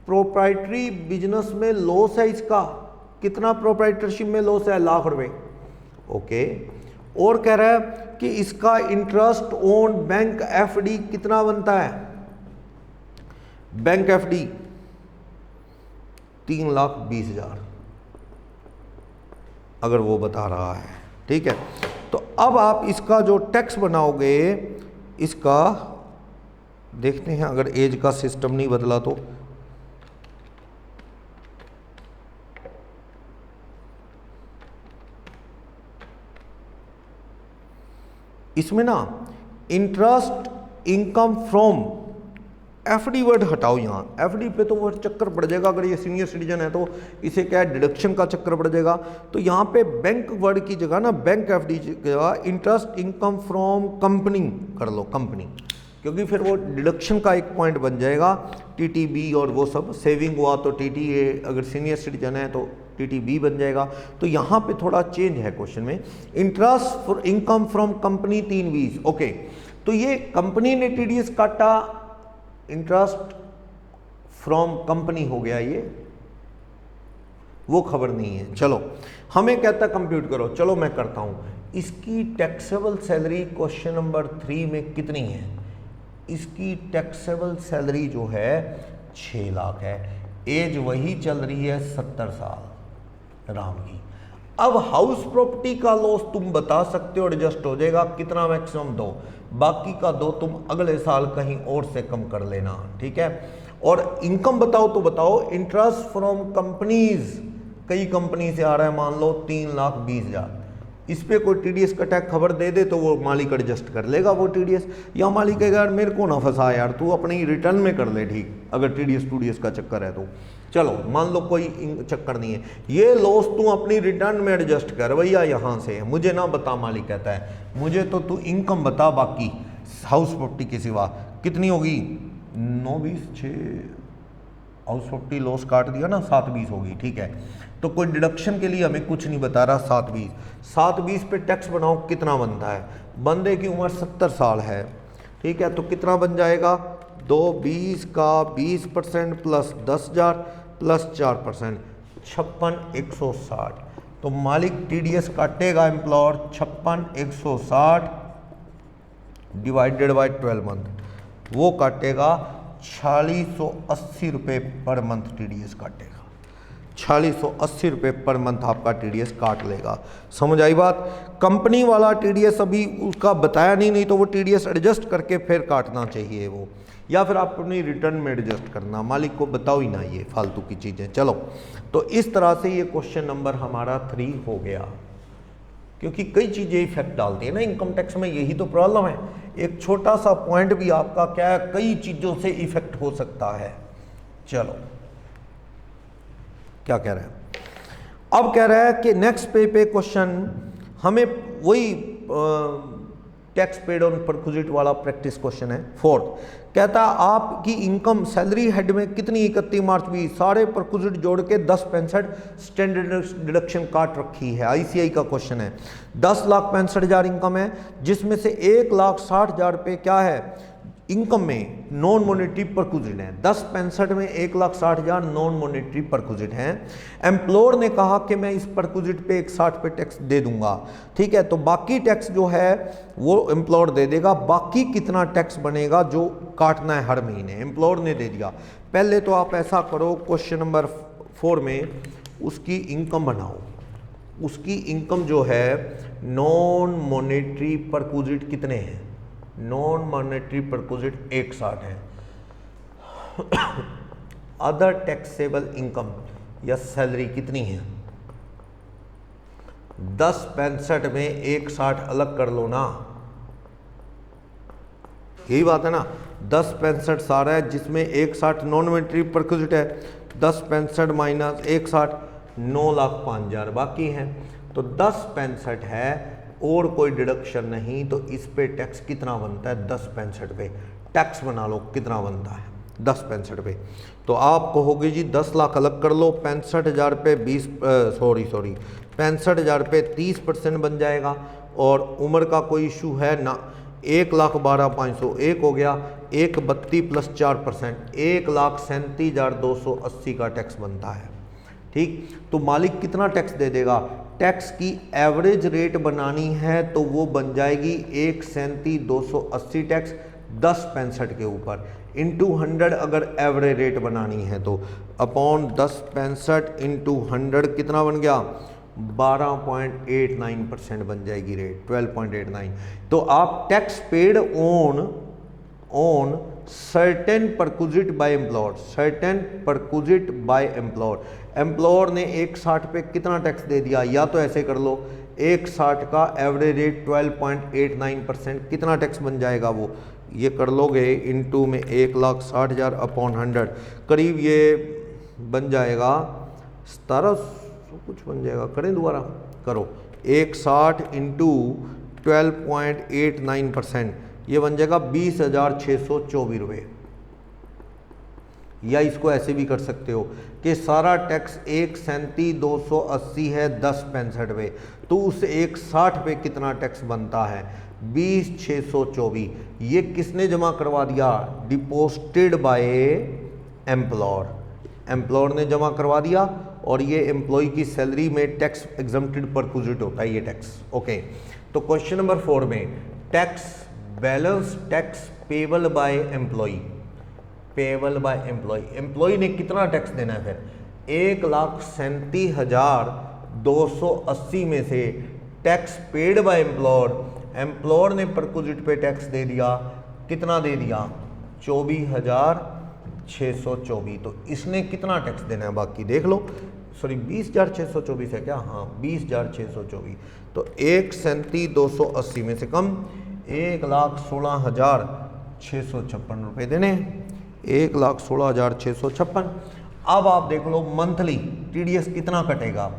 प्रोप्राइटरी बिजनेस में लॉस है इसका कितना? प्रोप्राइटरशिप में लॉस है लाख रुपए। ओके, और कह रहा है कि इसका इंटरेस्ट ऑन बैंक एफडी कितना बनता है? बैंक एफडी 3,20,000 अगर वो बता रहा है, ठीक है। तो अब आप इसका जो टैक्स बनाओगे, इसका देखते हैं अगर एज का सिस्टम नहीं बदला तो। इसमें ना interest income from FD word हटाओ, यहाँ एफडी पे तो वो चक्कर पड़ जाएगा, अगर ये सीनियर सिटीजन है तो इसे क्या है डिडक्शन का चक्कर पड़ जाएगा। तो यहाँ पे बैंक वर्ड की जगह ना बैंक एफडी की जगह इंटरेस्ट इनकम फ्रॉम कंपनी कर लो, कंपनी, क्योंकि फिर वो डिडक्शन का एक पॉइंट बन जाएगा। टीटीबी और वो सब सेविंग हुआ तो टीटीए, अगर सीनियर सिटीजन है तो टीटीबी बन जाएगा। तो यहाँ पे थोड़ा चेंज है क्वेश्चन में। Interest for income from company 320। Okay, तो ये कंपनी ने टीडीएस काटा, इंटरेस्ट फ्रॉम कंपनी हो गया, ये वो खबर नहीं है। चलो हमें कहता कंप्यूट करो, चलो मैं करता हूं। इसकी टैक्सेबल सैलरी क्वेश्चन नंबर 3 में कितनी है? इसकी टैक्सेबल सैलरी जो है 6 लाख है, एज वही चल रही है 70 साल राम की। अब हाउस प्रॉपर्टी का लॉस तुम बता सकते हो, एडजस्ट हो जाएगा, कितना मैक्सिमम दो, बाकी का दो तुम अगले साल कहीं और से कम कर लेना, ठीक है। और इनकम बताओ तो बताओ, इंटरेस्ट फ्रॉम कंपनीज, कई कंपनी से आ रहा है, मान लो 3,20,000, इस पे कोई टीडीएस का टैक्स खबर दे दे तो वो मालिक एडजस्ट कर लेगा वो टीडीएस, या मालिक कहेगा यार मेरे को ना फंसा यार, तू अपनी रिटर्न में कर ले, ठीक, अगर टीडीएस टूडीएस का चक्कर है तो। चलो मान लो कोई चक्कर नहीं है, ये लॉस तू अपनी रिटर्न में एडजस्ट कर भैया, यहाँ से मुझे ना बता, मालिक कहता है मुझे तो तू इनकम बता बाकी हाउस प्रॉपर्टी के सिवा कितनी होगी, 9,20 6 हाउस प्रॉपर्टी लॉस काट दिया ना, 7,20 होगी, ठीक है। तो कोई डिडक्शन के लिए हमें कुछ नहीं बता रहा, 7,20 पे टैक्स बनाओ, कितना बनता है, बंदे की उम्र 70 साल है, ठीक है, तो कितना बन जाएगा, 220 का 20% प्लस 10,000 प्लस 4%, 56,160। तो मालिक टीडीएस काटेगा एम्प्लॉयर 56,160 डिवाइडेड बाय 12 मंथ, वो काटेगा 4,680 रुपये पर मंथ टीडीएस काटेगा, 4,680 रुपये पर मंथ आपका टीडीएस काट लेगा। समझ आई बात। कंपनी वाला टीडीएस अभी उसका बताया नहीं तो वो टीडीएस एडजस्ट करके फिर काटना चाहिए वो, या फिर आप अपनी रिटर्न में एडजस्ट करना, मालिक को बताओ ही ना ये फालतू की चीज़ें। चलो, तो इस तरह से ये क्वेश्चन नंबर हमारा 3 हो गया, क्योंकि कई चीज़ें इफेक्ट डालती है ना इनकम टैक्स में, यही तो प्रॉब्लम है, एक छोटा सा पॉइंट भी आपका क्या है, कई चीज़ों से इफेक्ट हो सकता है। चलो क्या कह रहा है, अब कह रहा है कि नेक्स्ट पे क्वेश्चन हमें वही टैक्स पेड ऑन परक्विजिट वाला प्रैक्टिस क्वेश्चन है। 4th कहता है आपकी इनकम सैलरी हेड में कितनी 31 मार्च भी सारे परक्विजिट जोड़ के 10.65 स्टैंडर्ड डिडक्शन काट रखी है। आईसीआई का क्वेश्चन है, 10,65,000 इनकम है, जिसमें से 1,60,000 रुपये क्या है इनकम में नॉन मॉनेटरी परक्विजिट है, 10.65 में 1,60,000 नॉन मॉनेटरी परक्विजिट हैं। एम्प्लॉयर ने कहा कि मैं इस परक्विजिट पे 160 पे टैक्स दे दूंगा, ठीक है, तो बाकी टैक्स जो है वो एम्प्लॉयर दे देगा। बाकी कितना टैक्स बनेगा जो काटना है हर महीने, एम्प्लॉयर ने दे दिया। पहले तो आप ऐसा करो, क्वेश्चन नंबर 4 में उसकी इनकम बनाओ, उसकी इनकम जो है नॉन मॉनेटरी परक्विजिट कितने हैं, नॉन मॉनेटरी परक्विजिट 160 है। अदर टैक्सेबल इनकम या सैलरी कितनी है, 10.65 में 160 अलग कर लो ना, यही बात है ना, 10.65 सारा है जिसमें 160 नॉन मॉनेटरी परक्विजिट है, 10.65 माइनस 160 9,05,000 बाकी है, तो 10.65 है और कोई डिडक्शन नहीं, तो इस पे टैक्स कितना बनता है, 10.65 पे टैक्स बना लो, कितना बनता है 10.65 पे। तो आप कहोगे जी 10 लाख अलग कर लो, 65,000 पे 65,000 पे 30% बन जाएगा, और उम्र का कोई इशू है ना, 1,12,500 एक हो गया, 1,32 प्लस 4% 1,37,280 का टैक्स बनता है, ठीक। तो मालिक कितना टैक्स दे देगा, टैक्स की एवरेज रेट बनानी है तो वो बन जाएगी 1,37,280 टैक्स 10.65 के ऊपर इंटू 100, अगर एवरेज रेट बनानी है तो अपॉन 10.65 इंटू 100 कितना बन गया, 12.89% बन जाएगी रेट, 12.89। तो आप tax paid on certain perquisite by employer, certain perquisite bye employer, employer ने 160 पे कितना टैक्स दे दिया, या तो ऐसे कर लो 160 का एवरेज रेट 12.89%, कितना टैक्स बन जाएगा वो, ये कर लोगे इनटू में 1,60,000 अपॉन 100, करीब ये बन जाएगा 1700 कुछ बन जाएगा, करें दोबारा करो, 160 इंटू 12.89%, ये बन जाएगा 20,624 रुपये। या इसको ऐसे भी कर सकते हो कि सारा टैक्स 1,37,280 है 10.65 पे, तो उस 160 पे कितना टैक्स बनता है, 20,624। ये किसने जमा करवा दिया, डिपोजिटेड बाय एम्प्लॉयर, एम्प्लॉयर ने जमा करवा दिया, और ये एम्प्लॉय की सैलरी में टैक्स एग्जम्प्टेड परक्विजिट होता है ये टैक्स, ओके। तो क्वेश्चन नंबर 4 में tax balance tax payable by employee, payable by employee, employee ने कितना टैक्स देना है फिर 1,37,280 में से tax paid by employer, employer ने परक्विजिट पे टैक्स दे दिया, कितना दे दिया 24,624, तो इसने कितना टैक्स देना है बाकी देख लो, सॉरी 20,624 है क्या, हाँ 20,624, तो 1,37,280 में से कम 1,16,656 रुपये देने, 1,16,656। अब आप देख लो मंथली टीडीएस कितना कटेगा,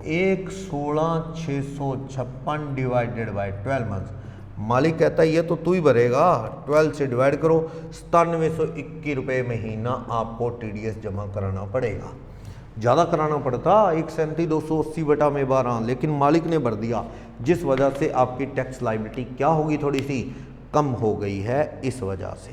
1,16,656 डिवाइडेड बाय 12 मंथ। मालिक कहता है ये तो तू ही भरेगा, 12 से डिवाइड करो, 9721 रुपये महीना आपको टीडीएस जमा कराना पड़ेगा। ज़्यादा कराना पड़ता 1,37,280 बटा में 12, लेकिन मालिक ने भर दिया, जिस वजह से आपकी टैक्स लायबिलिटी क्या होगी, थोड़ी सी कम हो गई है इस वजह से।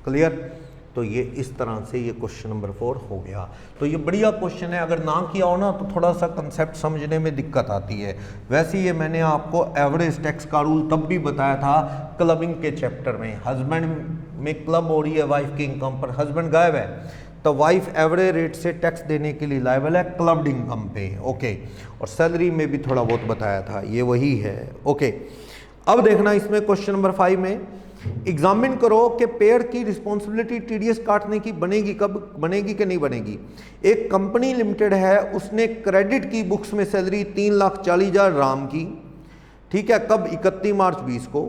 क्लियर? तो ये इस तरह से ये क्वेश्चन नंबर 4 हो गया। तो ये बढ़िया क्वेश्चन है, अगर ना किया हो ना तो थोड़ा सा कंसेप्ट समझने में दिक्कत आती है। वैसे ये मैंने आपको एवरेज टैक्स का रूल तब भी बताया था क्लबिंग के चैप्टर में। हस्बैंड में क्लब हो रही है वाइफ की इनकम पर, हस्बैंड गायब है, तो वाइफ एवरेज रेट से टैक्स देने के लिए लायबल है क्लब्ड इनकम पे। ओके, और सैलरी में भी थोड़ा बहुत बताया था, ये वही है। ओके, अब देखना इसमें क्वेश्चन नंबर 5 में एग्जामिन करो कि पेयर की रिस्पॉन्सिबिलिटी टीडीएस काटने की बनेगी, कब बनेगी कि नहीं बनेगी। एक कंपनी लिमिटेड है, उसने क्रेडिट की बुक्स में सैलरी 3,40,000 राम की, ठीक है, कब 31 मार्च 20 को।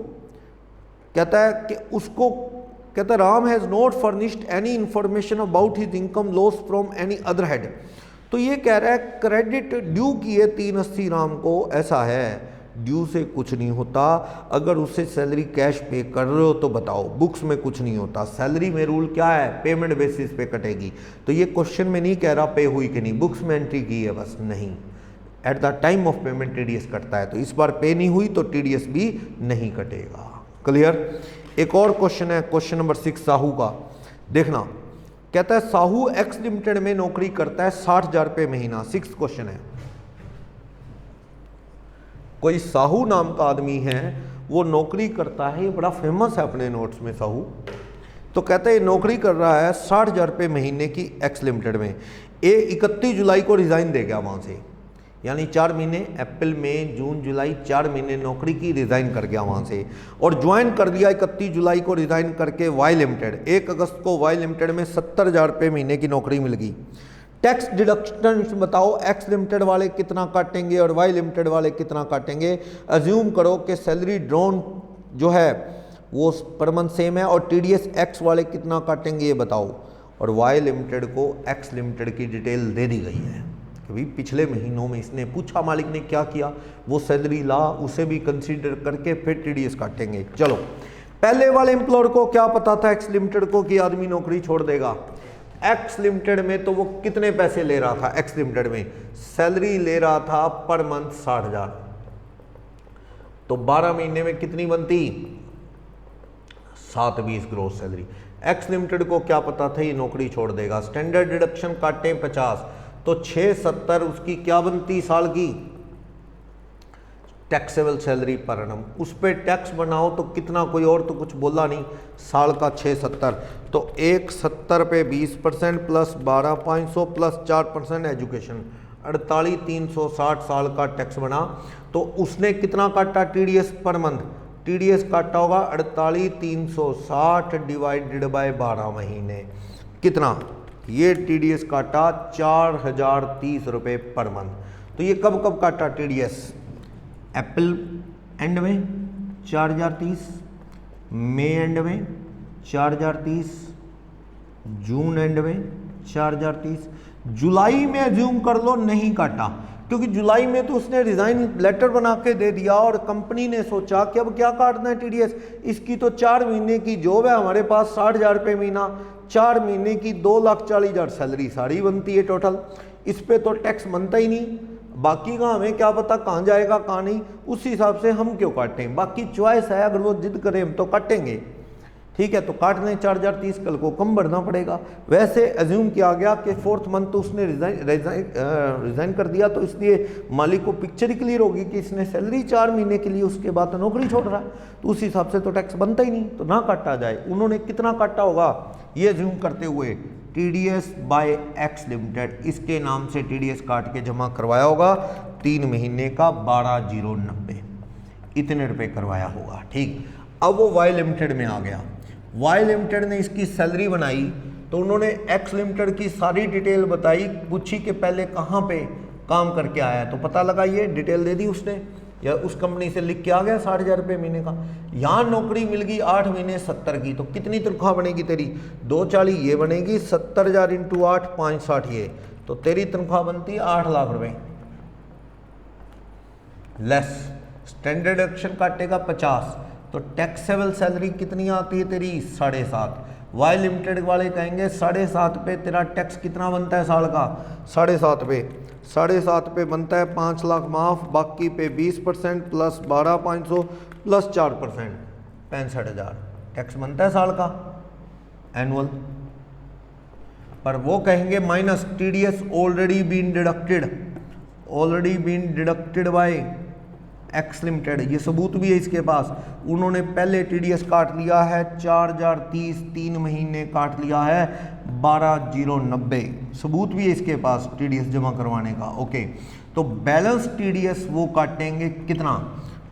कहता है कि उसको, कहता है Ram has not furnished any information about his income loss from any other head. तो ये कह रहा है क्रेडिट ड्यू की है 380 राम को, ऐसा है, ड्यू से कुछ नहीं होता। अगर उससे सैलरी कैश पे कर रहे हो तो बताओ, बुक्स में कुछ नहीं होता। सैलरी में रूल क्या है, पेमेंट बेसिस पे कटेगी। तो ये क्वेश्चन में नहीं कह रहा पे हुई कि नहीं, बुक्स में एंट्री की है बस, नहीं, at the time of payment TDS कटता है। तो इस बार पे नहीं हुई तो टीडीएस भी नहीं कटेगा। क्लियर? एक और क्वेश्चन है, क्वेश्चन नंबर 6 साहू का, देखना। कहता है साहू एक्स लिमिटेड में नौकरी करता है 60,000 रुपये महीना। 6 क्वेश्चन है, कोई साहू नाम का आदमी है, वो नौकरी करता है, ये बड़ा फेमस है अपने नोट्स में साहू। तो कहता है ये नौकरी कर रहा है 60,000 रुपये महीने की एक्स लिमिटेड में। ये 31 जुलाई को रिज़ाइन दे गया वहाँ से, यानी 4 महीने, अप्रैल मई जून जुलाई 4 महीने नौकरी की, रिज़ाइन कर गया वहाँ से, और ज्वाइन कर दिया 31 जुलाई को रिज़ाइन करके वाई लिमिटेड। 1 अगस्त को वाई लिमिटेड में 70,000 रुपये महीने की नौकरी मिल गई। टैक्स डिडक्शन बताओ, एक्स लिमिटेड वाले कितना काटेंगे और वाई लिमिटेड वाले कितना काटेंगे। अज्यूम करो कि सैलरी ड्रॉन जो है वो पर मंथ सेम है, और टीडीएस एक्स वाले कितना काटेंगे ये बताओ। और वाई लिमिटेड को एक्स लिमिटेड की डिटेल दे दी गई है कि भाई पिछले महीनों में इसने पूछा मालिक ने क्या किया, वो सैलरी ला, उसे भी कंसीडर करके फिर टीडीएस काटेंगे। चलो, पहले वाले एम्प्लॉयर को क्या पता था एक्स लिमिटेड को कि आदमी नौकरी छोड़ देगा। एक्स लिमिटेड में तो वो कितने पैसे ले रहा था, एक्स लिमिटेड में सैलरी ले रहा था पर मंथ 60,000, तो 12 महीने में कितनी बनती, 720 ग्रोस सैलरी। एक्स लिमिटेड को क्या पता था ये नौकरी छोड़ देगा। स्टैंडर्ड डिडक्शन काटे 50, तो 670 उसकी क्या बनती साल की टैक्सेबल सैलरी पर एनम। उस पर टैक्स बनाओ तो कितना, कोई और तो कुछ बोला नहीं, साल का 670, तो 170 पे 20% प्लस 12,500 प्लस 4% एजुकेशन, 48,360 साल का टैक्स बना। तो उसने कितना काटा टीडीएस पर मंथ, टीडीएस काटा होगा 48,360 डिवाइडेड बाय 12 महीने, कितना, ये टीडीएस काटा 4,030 रुपये पर मंथ। तो ये कब कब काटा टीडीएस, अप्रैल एंड में 4,030, मई एंड में 4,030, जून एंड में 4,030, जुलाई में अज्यूम कर लो नहीं काटा, क्योंकि जुलाई में तो उसने रिजाइन लेटर बना के दे दिया और कंपनी ने सोचा कि अब क्या काटना है टीडीएस, इसकी तो 4 महीने की जॉब है हमारे पास, 60,000 रुपये महीना, 4 महीने की 2,40,000 सैलरी सारी बनती है टोटल, इस पे तो टैक्स बनता ही नहीं, बाकी का हमें क्या पता कहाँ जाएगा कहाँ नहीं, उस हिसाब से हम क्यों काटें, बाकी चॉइस है, अगर वो जिद करें हम तो काटेंगे। ठीक है, तो काटने 4030, कल को कम भरना पड़ेगा। वैसे एज्यूम किया गया कि 4th मंथ तो उसने रिजाइन कर दिया, तो इसलिए मालिक को पिक्चर ही क्लियर होगी कि इसने सैलरी 4 महीने के लिए, उसके बाद तो नौकरी छोड़ रहा है, तो उस हिसाब से तो टैक्स बनता ही नहीं, तो ना काटा जाए। उन्होंने कितना काटा होगा ये एज्यूम करते हुए टीडीएस बाय एक्स लिमिटेड, इसके नाम से टीडीएस काट के जमा करवाया होगा 3 महीने का 12,090 इतने रुपए करवाया होगा। ठीक, अब वो वाई लिमिटेड में आ गया। वाई लिमिटेड ने इसकी सैलरी बनाई, तो उन्होंने एक्स लिमिटेड की सारी डिटेल बताई, पूछी कि पहले कहाँ पे काम करके आया, तो पता लगा ये डिटेल दे दी उसने, या उस कंपनी से लिख के आ गया 60,000 रुपये महीने का। यहाँ नौकरी मिल गई 8 महीने 70 की, तो कितनी तनख्वाह बनेगी तेरी? 240 ये बनेगी, 70,000 इंटू 8 560 ये, तो तेरी तनख्वाह बनती है 8 लाख रुपए लेस। स्टैंडर्ड डिडक्शन काटेगा 50, तो टैक्सेबल सैलरी कितनी आती है तेरी? 7.5। वाई लिमिटेड वाले कहेंगे 7.5 पे तेरा टैक्स कितना बनता है साल का? 7.5 पे 7.5 पे बनता है 5 लाख माफ, बाकी पे 20% प्लस 12,500 प्लस 4% 65,000 टैक्स बनता है साल का एनुअल। पर वो कहेंगे minus TDS already been deducted by X limited, ये सबूत भी है इसके पास। उन्होंने पहले टीडीएस काट लिया है 4,030, 3 महीने काट लिया है 12,090, सबूत भी है इसके पास टीडीएस जमा करवाने का। ओके, तो बैलेंस टीडीएस वो काटेंगे कितना?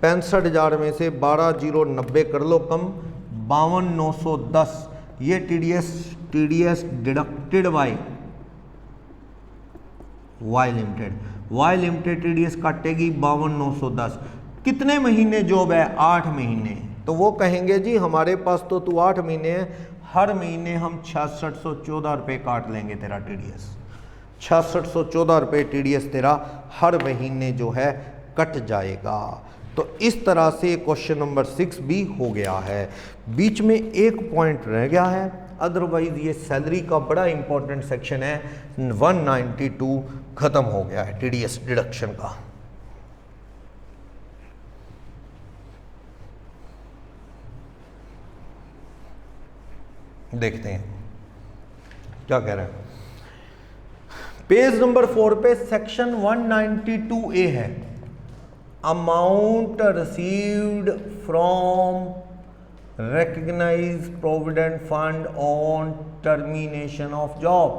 65,000 में से 12,090 कर लो कम, 52,910 ये TDS deducted by Y limited. Y limited TDS काटेगी 52,910। कितने महीने जॉब है? 8 महीने। तो वो कहेंगे जी हमारे पास तो तू 8 महीने है, हर महीने हम 6614 रुपये काट लेंगे तेरा टीडीएस। 6614 रुपये टीडीएस तेरा हर महीने जो है कट जाएगा। तो इस तरह से क्वेश्चन नंबर 6 भी हो गया है। बीच में एक पॉइंट रह गया है, अदरवाइज ये सैलरी का बड़ा इंपॉर्टेंट सेक्शन है। 192 खत्म हो गया है टीडीएस डिडक्शन का। देखते हैं क्या कह रहे हैं। पेज नंबर 4 पे सेक्शन 192A है, amount received from recognized provident fund on termination of job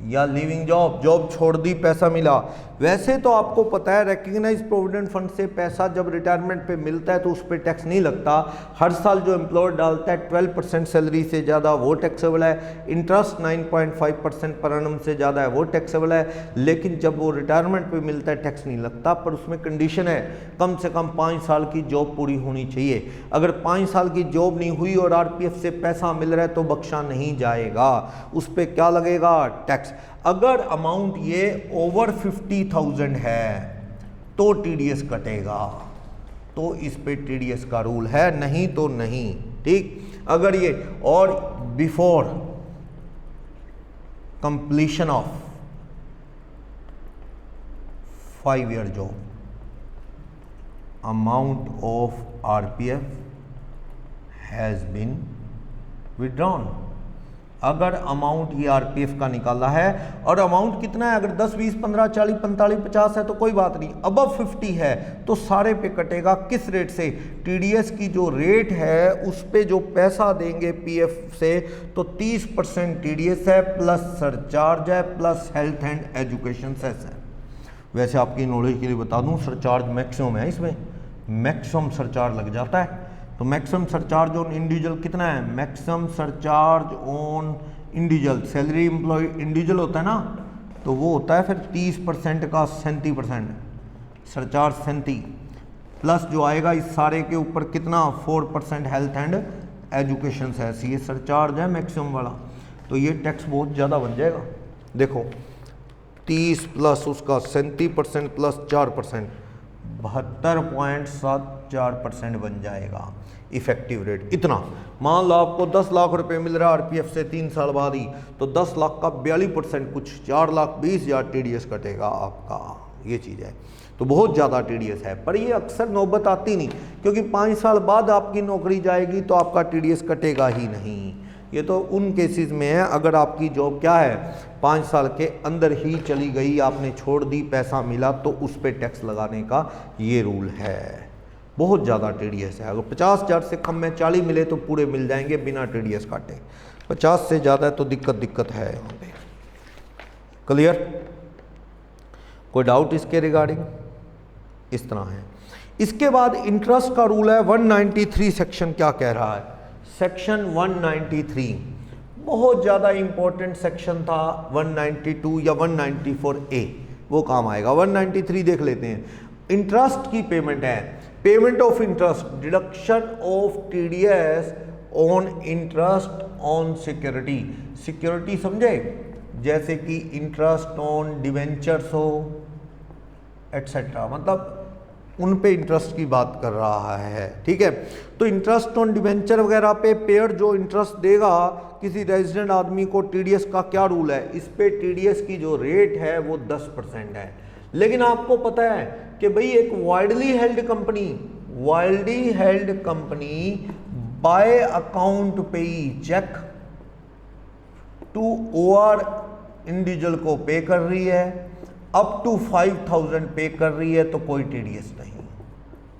या लिविंग जॉब, जॉब छोड़ दी पैसा मिला। वैसे तो आपको पता है रिकग्नाइज प्रोविडेंट फंड से पैसा जब रिटायरमेंट पे मिलता है तो उस पर टैक्स नहीं लगता। हर साल जो एम्प्लॉयर डालता है 12% सैलरी से ज़्यादा वो टैक्सेबल है, इंटरेस्ट 9.5% पर एनम से ज़्यादा है वो टैक्सेबल है। लेकिन जब वो रिटायरमेंट पे मिलता है टैक्स नहीं लगता, पर उसमें कंडीशन है कम से कम 5 साल की जॉब पूरी होनी चाहिए। अगर 5 साल की जॉब नहीं हुई और आरपीएफ से पैसा मिल रहा है तो बख्शा नहीं जाएगा, उस पर क्या लगेगा? टैक्स। अगर अमाउंट ये ओवर 50,000 है तो टीडीएस कटेगा, तो इस पे टीडीएस का रूल है, नहीं तो नहीं। ठीक, अगर ये और before completion of 5 year job amount of RPF has been withdrawn. अगर अमाउंट ये आरपीएफ का निकाला है और अमाउंट कितना है, अगर 10, 20, 15, 40, 45, 50 है तो कोई बात नहीं, अबव 50 है तो सारे पे कटेगा। किस रेट से? टीडीएस की जो रेट है उस पे जो पैसा देंगे पीएफ से, तो 30% टीडीएस है प्लस सरचार्ज है plus health and education cess है। वैसे आपकी नॉलेज के लिए बता दूं, सरचार्ज मैक्सिमम है, इसमें मैक्सिमम सरचार्ज लग जाता है। तो मैक्सिमम सरचार्ज ऑन इंडिविजुअल कितना है? Maximum surcharge on individual, salary employee individual होता है ना, तो वो होता है फिर 30% का 37% सरचार्ज 37 प्लस जो आएगा इस सारे के ऊपर कितना? 4% हेल्थ एंड एजुकेशन से, ये सरचार्ज है मैक्सिमम वाला। तो ये टैक्स बहुत ज़्यादा बन जाएगा। देखो 30 प्लस उसका 37% प्लस 4% 72.74% बन जाएगा इफेक्टिव रेट। इतना मान लो आपको 10 लाख रुपए मिल रहा है आरपीएफ से 3 साल बाद ही, तो 10 लाख का 42% कुछ 4,20,000 टीडीएस कटेगा आपका। ये चीज़ है। तो बहुत ज़्यादा टीडीएस है, पर ये अक्सर नौबत आती नहीं, क्योंकि 5 साल बाद आपकी नौकरी जाएगी तो आपका टीडीएस कटेगा ही नहीं। ये तो उन केसेस में है अगर आपकी जॉब क्या है 5 साल के अंदर ही चली गई, आपने छोड़ दी, पैसा मिला, तो उस पर टैक्स लगाने का ये रूल है। बहुत ज़्यादा टीडीएस है। अगर 50,000 से कम में 40 मिले तो पूरे मिल जाएंगे बिना टीडीएस काटे, 50 से ज़्यादा है तो दिक्कत है यहाँ पे। क्लियर? कोई डाउट इसके रिगार्डिंग? इस तरह है। इसके बाद इंटरेस्ट का रूल है 193 सेक्शन क्या कह रहा है? सेक्शन 193 बहुत ज़्यादा इंपॉर्टेंट सेक्शन था। 192 या 194A वो काम आएगा। 193 देख लेते हैं। इंटरेस्ट की पेमेंट है, payment of interest, deduction of TDS on interest on security. Security समझे? जैसे कि इंटरेस्ट ऑन डिवेंचर्स हो एटसेट्रा, मतलब उन पे इंटरेस्ट की बात कर रहा है। ठीक है, तो इंटरेस्ट ऑन डिवेंचर वगैरह पे पेयर जो इंटरेस्ट देगा किसी रेजिडेंट आदमी को, टीडीएस का क्या रूल है? इस पे टीडीएस की जो रेट है वो 10% है। लेकिन आपको पता है कि भाई एक widely held company by account पे चेक टू ओवर इंडिविजुअल को पे कर रही है, अप टू 5,000 पे कर रही है, तो कोई टीडीएस नहीं,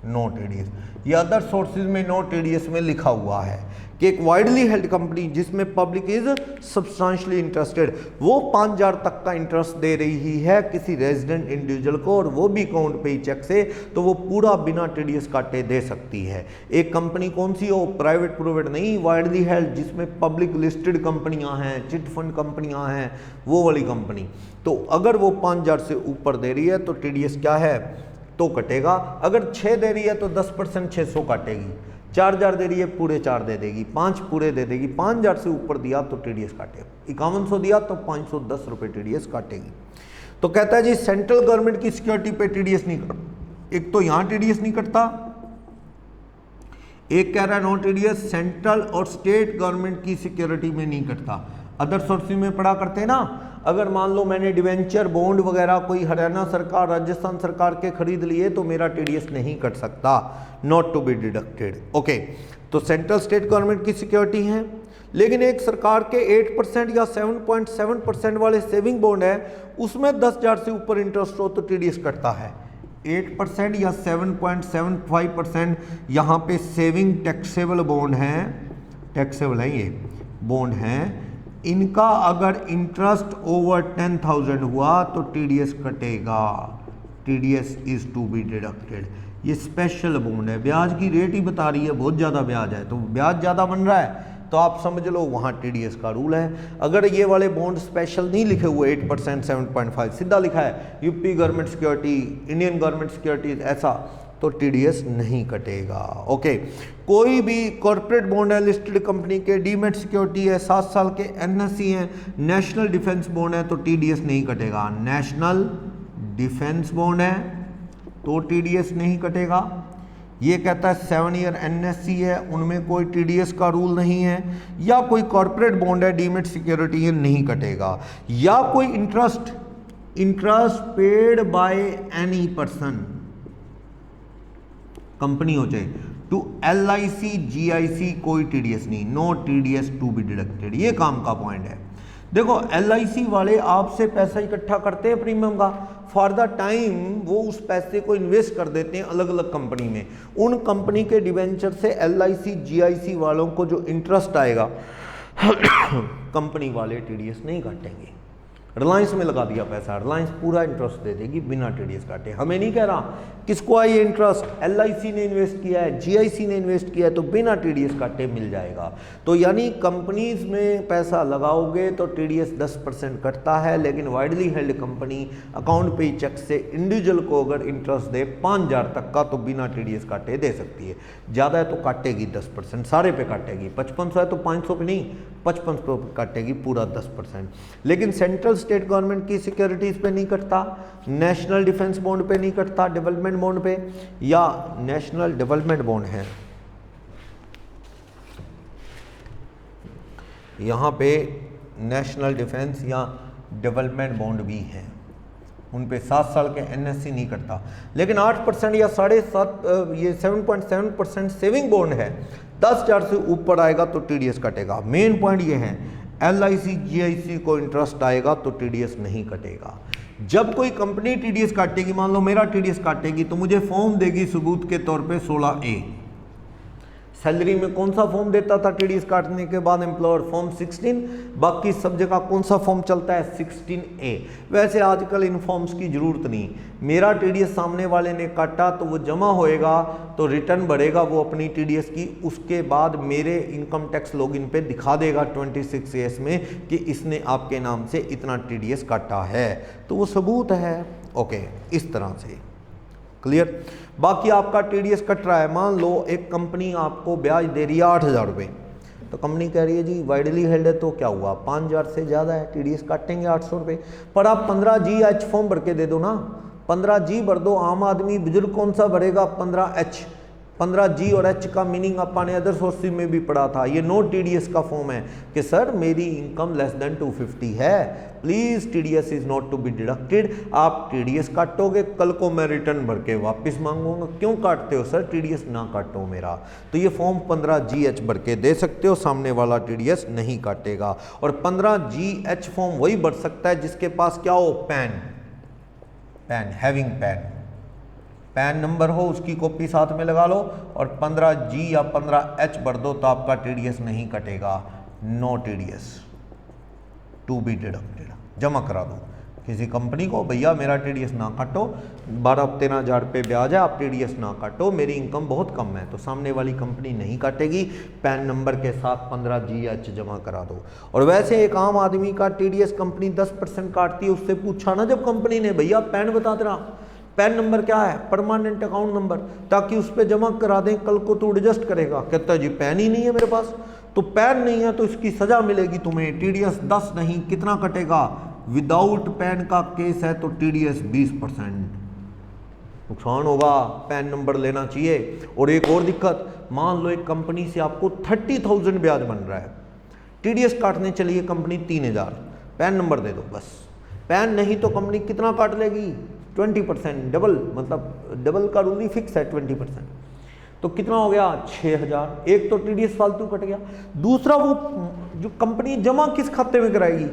नो टीडीएस। ये अदर सोर्सेज में नो टीडीएस में लिखा हुआ है कि एक वाइडली हेल्ड कंपनी जिसमें पब्लिक इज सब्सटेंशियली इंटरेस्टेड, वो 5,000 तक का इंटरेस्ट दे रही है किसी रेजिडेंट इंडिविजुअल को, और वो भी अकाउंट पे ही चेक से, तो वो पूरा बिना टीडीएस काटे दे सकती है। एक कंपनी कौन सी हो? प्राइवेट प्रोवेट नहीं, वाइडली हेल्ड, जिसमें पब्लिक लिस्टेड कंपनियां हैं, चिट फंड कंपनियां हैं, वो वाली कंपनी। तो अगर वो 5,000 से ऊपर दे रही है तो टीडीएस क्या है? तो कटेगा। अगर 6 दे रही है तो 10% 600 काटेगी, 4,000 दे रही है पूरे 4 दे देगी, 5 पूरे दे देगी, 5,000 से ऊपर दिया तो टीडीएस काटेगा, 5100 दिया तो 510 रुपये टीडीएस काटेगी। तो कहता है जी सेंट्रल गवर्नमेंट की सिक्योरिटी पे टीडीएस नहीं कटता। एक तो यहाँ टीडीएस नहीं कटता, एक कह रहा है नो टीडीएस सेंट्रल और स्टेट गवर्नमेंट की सिक्योरिटी में नहीं कटता। अदर सोर्सेज में पढ़ा करते हैं ना, अगर मान लो मैंने डिवेंचर बॉन्ड वगैरह कोई हरियाणा सरकार राजस्थान सरकार के खरीद लिए तो मेरा टीडीएस नहीं कट सकता, not to be deducted. Okay, तो सेंट्रल स्टेट गवर्नमेंट की सिक्योरिटी है, लेकिन एक सरकार के 8% या 7.7% वाले सेविंग बॉन्ड है, उसमें 10,000 से ऊपर इंटरेस्ट हो तो टीडीएस कटता है। 8% या 7.75% यहाँ पे सेविंग टैक्सेबल बॉन्ड है, टैक्सेबल है ये बॉन्ड है, इनका अगर इंटरेस्ट ओवर 10,000 हुआ तो टीडीएस कटेगा, TDS is to be deducted. ये स्पेशल बॉन्ड है, ब्याज की रेट ही बता रही है, बहुत ज़्यादा ब्याज है, तो ब्याज ज़्यादा बन रहा है तो आप समझ लो वहाँ टीडीएस का रूल है। अगर ये वाले बॉन्ड स्पेशल नहीं लिखे हुए 8% 7.5, सीधा लिखा है UP government security, Indian government security, ऐसा, तो टीडीएस नहीं कटेगा। ओके, कोई भी कॉर्पोरेट बॉन्ड है लिस्टेड कंपनी के, डीमेट सिक्योरिटी है, 7 साल के एनएससी हैं, नेशनल डिफेंस बॉन्ड है तो टीडीएस नहीं कटेगा। नेशनल डिफेंस बॉन्ड है तो टीडीएस नहीं कटेगा। ये कहता है 7 ईयर एनएससी है, उनमें कोई टीडीएस का रूल नहीं है। या कोई कॉर्पोरेट बॉन्ड है डीमेट सिक्योरिटी है, नहीं कटेगा। या कोई interest paid by any person, company हो चाहे, टू LIC GIC, कोई टीडीएस नहीं, no TDS to be deducted. ये काम का पॉइंट है। देखो LIC वाले आपसे पैसा इकट्ठा करते हैं प्रीमियम का, फॉर द टाइम वो उस पैसे को इन्वेस्ट कर देते हैं अलग अलग कंपनी में। उन कंपनी के डिवेंचर से LIC GIC वालों को जो इंटरेस्ट आएगा कंपनी वाले टीडीएस नहीं काटेंगे। रिलायंस में लगा दिया पैसा, रिलायंस पूरा इंटरेस्ट दे देगी बिना टीडीएस काटे। हमें नहीं कह रहा किसको है ये इंटरेस्ट, LIC ने इन्वेस्ट किया है, GIC ने इन्वेस्ट किया है, तो बिना टीडीएस काटे मिल जाएगा। तो यानी कंपनीज में पैसा लगाओगे तो टीडीएस 10% कटता है, लेकिन वाइडली हेल्ड कंपनी अकाउंट पे चेक से इंडिविजुअल को अगर इंटरेस्ट दे 5,000 तक का तो बिना टीडीएस काटे दे सकती है। ज़्यादा है तो काटेगी 10%, सारे पे काटेगी। 5500 है तो 500 पे नहीं, 5500 पे काटेगी पूरा 10%। लेकिन सेंट्रल स्टेट गवर्नमेंट की सिक्योरिटीज पे नहीं कटता, नेशनल डिफेंस बॉन्ड पे नहीं कटता, डेवलपमेंट बॉन्ड पे, या नेशनल डेवलपमेंट बॉन्ड है, यहां पे नेशनल डिफेंस या डेवलपमेंट बॉन्ड भी है, उन पे 7 साल के एनएससी नहीं कटता। लेकिन 8% या 7.5 ये 7.7% सेविंग बॉन्ड है, 10,000 से ऊपर आएगा तो टीडीएस कटेगा। मेन पॉइंट ये है, एलआईसी जीआईसी को इंटरेस्ट आएगा तो टीडीएस नहीं कटेगा। जब कोई कंपनी टीडीएस काटेगी, मान लो मेरा टीडीएस काटेगी, तो मुझे फॉर्म देगी सबूत के तौर पे 16A। सैलरी में कौन सा फॉर्म देता था टीडीएस काटने के बाद एम्प्लॉयर? फॉर्म 16। बाकी सब जगह कौन सा फॉर्म चलता है? 16A। वैसे आजकल इन फॉर्म्स की जरूरत नहीं। मेरा टीडीएस सामने वाले ने काटा तो वो जमा होएगा, तो रिटर्न बढ़ेगा वो अपनी टीडीएस की, उसके बाद मेरे इनकम टैक्स लॉगिन पे दिखा देगा 26AS में कि इसने आपके नाम से इतना टीडीएस काटा है, तो वो सबूत है। ओके, इस तरह से क्लियर। बाकी आपका टीडीएस कट रहा है, मान लो एक कंपनी आपको ब्याज दे रही है 8,000 रुपये, तो कंपनी कह रही है जी वाइडली हेल्ड है, तो क्या हुआ 5,000 से ज़्यादा है, टीडीएस काटेंगे 800 रुपये। पर आप 15G फॉर्म भर के दे दो ना, 15G भर दो। आम आदमी बुजुर्ग कौन सा भरेगा? 15H। 15G और H का मीनिंग अपन ने अदर सोर्सेज में भी पढ़ा था। ये नो टीडीएस का फॉर्म है कि सर मेरी इनकम लेस देन 250 है, please TDS is not to be deducted. आप टीडीएस काटोगे, कल को मैं रिटर्न भर के वापस मांगूंगा। क्यों काटते हो सर? टीडीएस ना काटो मेरा। तो ये फॉर्म 15GH भर के दे सकते हो, सामने वाला टीडीएस नहीं काटेगा। और 15GH फॉर्म वही भर सकता है जिसके पास क्या हो? पैन हैविंग पैन नंबर हो, उसकी कॉपी साथ में लगा लो और 15G या 15H भर दो तो आपका टीडीएस नहीं कटेगा। No TDS to be deducted. जमा करा दो किसी कंपनी को, भैया मेरा टीडीएस ना काटो, 12-13,000 रुपये ब्याज है, आप टीडीएस ना काटो, मेरी इनकम बहुत कम है, तो सामने वाली कंपनी नहीं काटेगी। पैन नंबर के साथ 15GH जमा करा दो। और वैसे एक आम आदमी का टीडीएस कंपनी 10% काटती है, उससे पूछा ना जब कंपनी ने, भैया पैन बता देना, पैन नंबर क्या है? परमानेंट अकाउंट नंबर, ताकि उस पर जमा करा दें, कल को तो एडजस्ट करेगा। कहता है जी पैन ही नहीं है मेरे पास। तो पैन नहीं है तो इसकी सजा मिलेगी तुम्हें। टीडीएस 10 नहीं, कितना कटेगा? विदाउट पैन का केस है तो टीडीएस 20% नुकसान होगा। पैन नंबर लेना चाहिए। और एक और दिक्कत, मान लो एक कंपनी से आपको 30,000 ब्याज बन रहा है, टीडीएस काटने चलिए कंपनी 3,000, पैन नंबर दे दो बस। पैन नहीं तो कंपनी कितना काट लेगी? 20%, डबल, मतलब डबल का रूल ही फिक्स है 20%। तो कितना हो गया? 6,000। एक तो टीडीएस फालतू कट गया। दूसरा, वो जो कंपनी जमा किस खाते में कराएगी?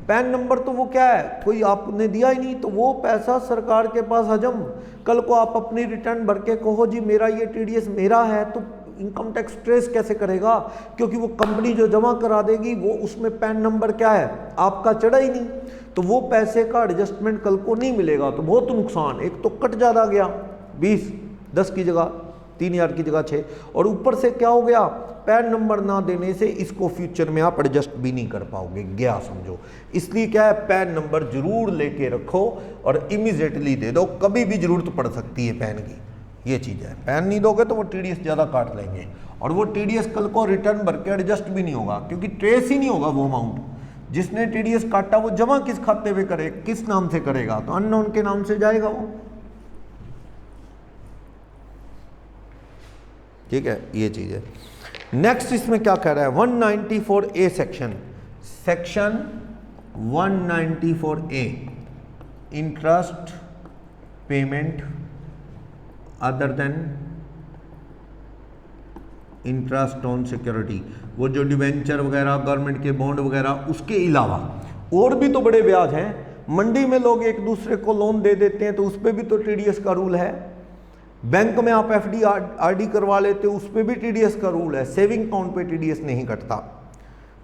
पैन नंबर तो वो क्या है, कोई आपने दिया ही नहीं, तो वो पैसा सरकार के पास हजम। कल को आप अपनी रिटर्न भर के कहो जी मेरा ये टीडीएस मेरा है, तो इनकम टैक्स ट्रेस कैसे करेगा? क्योंकि वो कंपनी जो जमा करा देगी वो उसमें पैन नंबर क्या है, आपका चढ़ा ही नहीं, तो वो पैसे का एडजस्टमेंट कल को नहीं मिलेगा। तो बहुत नुकसान। एक तो कट ज़्यादा गया, 20, 10 की जगह 3,000 की जगह 6, और ऊपर से क्या हो गया? पैन नंबर ना देने से इसको फ्यूचर में आप एडजस्ट भी नहीं कर पाओगे, गया समझो। इसलिए क्या है, पैन नंबर जरूर लेके रखो और इमीडिएटली दे दो, कभी भी जरूरत पड़ सकती है पैन की, ये चीज़ है। पैन नहीं दोगे तो वो टीडीएस ज़्यादा काट लेंगे, और वो टीडीएस कल को रिटर्न भर के एडजस्ट भी नहीं होगा, क्योंकि ट्रेस ही नहीं होगा वो अमाउंट। जिसने टीडीएस काटा वो जमा किस खाते में करे, किस नाम से करेगा? तो अननोन के नाम से जाएगा वो। ठीक है, ये चीज़ है। नेक्स्ट इसमें क्या कह रहा है? 194A section 194A, interest payment other than interest on security. वो जो डिवेंचर वगैरह, गवर्नमेंट के बॉन्ड वगैरह, उसके अलावा और भी तो बड़े ब्याज हैं। मंडी में लोग एक दूसरे को लोन दे देते हैं तो उस पर भी तो टीडीएस का रूल है। बैंक में आप एफडी आरडी करवा लेते हो, उस पर भी टीडीएस का रूल है। सेविंग अकाउंट पे टीडीएस नहीं कटता,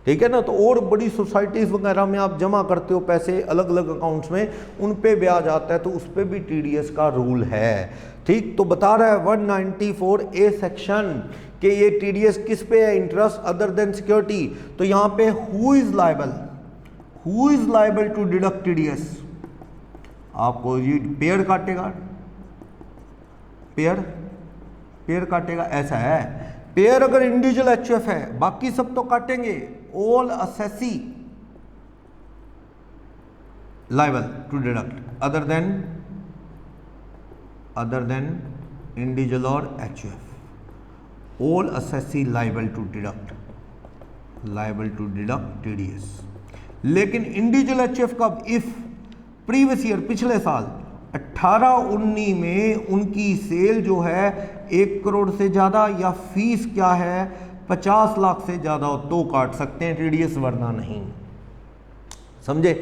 ठीक है ना। तो और बड़ी सोसाइटीज़ वगैरह में आप जमा करते हो पैसे अलग अलग अकाउंट्स में, उन पे ब्याज आता है, तो उस पर भी टीडीएस का रूल है। ठीक, तो बता रहा है 194A सेक्शन कि ये टीडीएस किस पे है? Interest other than security. तो यहाँ पे who is liable to deduct TDS? आपको ये पेयर काटेगा, पेयर काटेगा, ऐसा है। पेयर अगर इंडिविजुअल एचयूएफ है, बाकी सब तो काटेंगे। All assessee liable to deduct other than individual और HUF. All assessee liable to deduct TDS. लेकिन इंडिविजुअल एचयूएफ कब? इफ प्रीवियस ईयर पिछले साल 18-19 में उनकी सेल जो है 1 करोड़ से ज़्यादा या फीस क्या है 50 लाख से ज़्यादा हो तो काट सकते हैं टीडीएस, वरना नहीं। समझे?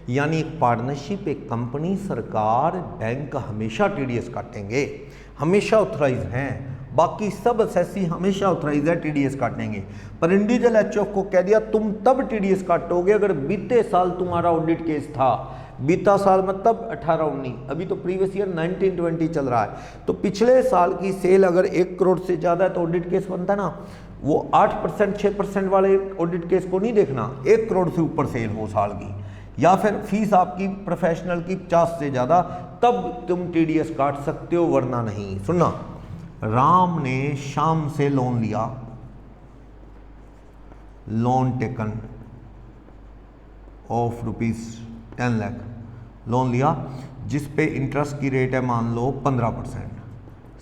यानी एक पार्टनरशिप, एक कंपनी, सरकार, बैंक हमेशा टीडीएस काटेंगे, हमेशा ऑथराइज हैं। बाकी सब असेसी हमेशा ऑथराइज है टीडीएस काटेंगे। पर इंडिविजुअल एचएफ को कह दिया तुम तब टीडीएस काटोगे अगर बीते साल तुम्हारा ऑडिट केस था। बीता साल मतलब 18-19, अभी तो प्रीवियस ईयर 19-20 चल रहा है। तो पिछले साल की सेल अगर 1 करोड़ से ज़्यादा है तो ऑडिट केस बनता है ना, वो 8% 6% वाले ऑडिट केस को नहीं देखना, 1 करोड़ से ऊपर सेल हो साल की, या फिर फीस आपकी प्रोफेशनल की 50 से ज़्यादा, तब तुम टीडीएस काट सकते हो, वरना नहीं। सुनना, राम ने श्याम से लोन लिया, loan taken of ₹10 lakh loan लिया, जिस पे इंटरेस्ट की रेट है मान लो 15%,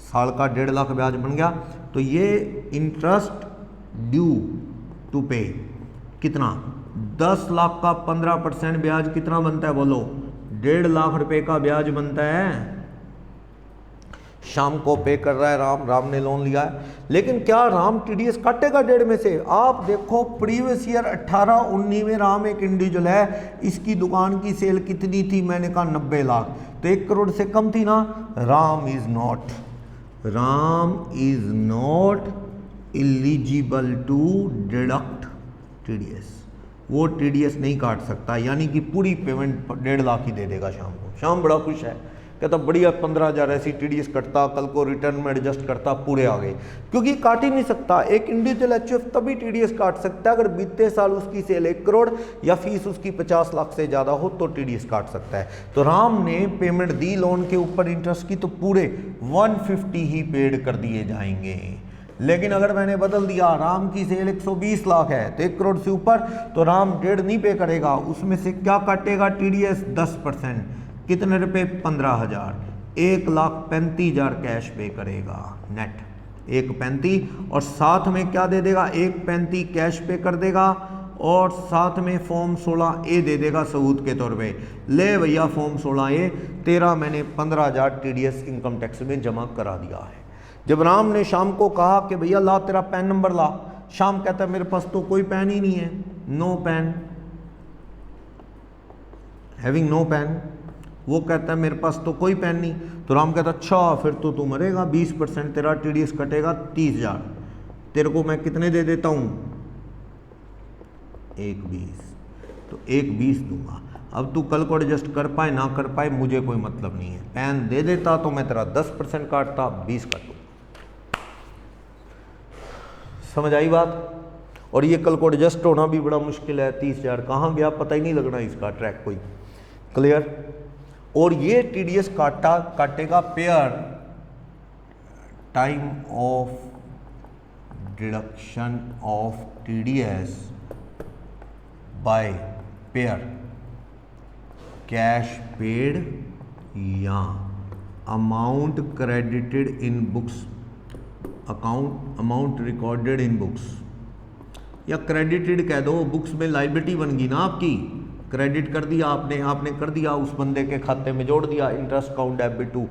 साल का 1.5 लाख ब्याज बन गया। तो ये इंटरेस्ट ड्यू टू पे कितना, 10 लाख का 15% ब्याज कितना बनता है बोलो, 1.5 लाख रुपए का ब्याज बनता है। शाम को पे कर रहा है राम ने लोन लिया है, लेकिन क्या राम टीडीएस काटेगा 1.5 में से? आप देखो प्रीवियस ईयर 18-19 में राम एक इंडिविजुअल है, इसकी दुकान की सेल कितनी थी, मैंने कहा 90 लाख, तो 1 करोड़ से कम थी ना। Ram is not eligible to deduct TDS, वो टीडीएस नहीं काट सकता, यानी कि पूरी पेमेंट 1.5 लाख ही दे देगा शाम को। शाम बड़ा खुश है, कहता बढ़िया 15,000 ऐसी टीडीएस कटता, कल को रिटर्न में एडजस्ट करता, पूरे आ गए, क्योंकि काट ही नहीं सकता। एक इंडिविजुअल एचएफ तभी टीडीएस काट सकता है अगर बीते साल उसकी सेल 1 करोड़ या फीस उसकी 50 लाख से ज़्यादा हो तो टीडीएस काट सकता है। तो राम ने पेमेंट दी लोन के ऊपर इंटरेस्ट की, तो पूरे 150 ही पेड कर दिए जाएंगे। लेकिन अगर मैंने बदल दिया, राम की सेल 120 लाख है तो 1 करोड़ से ऊपर, तो राम 1.5 नहीं पे करेगा, उसमें से क्या काटेगा टीडीएस 10%, कितने रुपए, 15,000, 1,35,000 कैश पे करेगा नेट, 1,35, और साथ में क्या दे देगा, 1,35 कैश पे कर देगा, और साथ में फॉर्म 16A दे देगा सबूत के तौर पे। ले भैया फॉर्म 16A तेरा मैंने 15,000 टीडीएस इनकम टैक्स में जमा करा दिया है। जब राम ने शाम को कहा कि भैया ला तेरा पैन नंबर ला, शाम कहता है मेरे पास तो कोई पैन ही नहीं है, no PAN, having no PAN. वो कहता है मेरे पास तो कोई पैन नहीं, तो राम कहता अच्छा फिर तो तू मरेगा, 20% तेरा टीडीएस कटेगा 30,000, तेरे को मैं कितने दे देता हूँ, 1,20, तो 1,20 दूंगा। अब तू कल को एडजस्ट कर पाए ना कर पाए मुझे कोई मतलब नहीं है, पैन दे देता तो मैं तेरा 10% काटता, 20 काटूँ। समझ आई बात? और ये कल को एडजस्ट होना भी बड़ा मुश्किल है, 30,000 कहाँ गया पता ही नहीं लगना इसका ट्रैक कोई। क्लियर? और ये टीडीएस काटेगा payer time of deduction of TDS by payer cash paid या amount credited in books, amount recorded in books, या क्रेडिटेड कह दो, बुक्स में लाइबिलिटी बन गई ना आपकी, क्रेडिट कर दिया आपने कर दिया, उस बंदे के खाते में जोड़ दिया, interest count debit to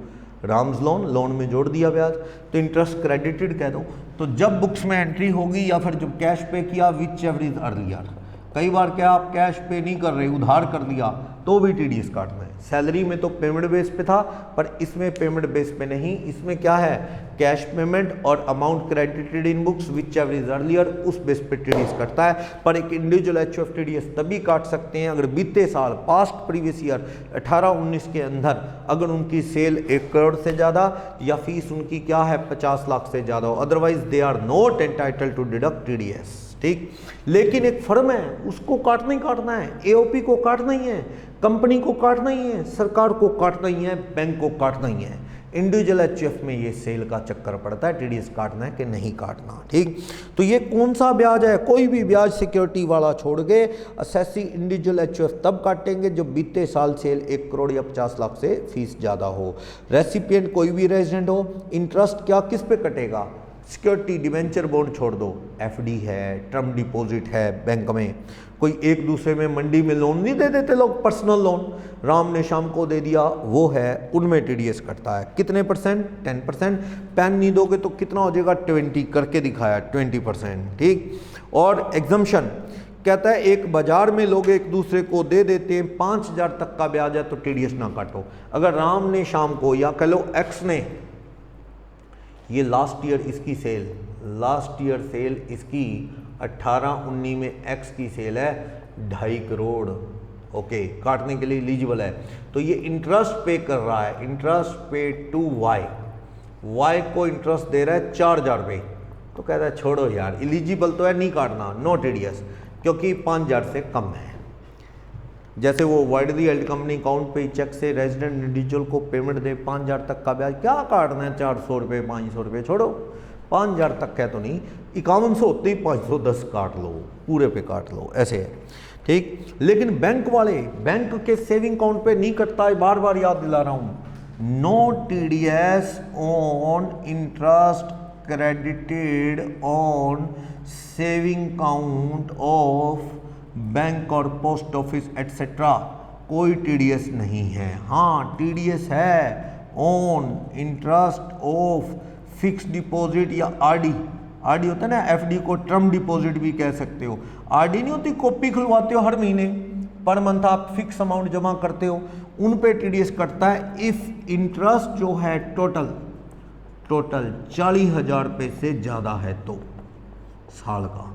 Ram's loan में जोड़ दिया ब्याज, तो इंटरेस्ट क्रेडिटेड कह दो। तो जब बुक्स में एंट्री होगी या फिर जब कैश पे किया, विच एवर इज अर्लियर, कई बार क्या आप कैश पे नहीं कर रहे, उधार कर दिया तो भी टीडीएस काटना है। सैलरी में तो पेमेंट बेस पे था, पर इसमें पेमेंट बेस पे नहीं, इसमें क्या है, कैश पेमेंट और amount credited in books which ever is earlier, उस बेस पे टीडीएस कटता है। पर एक इंडिविजुअल एचयूएफ टीडीएस तभी काट सकते हैं अगर बीते साल पास्ट प्रीवियस ईयर 18-19 के अंदर अगर उनकी सेल 1 करोड़ से ज़्यादा या फीस उनकी क्या है 50 लाख से ज़्यादा हो, otherwise they are not entitled to deduct TDS. ठीक, लेकिन एक फर्म है उसको काटना ही काटना है, एओपी को काटना ही है, कंपनी को काटना ही है, सरकार को काटना ही है, बैंक को काटना ही है। इंडिविजुअल एचयूएफ में ये सेल का चक्कर पड़ता है, टीडीएस काटना है कि नहीं काटना। ठीक, तो ये कौन सा ब्याज है, कोई भी ब्याज सिक्योरिटी वाला छोड़ के असेसी इंडिविजुअल एचयूएफ तब काटेंगे जब बीते साल सेल 1 करोड़ या 50 लाख से फीस ज़्यादा हो। रेसिपिएंट कोई भी रेजिडेंट हो, इंटरेस्ट क्या किस पे कटेगा, सिक्योरिटी डिवेंचर बॉन्ड छोड़ दो, एफडी है, टर्म डिपॉजिट है बैंक में, कोई एक दूसरे में मंडी में लोन नहीं दे देते लोग, पर्सनल लोन राम ने शाम को दे दिया, वो है, उनमें टीडीएस कटता है। कितने परसेंट? 10%। पैन नहीं दोगे तो कितना हो जाएगा? 20 करके दिखाया, 20%। ठीक। और एग्जम्पशन कहता है एक बाजार में लोग एक दूसरे को दे देते हैं, 5,000 तक का ब्याज है तो टीडीएस ना काटो। अगर राम ने शाम को, या कह लो एक्स ने, ये लास्ट ईयर इसकी सेल, लास्ट ईयर सेल इसकी 18-19 में एक्स की सेल है 2.5 करोड़, ओके, काटने के लिए एलिजिबल है। तो ये इंटरेस्ट पे कर रहा है, इंटरेस्ट पे टू वाई, वाई को इंटरेस्ट दे रहा है 4,000 रुपये, तो कहता है छोड़ो यार, एलिजिबल तो है, नहीं काटना, नो टीडीएस, क्योंकि 5,000 से कम है। जैसे वो वाइडली हेल्ड कंपनी अकाउंट पे चेक से रेजिडेंट इंडिविजुअल को पेमेंट दे 5,000 तक का ब्याज, क्या काटना है 400 रुपये 500 रुपये, छोड़ो, 5,000 तक है तो नहीं, 5100 होते ही 510 काट लो, पूरे पे काट लो, ऐसे है। ठीक। लेकिन बैंक वाले, बैंक के सेविंग अकाउंट पे नहीं कटता है, बार बार याद दिला रहा हूँ, no TDS on interest credited on saving account of bank और पोस्ट ऑफिस एटसेट्रा, कोई टीडीएस नहीं है। हाँ, टीडीएस है on interest of fix deposit या आरडी, आरडी होता है ना, एफडी को टर्म डिपॉजिट भी कह सकते हो। आरडी नहीं होती, कॉपी खुलवाते हो हर महीने, पर मंथ आप फिक्स अमाउंट जमा करते हो, उन पे टीडीएस कटता है इफ इंटरेस्ट जो है टोटल 40,000 रुपये से ज़्यादा है तो, साल का।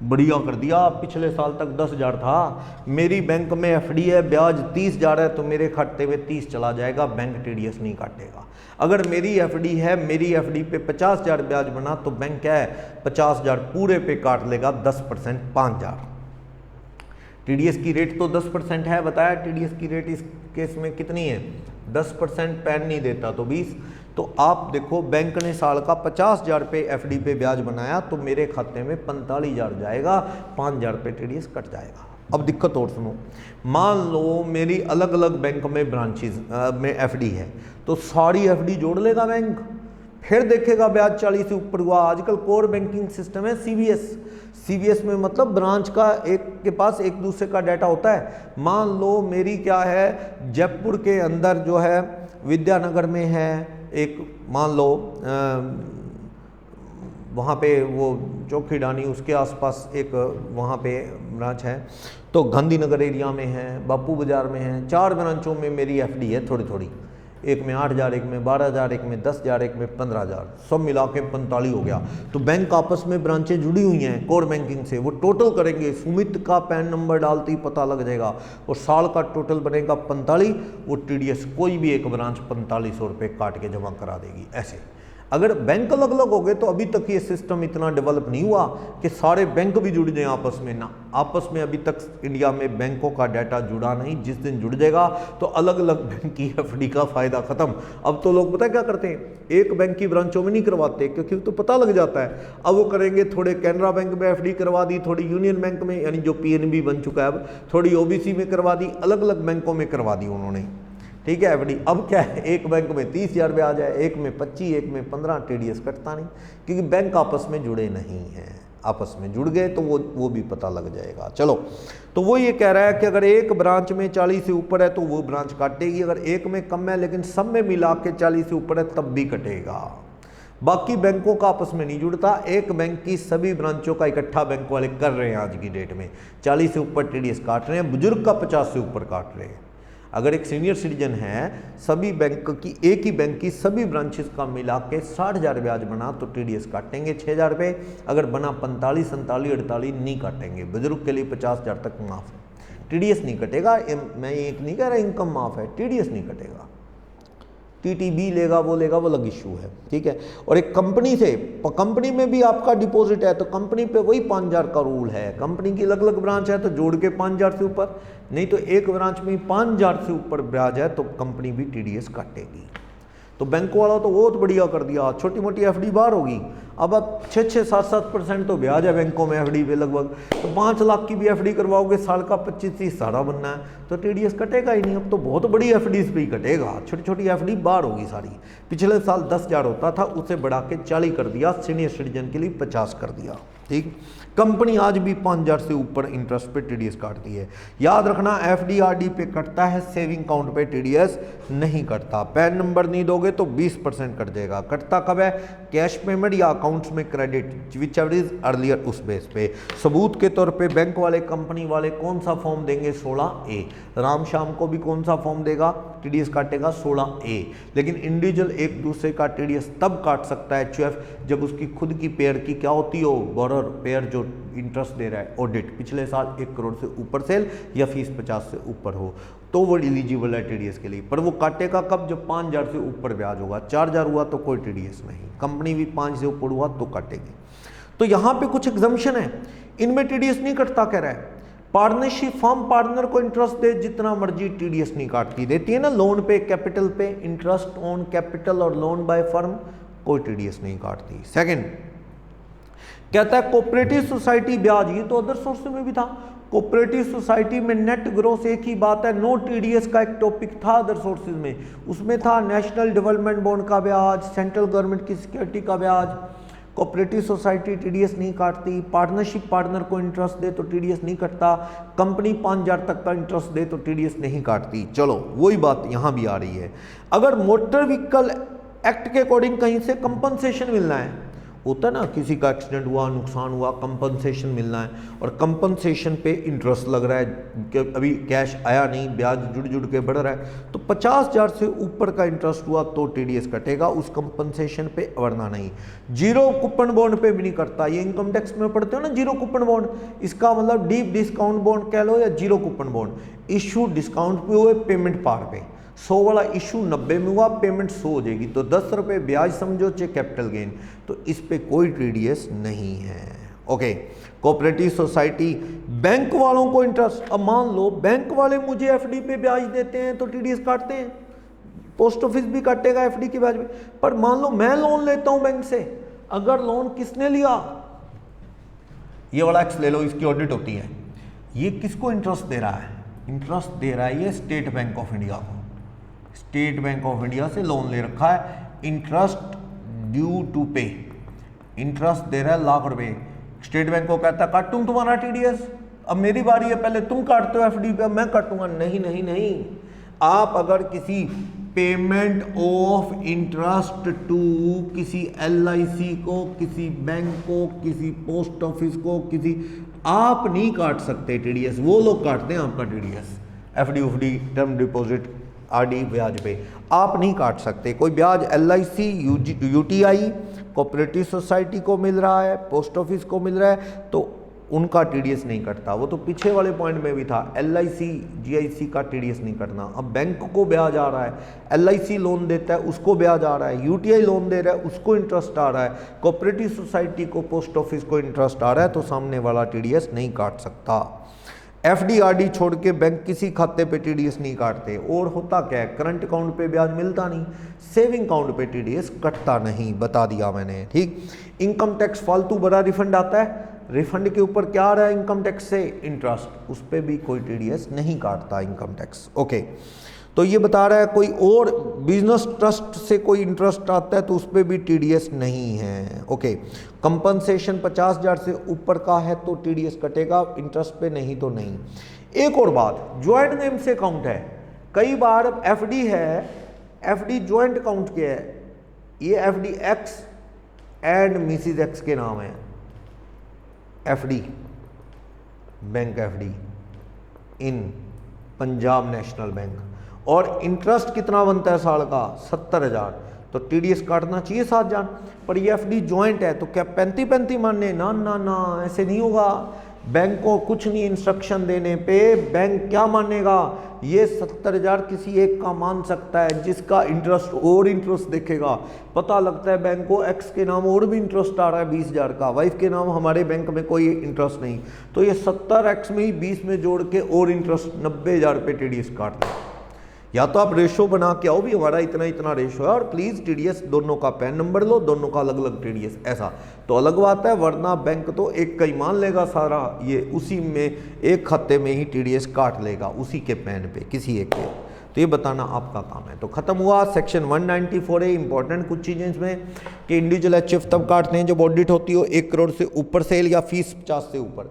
बढ़िया कर दिया, पिछले साल तक 10,000 था, मेरी बैंक में एफडी है, ब्याज 30,000 है, तो मेरे खाते में 30 चला जाएगा, बैंक टीडीएस नहीं काटेगा। अगर मेरी एफडी है, मेरी एफडी पे 50,000 ब्याज बना, तो बैंक क्या है 50,000 पूरे पे काट लेगा, 10% 5,000। टीडीएस की रेट तो 10% है, बताया टीडीएस की रेट इस केस में कितनी है, 10%, पैन नहीं देता तो 20। तो आप देखो, बैंक ने साल का 50,000 रुपये एफडी पे ब्याज बनाया, तो मेरे खाते में 45,000 जाएगा, 5,000 रुपये टीडीएस कट जाएगा। अब दिक्कत और सुनो, मान लो मेरी अलग अलग बैंक में ब्रांचेज में एफडी है, तो सारी एफडी जोड़ लेगा बैंक, फिर देखेगा ब्याज 40 से ऊपर हुआ। आजकल कोर बैंकिंग सिस्टम है सीबीएस, सीबीएस में मतलब ब्रांच का एक के पास एक दूसरे का डाटा होता है। मान लो मेरी क्या है, जयपुर के अंदर जो है विद्यानगर में है एक, मान लो वहाँ पे वो चौकी डानी, उसके आसपास एक वहाँ पे ब्रांच है, तो गांधीनगर एरिया में है, बापू बाज़ार में है, 4 ब्रांचों में मेरी एफडी है थोड़ी थोड़ी, एक में 8,000, एक में 12,000, एक में 10,000, एक में 15,000, सब मिला के 45 हो गया। तो बैंक आपस में ब्रांचें जुड़ी हुई हैं कोर बैंकिंग से, वो टोटल करेंगे, सुमित का पैन नंबर डालते ही पता लग जाएगा, और साल का टोटल बनेगा 45, वो टीडीएस कोई भी एक ब्रांच 4500 रुपये काट के जमा करा देगी। ऐसे अगर बैंक अलग अलग हो गए तो अभी तक ये सिस्टम इतना डेवलप नहीं हुआ कि सारे बैंक भी जुड़ जाएं आपस में, ना, आपस में अभी तक इंडिया में बैंकों का डाटा जुड़ा नहीं। जिस दिन जुड़ जाएगा तो अलग अलग बैंक की एफडी का फायदा खत्म। अब तो लोग पता है क्या करते हैं, एक बैंक की ब्रांचों में नहीं करवाते, क्योंकि तो पता लग जाता है। अब वो करेंगे, थोड़े कैनरा बैंक में एफडी करवा दी, थोड़ी यूनियन बैंक में, यानी जो पीएनबी बन चुका है अब, थोड़ी ओबीसी में करवा दी, अलग अलग बैंकों में करवा दी उन्होंने, ठीक है एफडी। अब क्या है, एक बैंक में 30,000 ब्याज है, एक में 25, एक में 15, टीडीएस कटता नहीं, क्योंकि बैंक आपस में जुड़े नहीं हैं। आपस में जुड़ गए तो वो भी पता लग जाएगा। चलो, तो वो ये कह रहा है कि अगर एक ब्रांच में 40 से ऊपर है तो वो ब्रांच काटेगी, अगर एक में कम है लेकिन सब में मिला के 40 से ऊपर है तब भी कटेगा। बाकी बैंकों का आपस में नहीं जुड़ता, एक बैंक की सभी ब्रांचों का इकट्ठा बैंक वाले कर रहे हैं। आज की डेट में 40 से ऊपर टीडीएस काट रहे हैं, बुजुर्ग का 50 से ऊपर काट रहे हैं। अगर एक सीनियर सिटीजन है, सभी बैंक की, एक ही बैंक की सभी ब्रांचेस का मिला के 60,000 ब्याज बना तो टीडीएस काटेंगे 6,000 रुपये, अगर बना 45, 47, 48 नहीं काटेंगे। बुजुर्ग के लिए 50,000 तक माफ है, टीडीएस नहीं कटेगा। मैं एक नहीं कह रहा इनकम माफ है, टीडीएस नहीं कटेगा। टीटीबी लेगा, वो लेगा, वो अलग इशू है, ठीक है। और एक कंपनी से, कंपनी में भी आपका डिपॉजिट है तो कंपनी पे वही 5,000 का रूल है। कंपनी की अलग अलग ब्रांच है तो जोड़ के 5,000 से ऊपर, नहीं तो एक ब्रांच में 5,000 से ऊपर ब्याज है तो कंपनी भी टीडीएस काटेगी। तो बैंक वाला तो बहुत बढ़िया कर दिया, छोटी मोटी एफडी बाहर होगी। अब 6-7% तो ब्याज है बैंकों में एफडी पे लगभग, तो 5 लाख की भी एफडी करवाओगे, साल का 25-30 सारा बनना है, तो टीडीएस कटेगा ही नहीं। अब तो बहुत बड़ी एफडीज पे ही कटेगा, छोटी छोटी एफडी बाहर होगी सारी। पिछले साल 10,000 होता था, उसे बढ़ा के 40 कर दिया, सीनियर सिटीजन के लिए 50 कर दिया। ठीक, कंपनी आज भी 5,000 से ऊपर इंटरेस्ट पे टीडीएस काटती है। याद रखना, एफडी आरडी पे कटता है, सेविंग अकाउंट पे टीडीएस नहीं कटता। पैन नंबर नहीं दोगे तो 20% कट जाएगा। कटता कब है? कैश पेमेंट या अकाउंट्स में credit, which ever is earlier, उस बेस पे। सबूत के तौर पे बैंक वाले, कंपनी वाले कौन सा फॉर्म देंगे? 16A। राम शाम को भी कौन सा फॉर्म देगा? टीडीएस काटेगा 16A। लेकिन इंडिविजुअल एक दूसरे का टीडीएस तब काट सकता है एचयूएफ जब उसकी खुद की पेयर की क्या होती हो, बोरर पेयर जो इंटरेस्ट दे रहा है, ऑडिट पिछले साल 1 करोड़ से ऊपर सेल या फीस 50 से ऊपर हो, तो वो एलिजिबल है टीडीएस के लिए। पर वो काटेगा कब? जब 5,000 से ऊपर ब्याज होगा। 4,000 हुआ तो कोई टीडीएस नहीं, कंपनी भी 5 से ऊपर हुआ तो काटेगी। तो यहाँ पे कुछ एग्जम्पशन है, इनमें टीडीएस नहीं कटता कह रहा है। पार्टनरशिप फर्म पार्टनर को इंटरेस्ट दे जितना मर्जी, टीडीएस नहीं काटती। देती है ना लोन पे, कैपिटल पे, इंटरेस्ट ऑन कैपिटल और लोन बाय फर्म, कोई टीडीएस नहीं काटती। सेकंड कहता है कोऑपरेटिव सोसाइटी ब्याज, ये तो अदर सोर्स में भी था। कोऑपरेटिव सोसाइटी में नेट ग्रोस एक ही बात है, नो टीडीएस का एक टॉपिक था अदर सोर्सेज में, उसमें था नेशनल डेवलपमेंट बॉन्ड का ब्याज, सेंट्रल गवर्नमेंट की सिक्योरिटी का ब्याज। कोऑपरेटिव सोसाइटी टीडीएस नहीं काटती। पार्टनरशिप पार्टनर को इंटरेस्ट दे तो टीडीएस नहीं कटता। कंपनी 5,000 तक का इंटरेस्ट दे तो टीडीएस नहीं काटती। चलो वही बात यहाँ भी आ रही है। अगर मोटर व्हीकल एक्ट के अकॉर्डिंग कहीं से कंपनसेशन मिलना है, होता है ना, किसी का एक्सीडेंट हुआ, नुकसान हुआ, कंपनसेशन मिलना है, और कंपनसेशन पे इंटरेस्ट लग रहा है कि अभी कैश आया नहीं, ब्याज जुड़ जुड़ के बढ़ रहा है, तो 50,000 से ऊपर का इंटरेस्ट हुआ तो टीडीएस कटेगा उस कंपनसेशन पे, वरना नहीं। जीरो कूपन बॉन्ड पे भी नहीं कटता। ये इनकम टैक्स में पढ़ते हो ना, जीरो कूपन बॉन्ड, इसका मतलब डीप डिस्काउंट बॉन्ड कह लो या zero coupon bond. Issue discount पे हुए, पेमेंट पार पे। 100 वाला इशू 90 में हुआ, पेमेंट 100 हो जाएगी, तो 10 रुपये ब्याज समझो चाहे कैपिटल गेन, तो इस पे कोई टीडीएस नहीं है। ओके, कोऑपरेटिव सोसाइटी बैंक वालों को इंटरेस्ट, अब मान लो बैंक वाले मुझे एफडी पे ब्याज देते हैं तो टीडीएस काटते हैं, पोस्ट ऑफिस भी काटेगा एफडी के ब्याज पे। पर मान लो मैं लोन लेता हूं बैंक से, अगर लोन किसने लिया, ये वाला एक्स ले लो, इसकी ऑडिट होती है, ये किसको इंटरेस्ट दे रहा है? इंटरेस्ट दे रहा है ये स्टेट बैंक ऑफ इंडिया को। स्टेट बैंक ऑफ इंडिया से लोन ले रखा है, इंटरेस्ट ड्यू टू पे, इंटरेस्ट दे रहा है लाख रुपए। स्टेट बैंक को कहता है काटूं तुम्हारा टीडीएस, अब मेरी बारी है, पहले तुम काटते हो एफडी पे, मैं काटूंगा। नहीं नहीं नहीं, आप अगर किसी पेमेंट ऑफ इंटरेस्ट टू किसी एलआईसी को, किसी बैंक को, किसी पोस्ट ऑफिस को, किसी, आप नहीं काट सकते टीडीएस, वो लोग काटते हैं आपका टीडीएस। एफडी उफडी, टर्म डिपॉजिट, आरडी ब्याज पे आप नहीं काट सकते। कोई ब्याज एलआईसी, यूटीआई, कोऑपरेटिव सोसाइटी को मिल रहा है, पोस्ट ऑफिस को मिल रहा है, तो उनका टीडीएस नहीं कटता। वो तो पीछे वाले पॉइंट में भी था, एलआईसी जीआईसी का टीडीएस नहीं कटना। अब बैंक को ब्याज आ रहा है, एलआईसी लोन देता है उसको ब्याज आ रहा है, यूटीआई लोन दे रहा है उसको इंटरेस्ट आ रहा है, कोऑपरेटिव सोसाइटी को, पोस्ट ऑफिस को इंटरेस्ट आ रहा है, तो सामने वाला टीडीएस नहीं काट सकता। एफडी आरडी छोड़ के बैंक किसी खाते पे टीडीएस नहीं काटते। और होता क्या है, करंट अकाउंट पे ब्याज मिलता नहीं, सेविंग अकाउंट पे टीडीएस कटता नहीं, बता दिया मैंने। ठीक, इनकम टैक्स फालतू बड़ा रिफंड आता है, रिफंड के ऊपर क्या आ रहा है इनकम टैक्स से? इंटरेस्ट, उस पर भी कोई टीडीएस नहीं काटता इनकम टैक्स। ओके, तो ये बता रहा है कोई और बिजनेस ट्रस्ट से कोई इंटरेस्ट आता है तो उस पर भी टीडीएस नहीं है। ओके, कंपनसेशन 50,000 से ऊपर का है तो टीडीएस कटेगा, इंटरेस्ट पे नहीं तो नहीं। एक और बात, ज्वाइंट नेम से अकाउंट है, कई बार एफडी है, एफडी ज्वाइंट अकाउंट के है, ये FD x and Mrs x के नाम है, एफडी, बैंक एफडी इन पंजाब नेशनल बैंक, और इंटरेस्ट कितना बनता है साल का? 70,000, तो टीडीएस काटना चाहिए 7,000। पर ये एफडी ज्वाइंट है तो क्या 35-35 मानने? ना ना ना, ऐसे नहीं होगा। बैंक को कुछ नहीं इंस्ट्रक्शन देने पे बैंक क्या मानेगा? ये 70,000 किसी एक का मान सकता है जिसका इंटरेस्ट और इंटरेस्ट देखेगा, पता लगता है बैंक को एक्स के नाम और भी इंटरेस्ट आ रहा है 20,000 का, वाइफ के नाम हमारे बैंक में कोई इंटरेस्ट नहीं, तो ये 70 एक्स में ही 20 में जोड़ के और इंटरेस्ट 90,000 पे टीडीएस काट दे। या तो आप रेशो बना के आओ भी हमारा इतना इतना रेशो है और प्लीज़ टीडीएस दोनों का पैन नंबर लो, दोनों का अलग अलग टीडीएस, ऐसा तो अलग बात है, वरना बैंक तो एक का ही मान लेगा सारा, ये उसी में एक खाते में ही टीडीएस काट लेगा उसी के पैन पे किसी एक के। तो ये बताना आपका काम है। तो खत्म हुआ सेक्शन 194 है। इंपॉर्टेंट कुछ चीज़ें इसमें कि इंडिविजुअल एचएफ तब काटते हैं जब ऑडिट होती हो 1 करोड़ से ऊपर सेल या फीस 50 से ऊपर,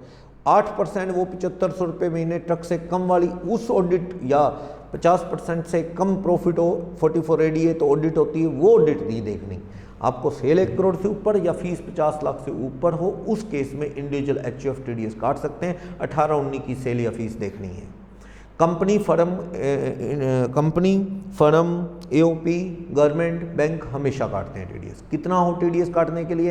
8% वो 7500 रुपये महीने ट्रक से कम वाली उस ऑडिट, या 50% से कम प्रॉफिट हो 44 ADA तो ऑडिट होती है, वो ऑडिट नहीं देखनी आपको। सेल 1 करोड़ से ऊपर या फीस 50 लाख से ऊपर हो उस केस में इंडिविजुअल एचयूएफ टीडीएस काट सकते हैं। 18-19 की सेल या फीस देखनी है। Company firm AOP government bank हमेशा काटते हैं टीडीएस। कितना हो टीडीएस काटने के लिए,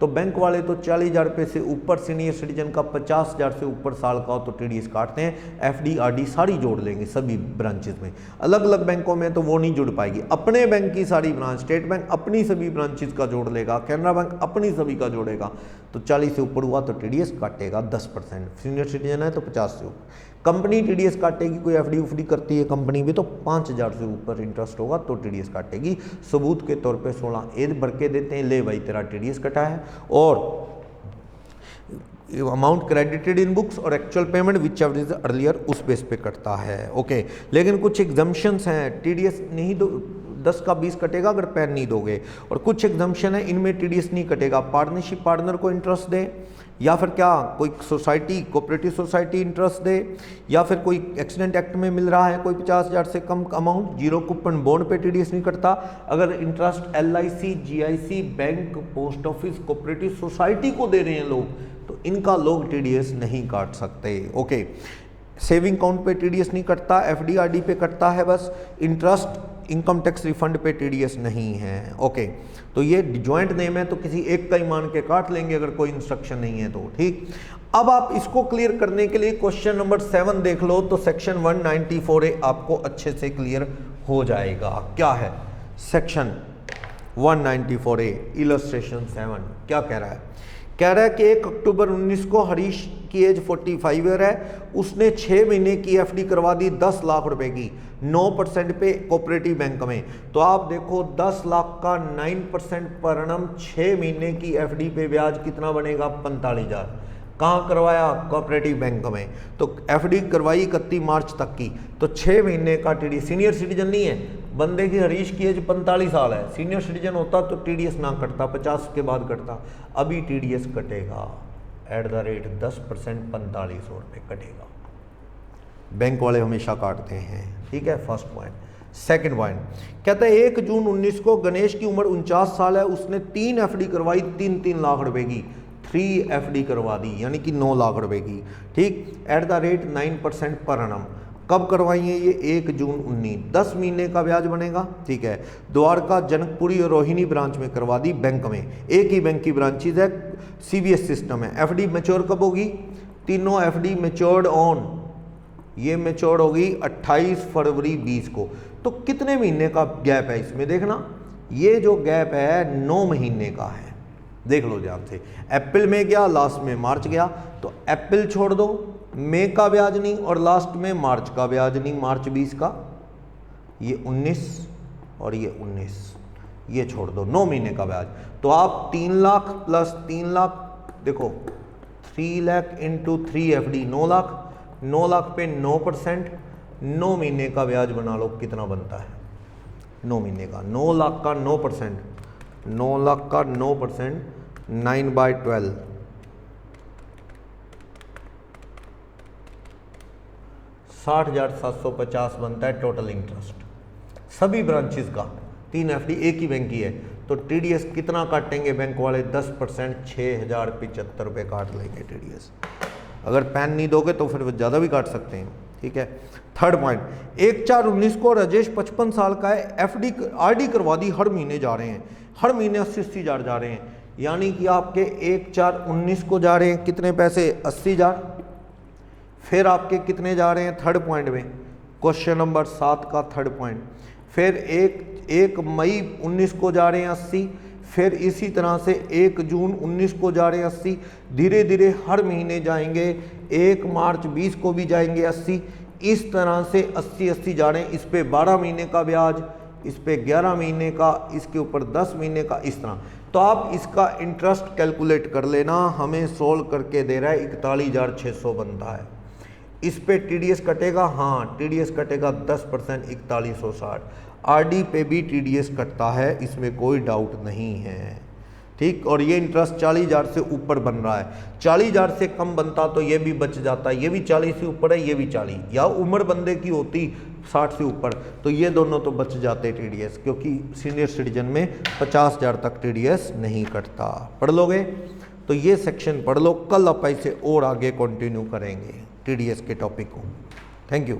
तो बैंक वाले तो 40,000 रुपये से ऊपर, सीनियर सिटीजन का 50,000 से ऊपर साल का हो तो टीडीएस काटते हैं। एफडी आरडी सारी जोड़ लेंगे सभी ब्रांचेस में। अलग अलग बैंकों में तो वो नहीं जुड़ पाएगी। अपने बैंक की सारी ब्रांच, स्टेट बैंक अपनी सभी ब्रांचेस का जोड़ लेगा, कैनरा बैंक अपनी सभी का जोड़ेगा, तो 40 से ऊपर हुआ तो टीडीएस काटेगा 10%। सीनियर सिटीजन है तो 50 से ऊपर। कंपनी टीडीएस काटेगी, कोई एफडी उफडी करती है कंपनी भी तो 5,000 से ऊपर इंटरेस्ट होगा तो टीडीएस काटेगी। सबूत के तौर पे 16 एज भर के देते हैं, ले भाई तेरा टीडीएस कटा है, और अमाउंट क्रेडिटेड इन बुक्स और actual payment which ever is earlier उस बेस पे कटता है। ओके, लेकिन कुछ एग्जम्पशंस हैं, टीडीएस नहीं दो 10 का 20 कटेगा अगर पैन नहीं दोगे, और कुछ एग्जम्पशन है इनमें टीडीएस नहीं कटेगा। पार्टनरशिप पार्टनर को इंटरेस्ट दे, या फिर क्या कोई सोसाइटी कोऑपरेटिव सोसाइटी इंटरेस्ट दे, या फिर कोई एक्सीडेंट एक्ट में मिल रहा है कोई 50,000 से कम अमाउंट, 0 कूपन बॉन्ड पे टीडीएस नहीं कटता। अगर interest LIC, GIC, bank, post office, cooperative society को दे रहे हैं लोग तो इनका लोग टीडीएस नहीं काट सकते। ओके, सेविंग अकाउंट पे टीडीएस नहीं कटता, एफडी आरडी पे कटता है बस। इंटरेस्ट इनकम टैक्स रिफंड पे टीडीएस नहीं है। ओके, तो ये ज्वाइंट नेम है तो किसी एक का ही मान के काट लेंगे अगर कोई इंस्ट्रक्शन नहीं है तो। ठीक, अब आप इसको क्लियर करने के लिए क्वेश्चन नंबर 7 देख लो तो सेक्शन 194A आपको अच्छे से क्लियर हो जाएगा। क्या है सेक्शन 194A इलस्ट्रेशन 7 क्या कह रहा है? कह रहा है कि 1 अक्टूबर 19 को हरीश की एज 45 ईयर है, उसने 6 महीने की एफडी करवा दी 10 लाख रुपए की 9% पे कोऑपरेटिव बैंक में। तो आप देखो 10 लाख का 9% पर annum 6 महीने की एफडी पे ब्याज कितना बनेगा? 45,000। कहाँ करवाया? कोऑपरेटिव बैंक में। तो एफडी करवाई 31 मार्च तक की, तो 6 महीने का टीडीएस। सीनियर सिटीजन नहीं है बंदे की, हरीश की एज 45 साल है, सीनियर सिटीजन होता तो टीडीएस ना कटता, 50 के बाद कटता। अभी टीडीएस कटेगा एट द रेट 10%, 4500 रुपये कटेगा। बैंक वाले हमेशा काटते हैं। ठीक है, फर्स्ट पॉइंट। सेकंड पॉइंट कहता है 1 जून 19 को गणेश की उम्र 49 साल है, उसने 3 एफडी करवाई 3-3 लाख रुपए की, 3 एफडी करवा दी यानी कि 9 लाख रुपए की। ठीक, एट द रेट 9% पर annum। कब करवाई है ये? 1 जून 19। 10 महीने का ब्याज बनेगा। ठीक है, द्वारका, जनकपुरी और रोहिणी ब्रांच में करवा दी बैंक में, एक ही बैंक की ब्रांचेज है, सीबीएस सिस्टम है। एफडी मैच्योर कब होगी? तीनों एफडी मैच्योर्ड ऑन, ये मैच्योर होगी 28 फरवरी 20 को। तो कितने महीने का गैप है इसमें? देखना, ये जो गैप है 9 महीने का है। देख लो ध्यान से, अप्रैल में गया, लास्ट में मार्च गया, तो अप्रैल छोड़ दो, मई का ब्याज नहीं, और लास्ट में मार्च का ब्याज नहीं, मार्च 20 का, ये 19 और ये 19, ये छोड़ दो, 9 महीने का ब्याज। तो आप 3 लाख प्लस 3 लाख, देखो 3 लाख इंटू 3 एफडी 9 लाख, 9 लाख पे 9%, 9 महीने का ब्याज बना लो कितना बनता है? 9 महीने का 9 लाख का 9%, 9 लाख का 9%, 9/12, 60,750 बनता है टोटल इंटरेस्ट सभी ब्रांचेस का। 3 एफडी एक ही बैंक की है, तो टीडीएस कितना काटेंगे बैंक वाले? 10%, 6,075 रुपये काट लेंगे टीडीएस। अगर पैन नहीं दोगे तो फिर ज़्यादा भी काट सकते हैं। ठीक है, थर्ड पॉइंट, 1/4/19 को राजेश 55 साल का है, एफडी आरडी करवा दी, हर महीने जा रहे हैं, हर महीने 80-80 हज़ार जा रहे हैं, यानी कि आपके 1/4/19 को जा रहे हैं कितने पैसे? 80,000। फिर आपके कितने जा रहे हैं थर्ड पॉइंट में? क्वेश्चन नंबर 7 का थर्ड पॉइंट। फिर 1 मई 19 को जा रहे हैं 80, फिर इसी तरह से 1 जून 19 को जा रहे हैं 80, धीरे धीरे हर महीने जाएंगे, 1 मार्च 20 को भी जाएंगे 80, इस तरह से 80-80 जाने, इस पे 12 महीने का ब्याज, इस पे 11 महीने का, इसके ऊपर 10 महीने का, इस तरह। तो आप इसका इंटरेस्ट कैलकुलेट कर लेना, हमें सोल्व करके दे रहा है 41,600 बनता है। इस पे टीडीएस कटेगा, हाँ टीडीएस कटेगा 10%, 4160। आरडी पे भी टीडीएस कटता है, इसमें कोई डाउट नहीं है, ठीक। और ये इंटरेस्ट 40,000 से ऊपर बन रहा है, 40,000 से कम बनता तो ये भी बच जाता, ये भी 40 से ऊपर है, ये भी 40, या उम्र बंदे की होती 60 से ऊपर तो ये दोनों तो बच जाते टीडीएस, क्योंकि सीनियर सिटीजन में 50,000 तक टीडीएस नहीं कटता। पढ़ लोगे तो ये सेक्शन पढ़ लो, कल आप इसे और आगे कंटिन्यू करेंगे टीडीएस के टॉपिक को। Thank you.